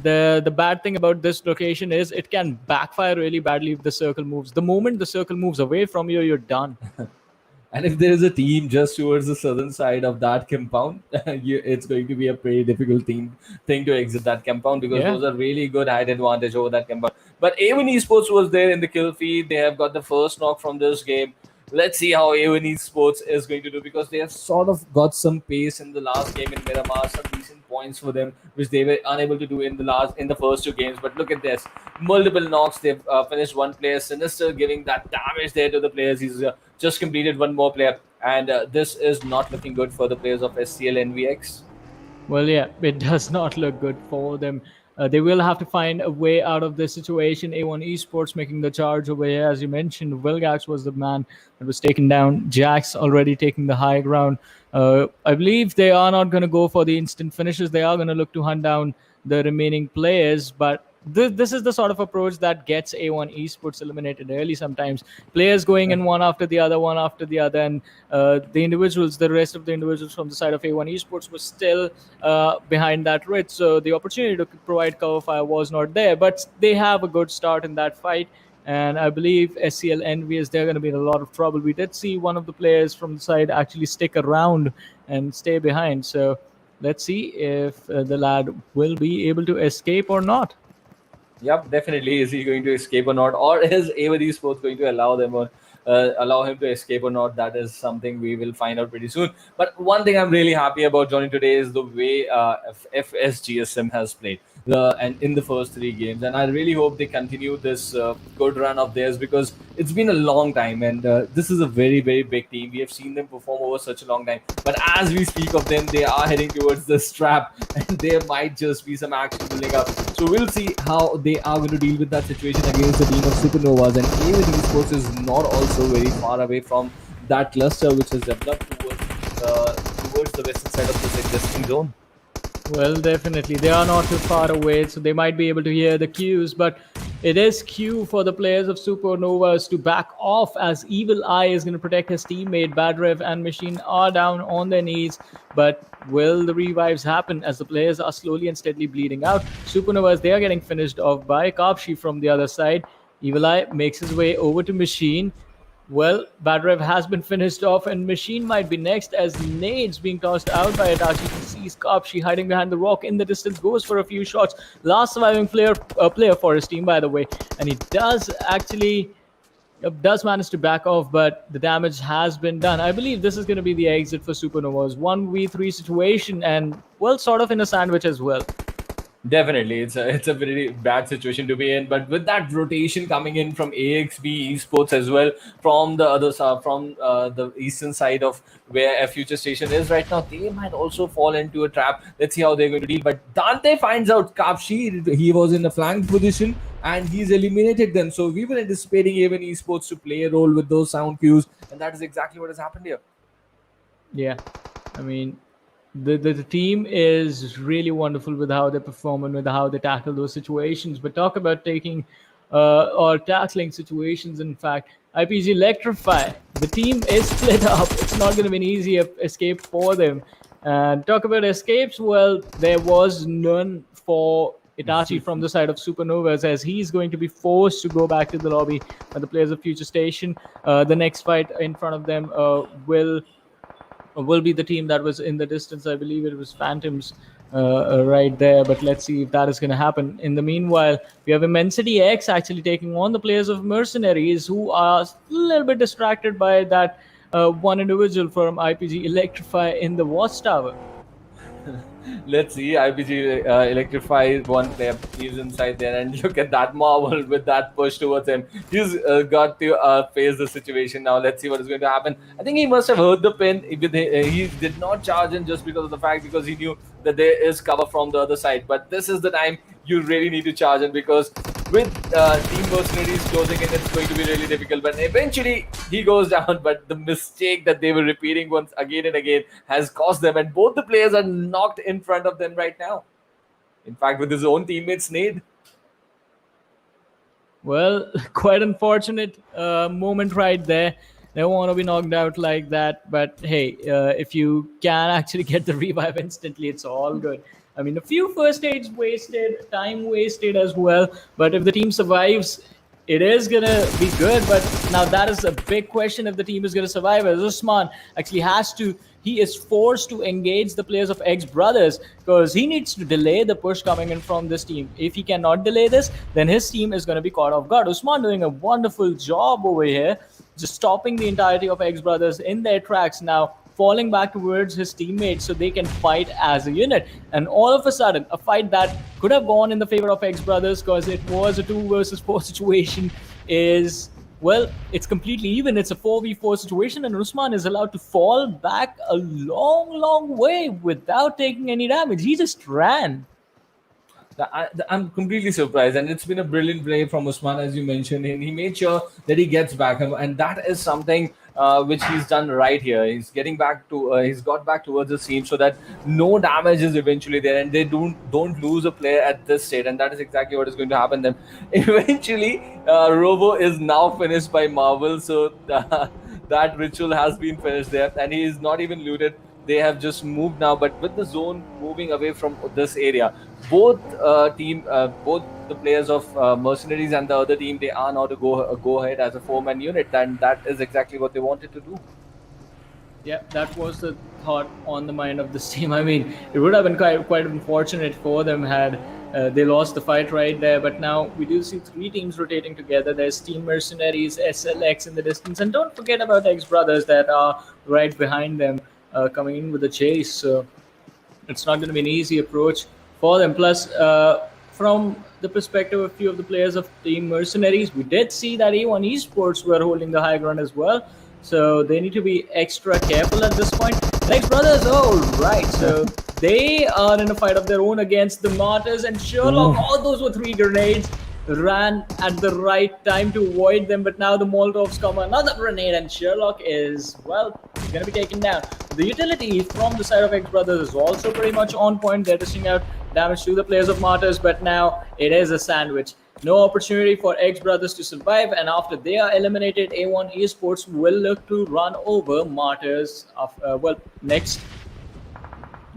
the bad thing about this location is it can backfire really badly if the circle moves. The moment the circle moves away from you, you're done. And if there is a team just towards the southern side of that compound, it's going to be a pretty difficult thing to exit that compound, because Yeah. those are really good height advantage over that compound. But A1 Esports was there in the kill feed. They have got the first knock from this game. Let's see how A1 Esports is going to do, because they have sort of got some pace in the last game in Miramar, some decent points for them, which they were unable to do in the first two games. But look at this, multiple knocks. They've finished one player, Sinister giving that damage there to the players. He's just completed one more player, and this is not looking good for the players of SCL EnvyUs. Well, yeah, it does not look good for them. They will have to find a way out of this situation. A1 Esports making the charge over here. As you mentioned, Wilgax was the man that was taken down. Jax already taking the high ground. I believe they are not going to go for the instant finishes. They are going to look to hunt down the remaining players, but this is the sort of approach that gets A1 Esports eliminated early sometimes. Players going in one after the other, and the rest of the individuals from the side of A1 Esports was still behind that ridge. So the opportunity to provide cover fire was not there, but they have a good start in that fight. And I believe SCL EnvyUs, they're going to be in a lot of trouble. We did see one of the players from the side actually stick around and stay behind. So let's see if the lad will be able to escape or not. Yep, definitely. Is he going to escape or not, or is A1 Esports going to allow them or allow him to escape or not? That is something we will find out pretty soon. But one thing I'm really happy about joining today is the way FSGSM has played and in the first three games, and I really hope they continue this good run of theirs, because it's been a long time, and this is a very big team. We have seen them perform over such a long time, but as we speak of them, they are heading towards the strap, and there might just be some action building up. So we'll see how they are going to deal with that situation against the team of SuperNovas. And A1 Esports is not also very far away from that cluster which has developed towards the western side of this existing zone. Well, definitely. They are not too far away, so they might be able to hear the cues, but it is cue for the players of SuperNovas to back off, as Evil Eye is going to protect his teammate. Badrev and Machine are down on their knees, but will the revives happen as the players are slowly and steadily bleeding out? SuperNovas, they are getting finished off by Kapshi from the other side. Evil Eye makes his way over to Machine. Well, Badrev has been finished off, and Machine might be next, as nades being tossed out by Itachi. He sees Kapshi hiding behind the rock in the distance, goes for a few shots. Last surviving player for his team, by the way, and he does manage to back off, but the damage has been done. I believe this is going to be the exit for SuperNovas. 1v3 situation, and well, sort of in a sandwich as well. Definitely, it's a very bad situation to be in. But with that rotation coming in from AXB Esports as well, from the other side, from the eastern side of where FutureStation is right now, they might also fall into a trap. Let's see how they're going to deal. But Dante finds out Kapshi, he was in a flank position, and he's eliminated them. So we were anticipating A1 Esports to play a role with those sound cues, and that is exactly what has happened here. Yeah, I mean, the team is really wonderful with how they perform and with how they tackle those situations. But talk about taking or tackling situations. In fact, IPGxELECTRIFY, the team is split up. It's not going to be an easy escape for them. And talk about escapes. Well, there was none for Itachi from the side of SuperNovas, as he's going to be forced to go back to the lobby by the players of FutureStation. The next fight in front of them will be the team that was in the distance. I believe it was Phantoms right there, but let's see if that is going to happen. In the meanwhile, we have ImmensityX actually taking on the players of Mercenaries, who are a little bit distracted by that one individual from IPGxELECTRIFY in the watchtower. Let's see. IPG Electrify one player. He's inside there, and look at that marvel with that push towards him. He's got to face the situation now. Let's see what is going to happen. I think he must have heard the pin. He did not charge in just because of the fact because he knew that there is cover from the other side. But this is the time you really need to charge in, because with Team Mercenaries closing in, it's going to be really difficult. But eventually he goes down. But the mistake that they were repeating once again and again has cost them, and both the players are knocked in front of them right now. In fact, with his own teammates, Nade. Well, quite unfortunate moment right there. They want to be knocked out like that. But hey, if you can actually get the revive instantly, it's all good. I mean, a few first aids wasted, time wasted as well. But if the team survives, it is going to be good. But now that is a big question if the team is going to survive. As Usman actually he is forced to engage the players of XBrothers, because he needs to delay the push coming in from this team. If he cannot delay this, then his team is going to be caught off guard. Usman doing a wonderful job over here, just stopping the entirety of XBrothers in their tracks now, falling back towards his teammates so they can fight as a unit. And all of a sudden, a fight that could have gone in the favor of XBrothers, because it was a 2 versus 4 situation, is, well, it's completely even. It's a 4v4 situation, and Usman is allowed to fall back a long way without taking any damage. He just ran. I'm completely surprised, and it's been a brilliant play from Usman, as you mentioned, and he made sure that he gets back, and that is something which he's done right here. He's getting back to he's got back towards the team so that no damage is eventually there, and they don't lose a player at this state, and that is exactly what is going to happen then. Eventually, Robo is now finished by Marvel, so that ritual has been finished there, and he is not even looted. They have just moved now, but with the zone moving away from this area, both both the players of Mercenaries and the other team, they are now to go ahead as a 4-man unit, and that is exactly what they wanted to do. Yeah, that was the thought on the mind of this team. I mean, it would have been quite unfortunate for them had they lost the fight right there. But now we do see 3 teams rotating together. There's Team Mercenaries, SLX in the distance, and don't forget about XBrothers that are right behind them, coming in with a chase. So it's not going to be an easy approach for them. Plus, from the perspective of a few of the players of Team Mercenaries, we did see that A1 Esports were holding the high ground as well. So they need to be extra careful at this point. XBrothers, oh, right. So they are in a fight of their own against the Martyrs, and Sherlock, all those were 3 grenades. Ran at the right time to avoid them, but now the Molotovs come, another grenade, and Sherlock is, well, he's going to be taken down. The utility from the side of XBrothers is also pretty much on point. They're dishing out damage to the players of Martyrs, but now it is a sandwich. No opportunity for XBrothers to survive, and after they are eliminated, A1 Esports will look to run over Martyrs next.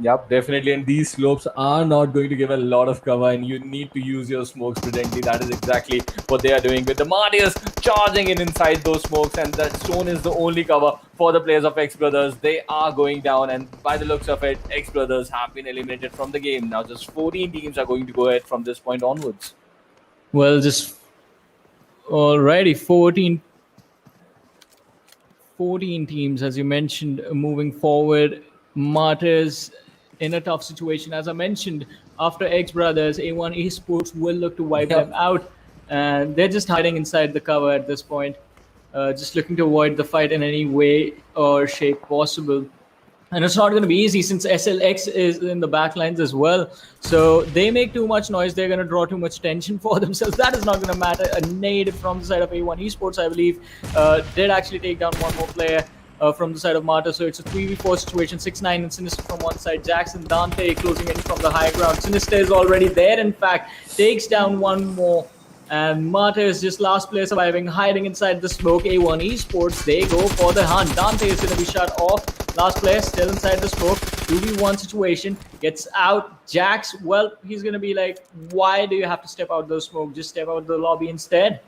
Yep, definitely. And these slopes are not going to give a lot of cover, and you need to use your smokes prudently. That is exactly what they are doing, with the Martyrs charging in inside those smokes, and that stone is the only cover for the players of XBrothers. They are going down, and by the looks of it, XBrothers have been eliminated from the game. Now just 14 teams are going to go ahead from this point onwards. Well, just alrighty, 14 teams, as you mentioned, moving forward. Martyrs in a tough situation. As I mentioned, after XBrothers, A1 Esports will look to wipe them out, and they're just hiding inside the cover at this point, just looking to avoid the fight in any way or shape possible. And it's not going to be easy since SLX is in the backlines as well. So they make too much noise. They're going to draw too much tension for themselves. That is not going to matter. A nade from the side of A1 Esports, I believe, did actually take down one more player. from the side of Martyrs. So it's a 3v4 situation. 6ix9ine and Sinister from one side. Jackson, Dante closing in from the high ground. Sinister is already there, in fact. Takes down one more. And Martyrs just last player surviving, hiding inside the smoke. A1 Esports, they go for the hunt. Dante is going to be shut off. Last player still inside the smoke. 2v1 situation. Gets out. Jax, well, he's going to be like, why do you have to step out the smoke? Just step out the lobby instead.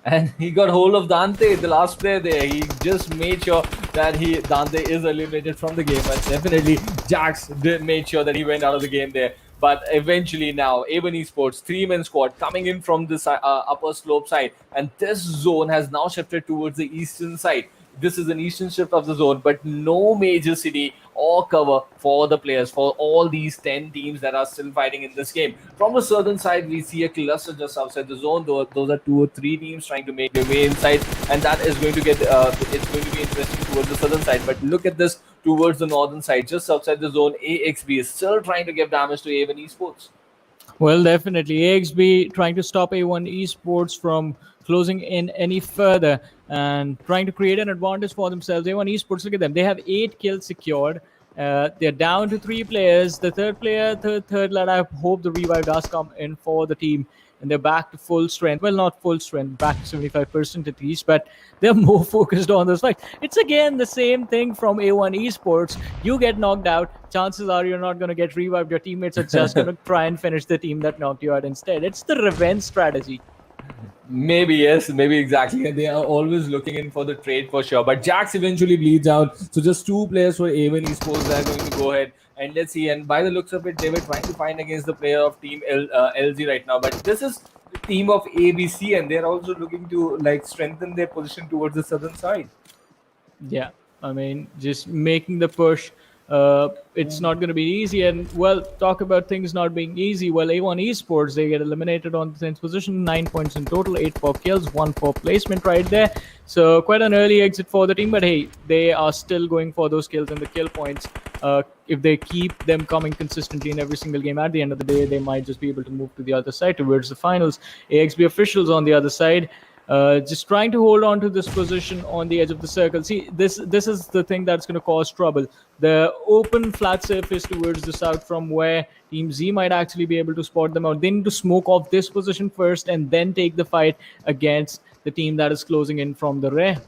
And he got hold of Dante, the last player there. He just made sure that Dante is eliminated from the game. And definitely Jax did made sure that he went out of the game there. But eventually now, A1 Esports, 3-man squad coming in from this upper slope side. And this zone has now shifted towards the eastern side. This is an eastern shift of the zone, but no major city or cover for the players, for all these 10 teams that are still fighting in this game. From the southern side, we see a cluster just outside the zone. Those are 2 or 3 teams trying to make their way inside, and that is going to get, it's going to be interesting towards the southern side. But look at this towards the northern side, just outside the zone. AXB is still trying to give damage to A1 Esports. Well, definitely. AXB trying to stop A1 Esports from closing in any further and trying to create an advantage for themselves. A1 Esports, look at them. They have 8 kills secured. They're down to 3 players. The third player, third lad, I hope the revive does come in for the team. And they're back to full strength. Well, not full strength, back to 75% at least, but they're more focused on this fight. It's again the same thing from A1 Esports. You get knocked out, chances are you're not going to get revived. Your teammates are just going to try and finish the team that knocked you out instead. It's the revenge strategy. Maybe, yes, maybe exactly. And they are always looking in for the trade for sure. But Jax eventually bleeds out. So just 2 players for A1 Esports that are going to go ahead. And let's see. And by the looks of it, they were trying to find against the player of Team LG right now. But this is the team of ABC, and they're also looking to like strengthen their position towards the southern side. Yeah, I mean, just making the push. It's not going to be easy. And, well, talk about things not being easy. Well, A1 Esports, they get eliminated on the 10th position. 9 points in total, 8 for kills, 1 for placement right there. So quite an early exit for the team. But, hey, they are still going for those kills and the kill points. If they keep them coming consistently in every single game, at the end of the day, they might just be able to move to the other side towards the finals. AXB officials on the other side. Just trying to hold on to this position on the edge of the circle. See, this is the thing that's going to cause trouble. The open flat surface towards the south from where Team Z might actually be able to spot them out. They need to smoke off this position first and then take the fight against the team that is closing in from the rear.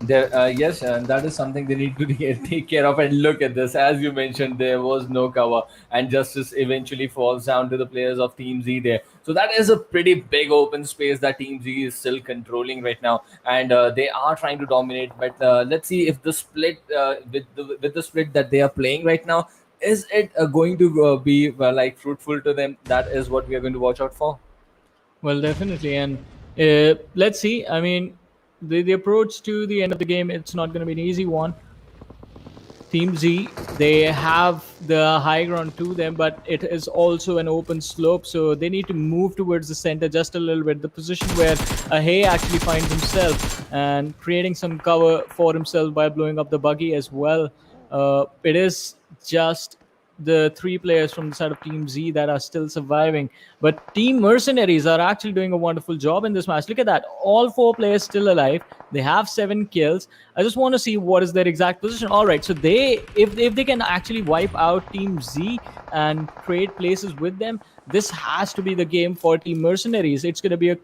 Yes, and that is something they need to take care of. And look at this, as you mentioned, there was no cover, and justice eventually falls down to the players of Team Z there. So that is a pretty big open space that Team Z is still controlling right now, and they are trying to dominate. But let's see if the split with the split that they are playing right now, is it going to be like fruitful to them? That is what we are going to watch out for. Well, definitely, and let's see. I mean, the approach to the end of the game, it's not going to be an easy one. Team Z, they have the high ground to them, but it is also an open slope, so they need to move towards the center just a little bit. The position where Hay actually finds himself and creating some cover for himself by blowing up the buggy as well. It is just the 3 players from the side of Team Z that are still surviving. But Team Mercenaries are actually doing a wonderful job in this match. Look at that. All 4 players still alive. They have 7 kills. I just want to see what is their exact position. All right, so if they can actually wipe out Team Z and trade places with them, this has to be the game for Team Mercenaries. It's going to be a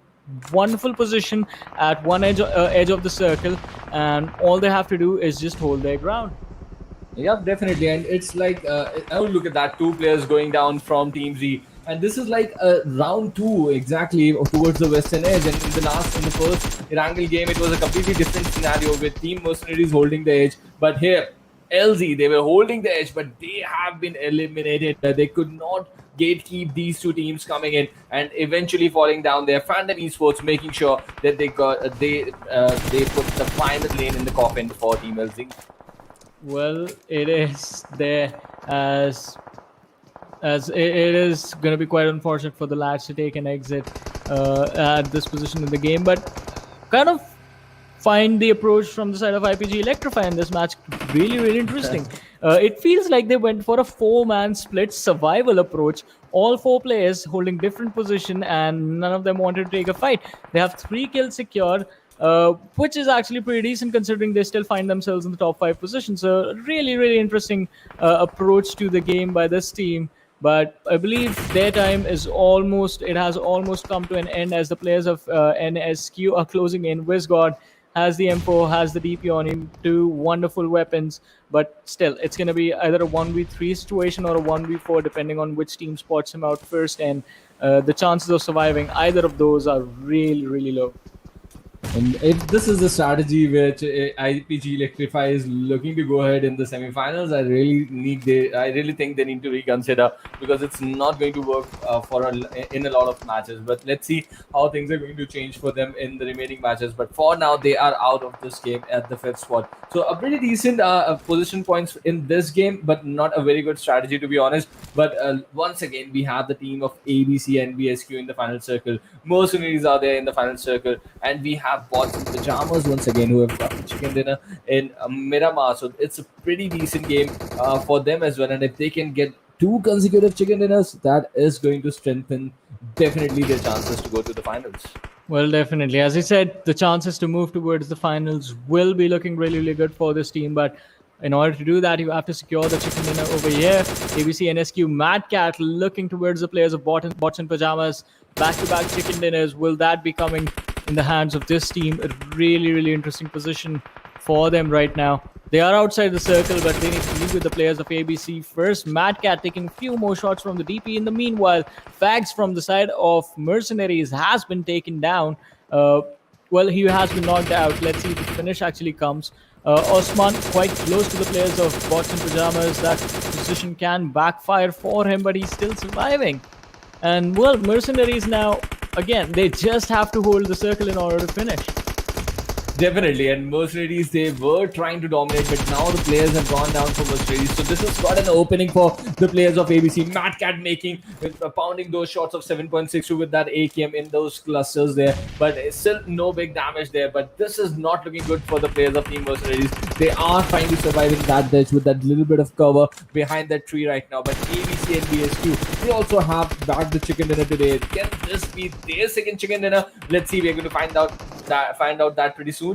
wonderful position at one edge of the circle, and all they have to do is just hold their ground. Yeah, definitely. And it's like, oh, look at that, 2 players going down from Team Z. And this is like round 2 exactly towards the western edge. And in the first Erangel game, it was a completely different scenario with Team Mercenaries holding the edge. But here, LZ, they were holding the edge, but they have been eliminated. They could not gatekeep these 2 teams coming in and eventually falling down there. Phantom Esports making sure that they put the final lane in the coffin for Team LZ. Well, it is there as it is going to be quite unfortunate for the lads to take an exit at this position in the game, but kind of find the approach from the side of IPGxELECTRIFY in this match really interesting. It feels like they went for a 4-man split survival approach. All 4 players holding different position, and none of them wanted to take a fight. They have 3 kills secured. which is actually pretty decent considering they still find themselves in the top 5 position. So really, really interesting approach to the game by this team. But I believe their time is it has almost come to an end as the players of NSQ are closing in. Wizgod has the M4, has the DP on him, 2 wonderful weapons. But still, it's going to be either a 1v3 situation or a 1v4, depending on which team spots him out first. And the chances of surviving either of those are really, really low. And if this is the strategy which IPGxELECTRIFY is looking to go ahead in the semi-finals, I really think they need to reconsider, because it's not going to work in a lot of matches. But let's see how things are going to change for them in the remaining matches. But for now, they are out of this game at the 5th spot. So a pretty decent position points in this game, but not a very good strategy, to be honest. But once again, we have the team of ABCxNBSQ in the final circle. Mercenaries are there in the final circle, and we have Bots in Pajamas once again, who have got the chicken dinner in Miramar. So it's a pretty decent game for them as well. And if they can get 2 consecutive chicken dinners, that is going to strengthen definitely their chances to go to the finals. Well, definitely. As I said, the chances to move towards the finals will be looking really, really good for this team. But in order to do that, you have to secure the chicken dinner over here. ABCNSQ Mad Cat looking towards the players of Bots in Pajamas. Back-to-back chicken dinners. Will that be coming in the hands of this team? A really, really interesting position for them right now. They are outside the circle, but they need to leave with the players of ABC first. Mad Cat taking a few more shots from the DP. In the meanwhile, Fags from the side of Mercenaries has been taken down. Well, he has been knocked out. Let's see if the finish actually comes. Osman quite close to the players of Bots in Pajamas. That position can backfire for him, but he's still surviving. And well, Mercenaries now, again, they just have to hold the circle in order to finish. Definitely, and Mercenaries, they were trying to dominate, but now the players have gone down for Mercenaries. So this has got an opening for the players of ABC. Mad Cat pounding those shots of 7.62 with that AKM in those clusters there, but still no big damage there. But this is not looking good for the players of Team Mercenaries. They are trying to survive in that ditch with that little bit of cover behind that tree right now. But ABC and BSQ, they also have bagged the chicken dinner today. Can this be their second chicken dinner? Let's see. We're going to find out that pretty soon.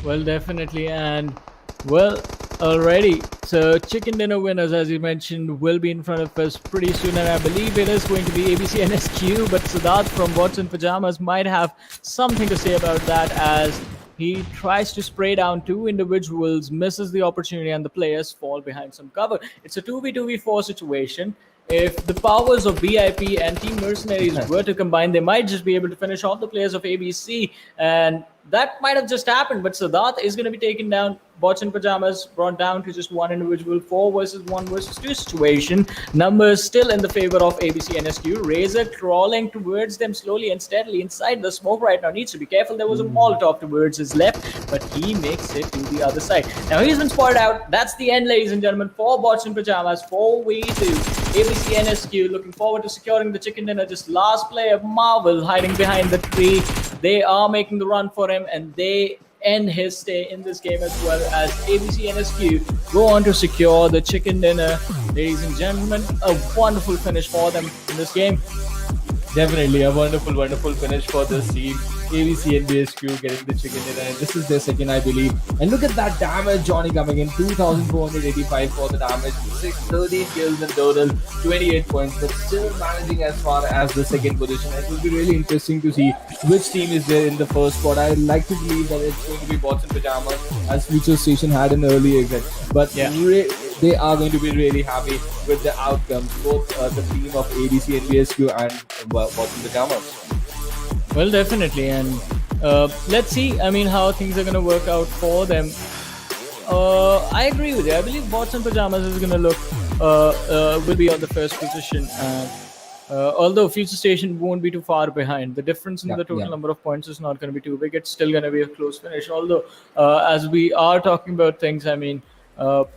Well, definitely. And well, alrighty. So chicken dinner winners, as you mentioned, will be in front of us pretty soon, and I believe it is going to be ABCNSQ. But Siddharth from Bots in Pajamas might have something to say about that, as he tries to spray down 2 individuals, misses the opportunity, and the players fall behind some cover. It's a 2v2v4 situation. If the powers of BIP and Team Mercenaries were to combine, they might just be able to finish off the players of ABC, and that might have just happened. But Siddharth is going to be taken down. Bots in Pajamas brought down to just 1 individual, 4 versus 1 versus 2 situation. Numbers still in the favor of ABCNSQ. Razor crawling towards them slowly and steadily inside the smoke right now. Needs to be careful. There was a Molotov towards his left, but he makes it to the other side. Now he's been spotted out. That's the end, ladies and gentlemen, for Bots in Pajamas. 4v2. ABCNSQ looking forward to securing the chicken dinner. Just last player, Marvel, hiding behind the tree. They are making the run for him, and they end his stay in this game, as well as ABCNSQ go on to secure the chicken dinner. Ladies and gentlemen, a wonderful finish for them in this game. Definitely a wonderful finish for this team. ABCNBSQ getting the chicken dinner, and this is their second, I believe. And look at that damage, Johnny, coming in. 2,485 for the damage, 630 kills in total, 28 points, but still managing as far as the second position. It will be really interesting to see which team is there in the first spot. I like to believe that it's going to be Bots in Pajamas, as FutureStation had an early exit. But yeah, they are going to be really happy with the outcomes, both the team of ABCNBSQ and Bots in Pajamas. Well, definitely, and let's see. I mean, how things are going to work out for them. I agree with you. I believe Bots in Pajamas is going to look will be on the first position. Although FutureStation won't be too far behind, the difference in the total number of points is not going to be too big. It's still going to be a close finish. Although, as we are talking about things, I mean, it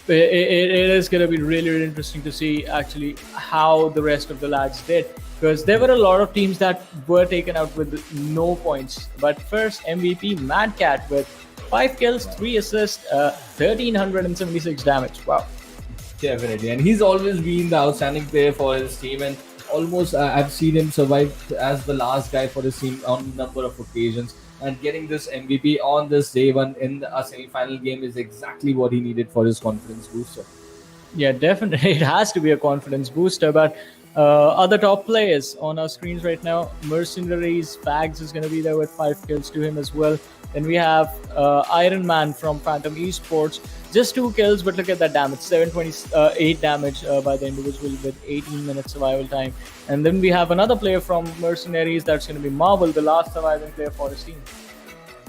is going to be really, really interesting to see actually how the rest of the lads did, because there were a lot of teams that were taken out with no points. But first, MVP Mad Cat with 5 kills, 3 assists, 1,376 damage. Wow. Definitely, and he's always been the outstanding player for his team, and almost I've seen him survive as the last guy for his team on a number of occasions. and getting this MVP on this day one in a semi-final game is exactly what he needed for his confidence booster. Yeah, definitely. It has to be a confidence booster. But other top players on our screens right now, Mercenaries, Fags is going to be there with 5 kills to him as well. Then we have Iron Man from Phantom Esports, just 2 kills, but look at that damage, 728 damage by the individual with 18 minutes survival time. And then we have another player from Mercenaries, that's going to be Marvel, the last surviving player for his team.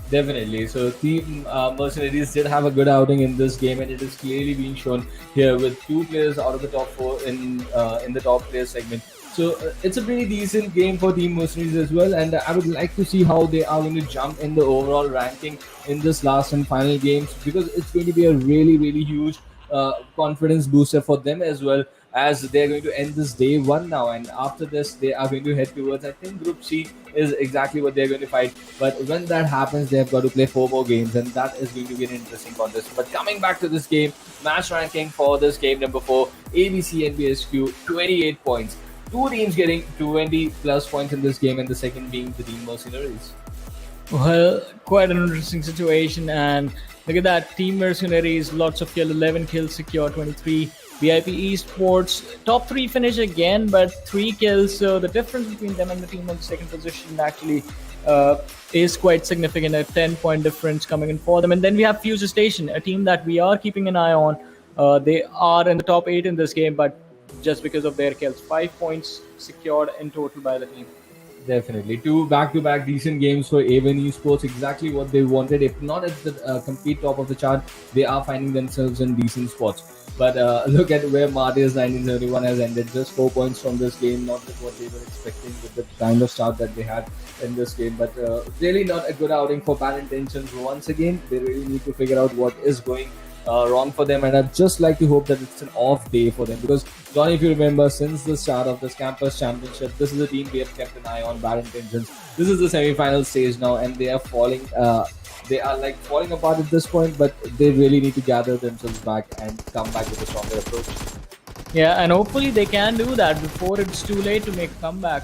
Definitely. So Team Mercenaries did have a good outing in this game, and it is clearly being shown here with 2 players out of the top 4 in the top player segment. So it's a pretty decent game for Team Mercenaries as well, and I would like to see how they are going to jump in the overall ranking in this last and final games, because it's going to be a really huge confidence booster for them as well, as they're going to end this day one now, and after this they are going to head towards, I think, Group C is exactly what they're going to fight. But when that happens, they have got to play 4 more games, and that is going to be an interesting contest. But coming back to this game, match ranking for this game number 4, ABCxNBSQ 28 points. 2 teams getting 20 plus points in this game, and the second being the Team Mercenaries. Well, quite an interesting situation, and look at that. Team Mercenaries, lots of kill, 11 kills secure, 23. BIP Esports, top 3 finish again, but 3 kills. So the difference between them and the team on the second position actually is quite significant. A 10-point difference coming in for them. And then we have FutureStation, a team that we are keeping an eye on. They are in the top 8 in this game, but just because of their kills, 5 points secured in total by the team. Definitely. 2 back-to-back decent games for A1 Esports, exactly what they wanted. If not at the complete top of the chart, they are finding themselves in decent spots. But look at where MARTYRS 1971 has ended. Just 4 points from this game, not what they were expecting with the kind of start that they had in this game. But really not a good outing for Bad Intentions. Once again, they really need to figure out what is going wrong for them, and I'd just like to hope that it's an off day for them, because Johnny, if you remember, since the start of this campus championship, this is a team we have kept an eye on, Bad Intentions. This is the semi-final stage now, and they are falling like falling apart at this point, but they really need to gather themselves back and come back with a stronger approach. Yeah, and hopefully they can do that before it's too late to make a comeback.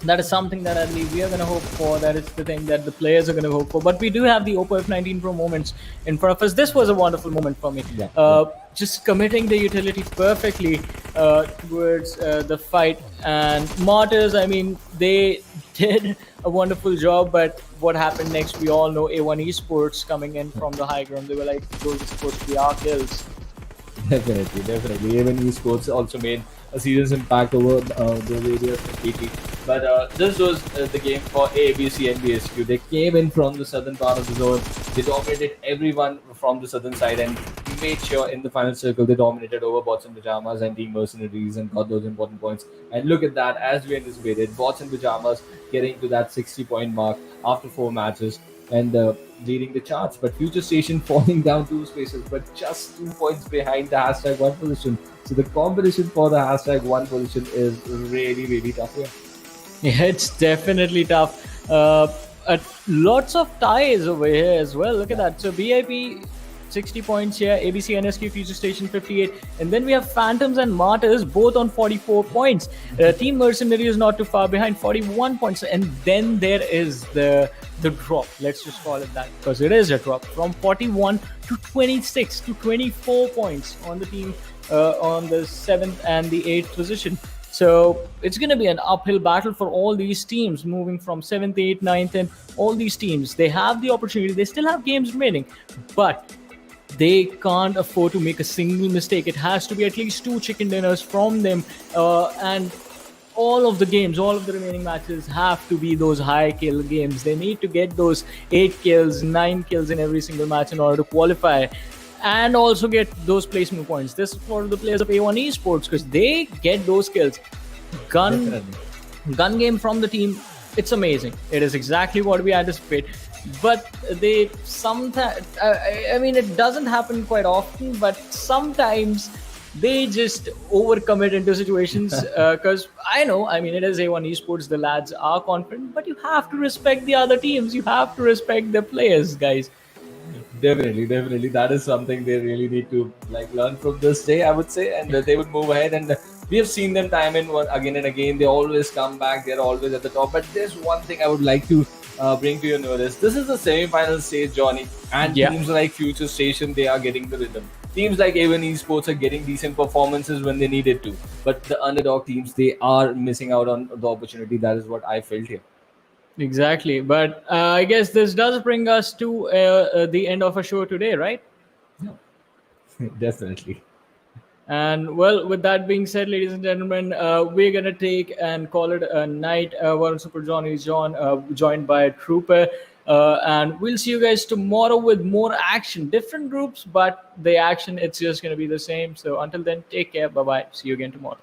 That is something that I believe we are going to hope for. That is the thing that the players are going to hope for. But we do have the Oppo F19 Pro moments in front of us. This was a wonderful moment for me. Just committing the utility perfectly towards the fight. And MARTYRS, I mean, they did a wonderful job. But what happened next, we all know. A1 Esports coming in from the high ground. They were like, those are supposed to be our kills. Definitely. A1 Esports also made a serious impact over the areas completely. But this was the game for ABCxNBSQ. They came in from the southern part of the zone. They dominated everyone from the southern side and made sure in the final circle they dominated over Bots and Pajamas and Team Mercenaries and got those important points. And look at that, as we anticipated, Bots and Pajamas getting to that 60-point mark after 4 matches and leading the charts. But FutureStation falling down 2 spaces, but just 2 points behind the #1 position. So the competition for the #1 position is really tough here. Yeah, it's definitely tough. Lots of ties over here as well. Look at that. So BIP 60 points here, ABCNSQ, FutureStation 58, and then we have Phantoms and MARTYRS both on 44 points. Team Mercenary is not too far behind, 41 points, and then there is the drop. Let's just call it that, because it is a drop from 41 to 26 to 24 points on the team on the 7th and the 8th position. So it's going to be an uphill battle for all these teams, moving from 7th, 8th, 9th, and all these teams. They have the opportunity. They still have games remaining, but they can't afford to make a single mistake. It has to be at least 2 chicken dinners from them, and all of the games, all of the remaining matches have to be those high kill games. They need to get those 8 kills, 9 kills in every single match in order to qualify, and also get those placement points. This is for the players of A1 Esports, because they get those kills. Gun game from the team, it's amazing. It is exactly what we anticipate. But they sometimes, I mean, it doesn't happen quite often, but sometimes they just overcommit into situations. Because I know, I mean, it is A1 Esports, the lads are confident, but you have to respect the other teams. You have to respect the players, guys. Definitely. That is something they really need to learn from this day, I would say, and they would move ahead. And we have seen them time and again and again. They always come back. They're always at the top. But there's one thing I would like to bring to your notice. This is the semi-final stage, Johnny, and Yeah. teams like FutureStation, they are getting the rhythm. Teams like Even Esports are getting decent performances when they needed to, but the underdog teams, they are missing out on the opportunity. That is what I felt here. Exactly. But I guess this does bring us to the end of our show today, right? Definitely. And well, with that being said, ladies and gentlemen, we're gonna take and call it a night. Warren Super Johnny is joined by Trooper, and we'll see you guys tomorrow with more action. Different groups, but the action it's just gonna be the same. So until then, take care. Bye bye. See you again tomorrow.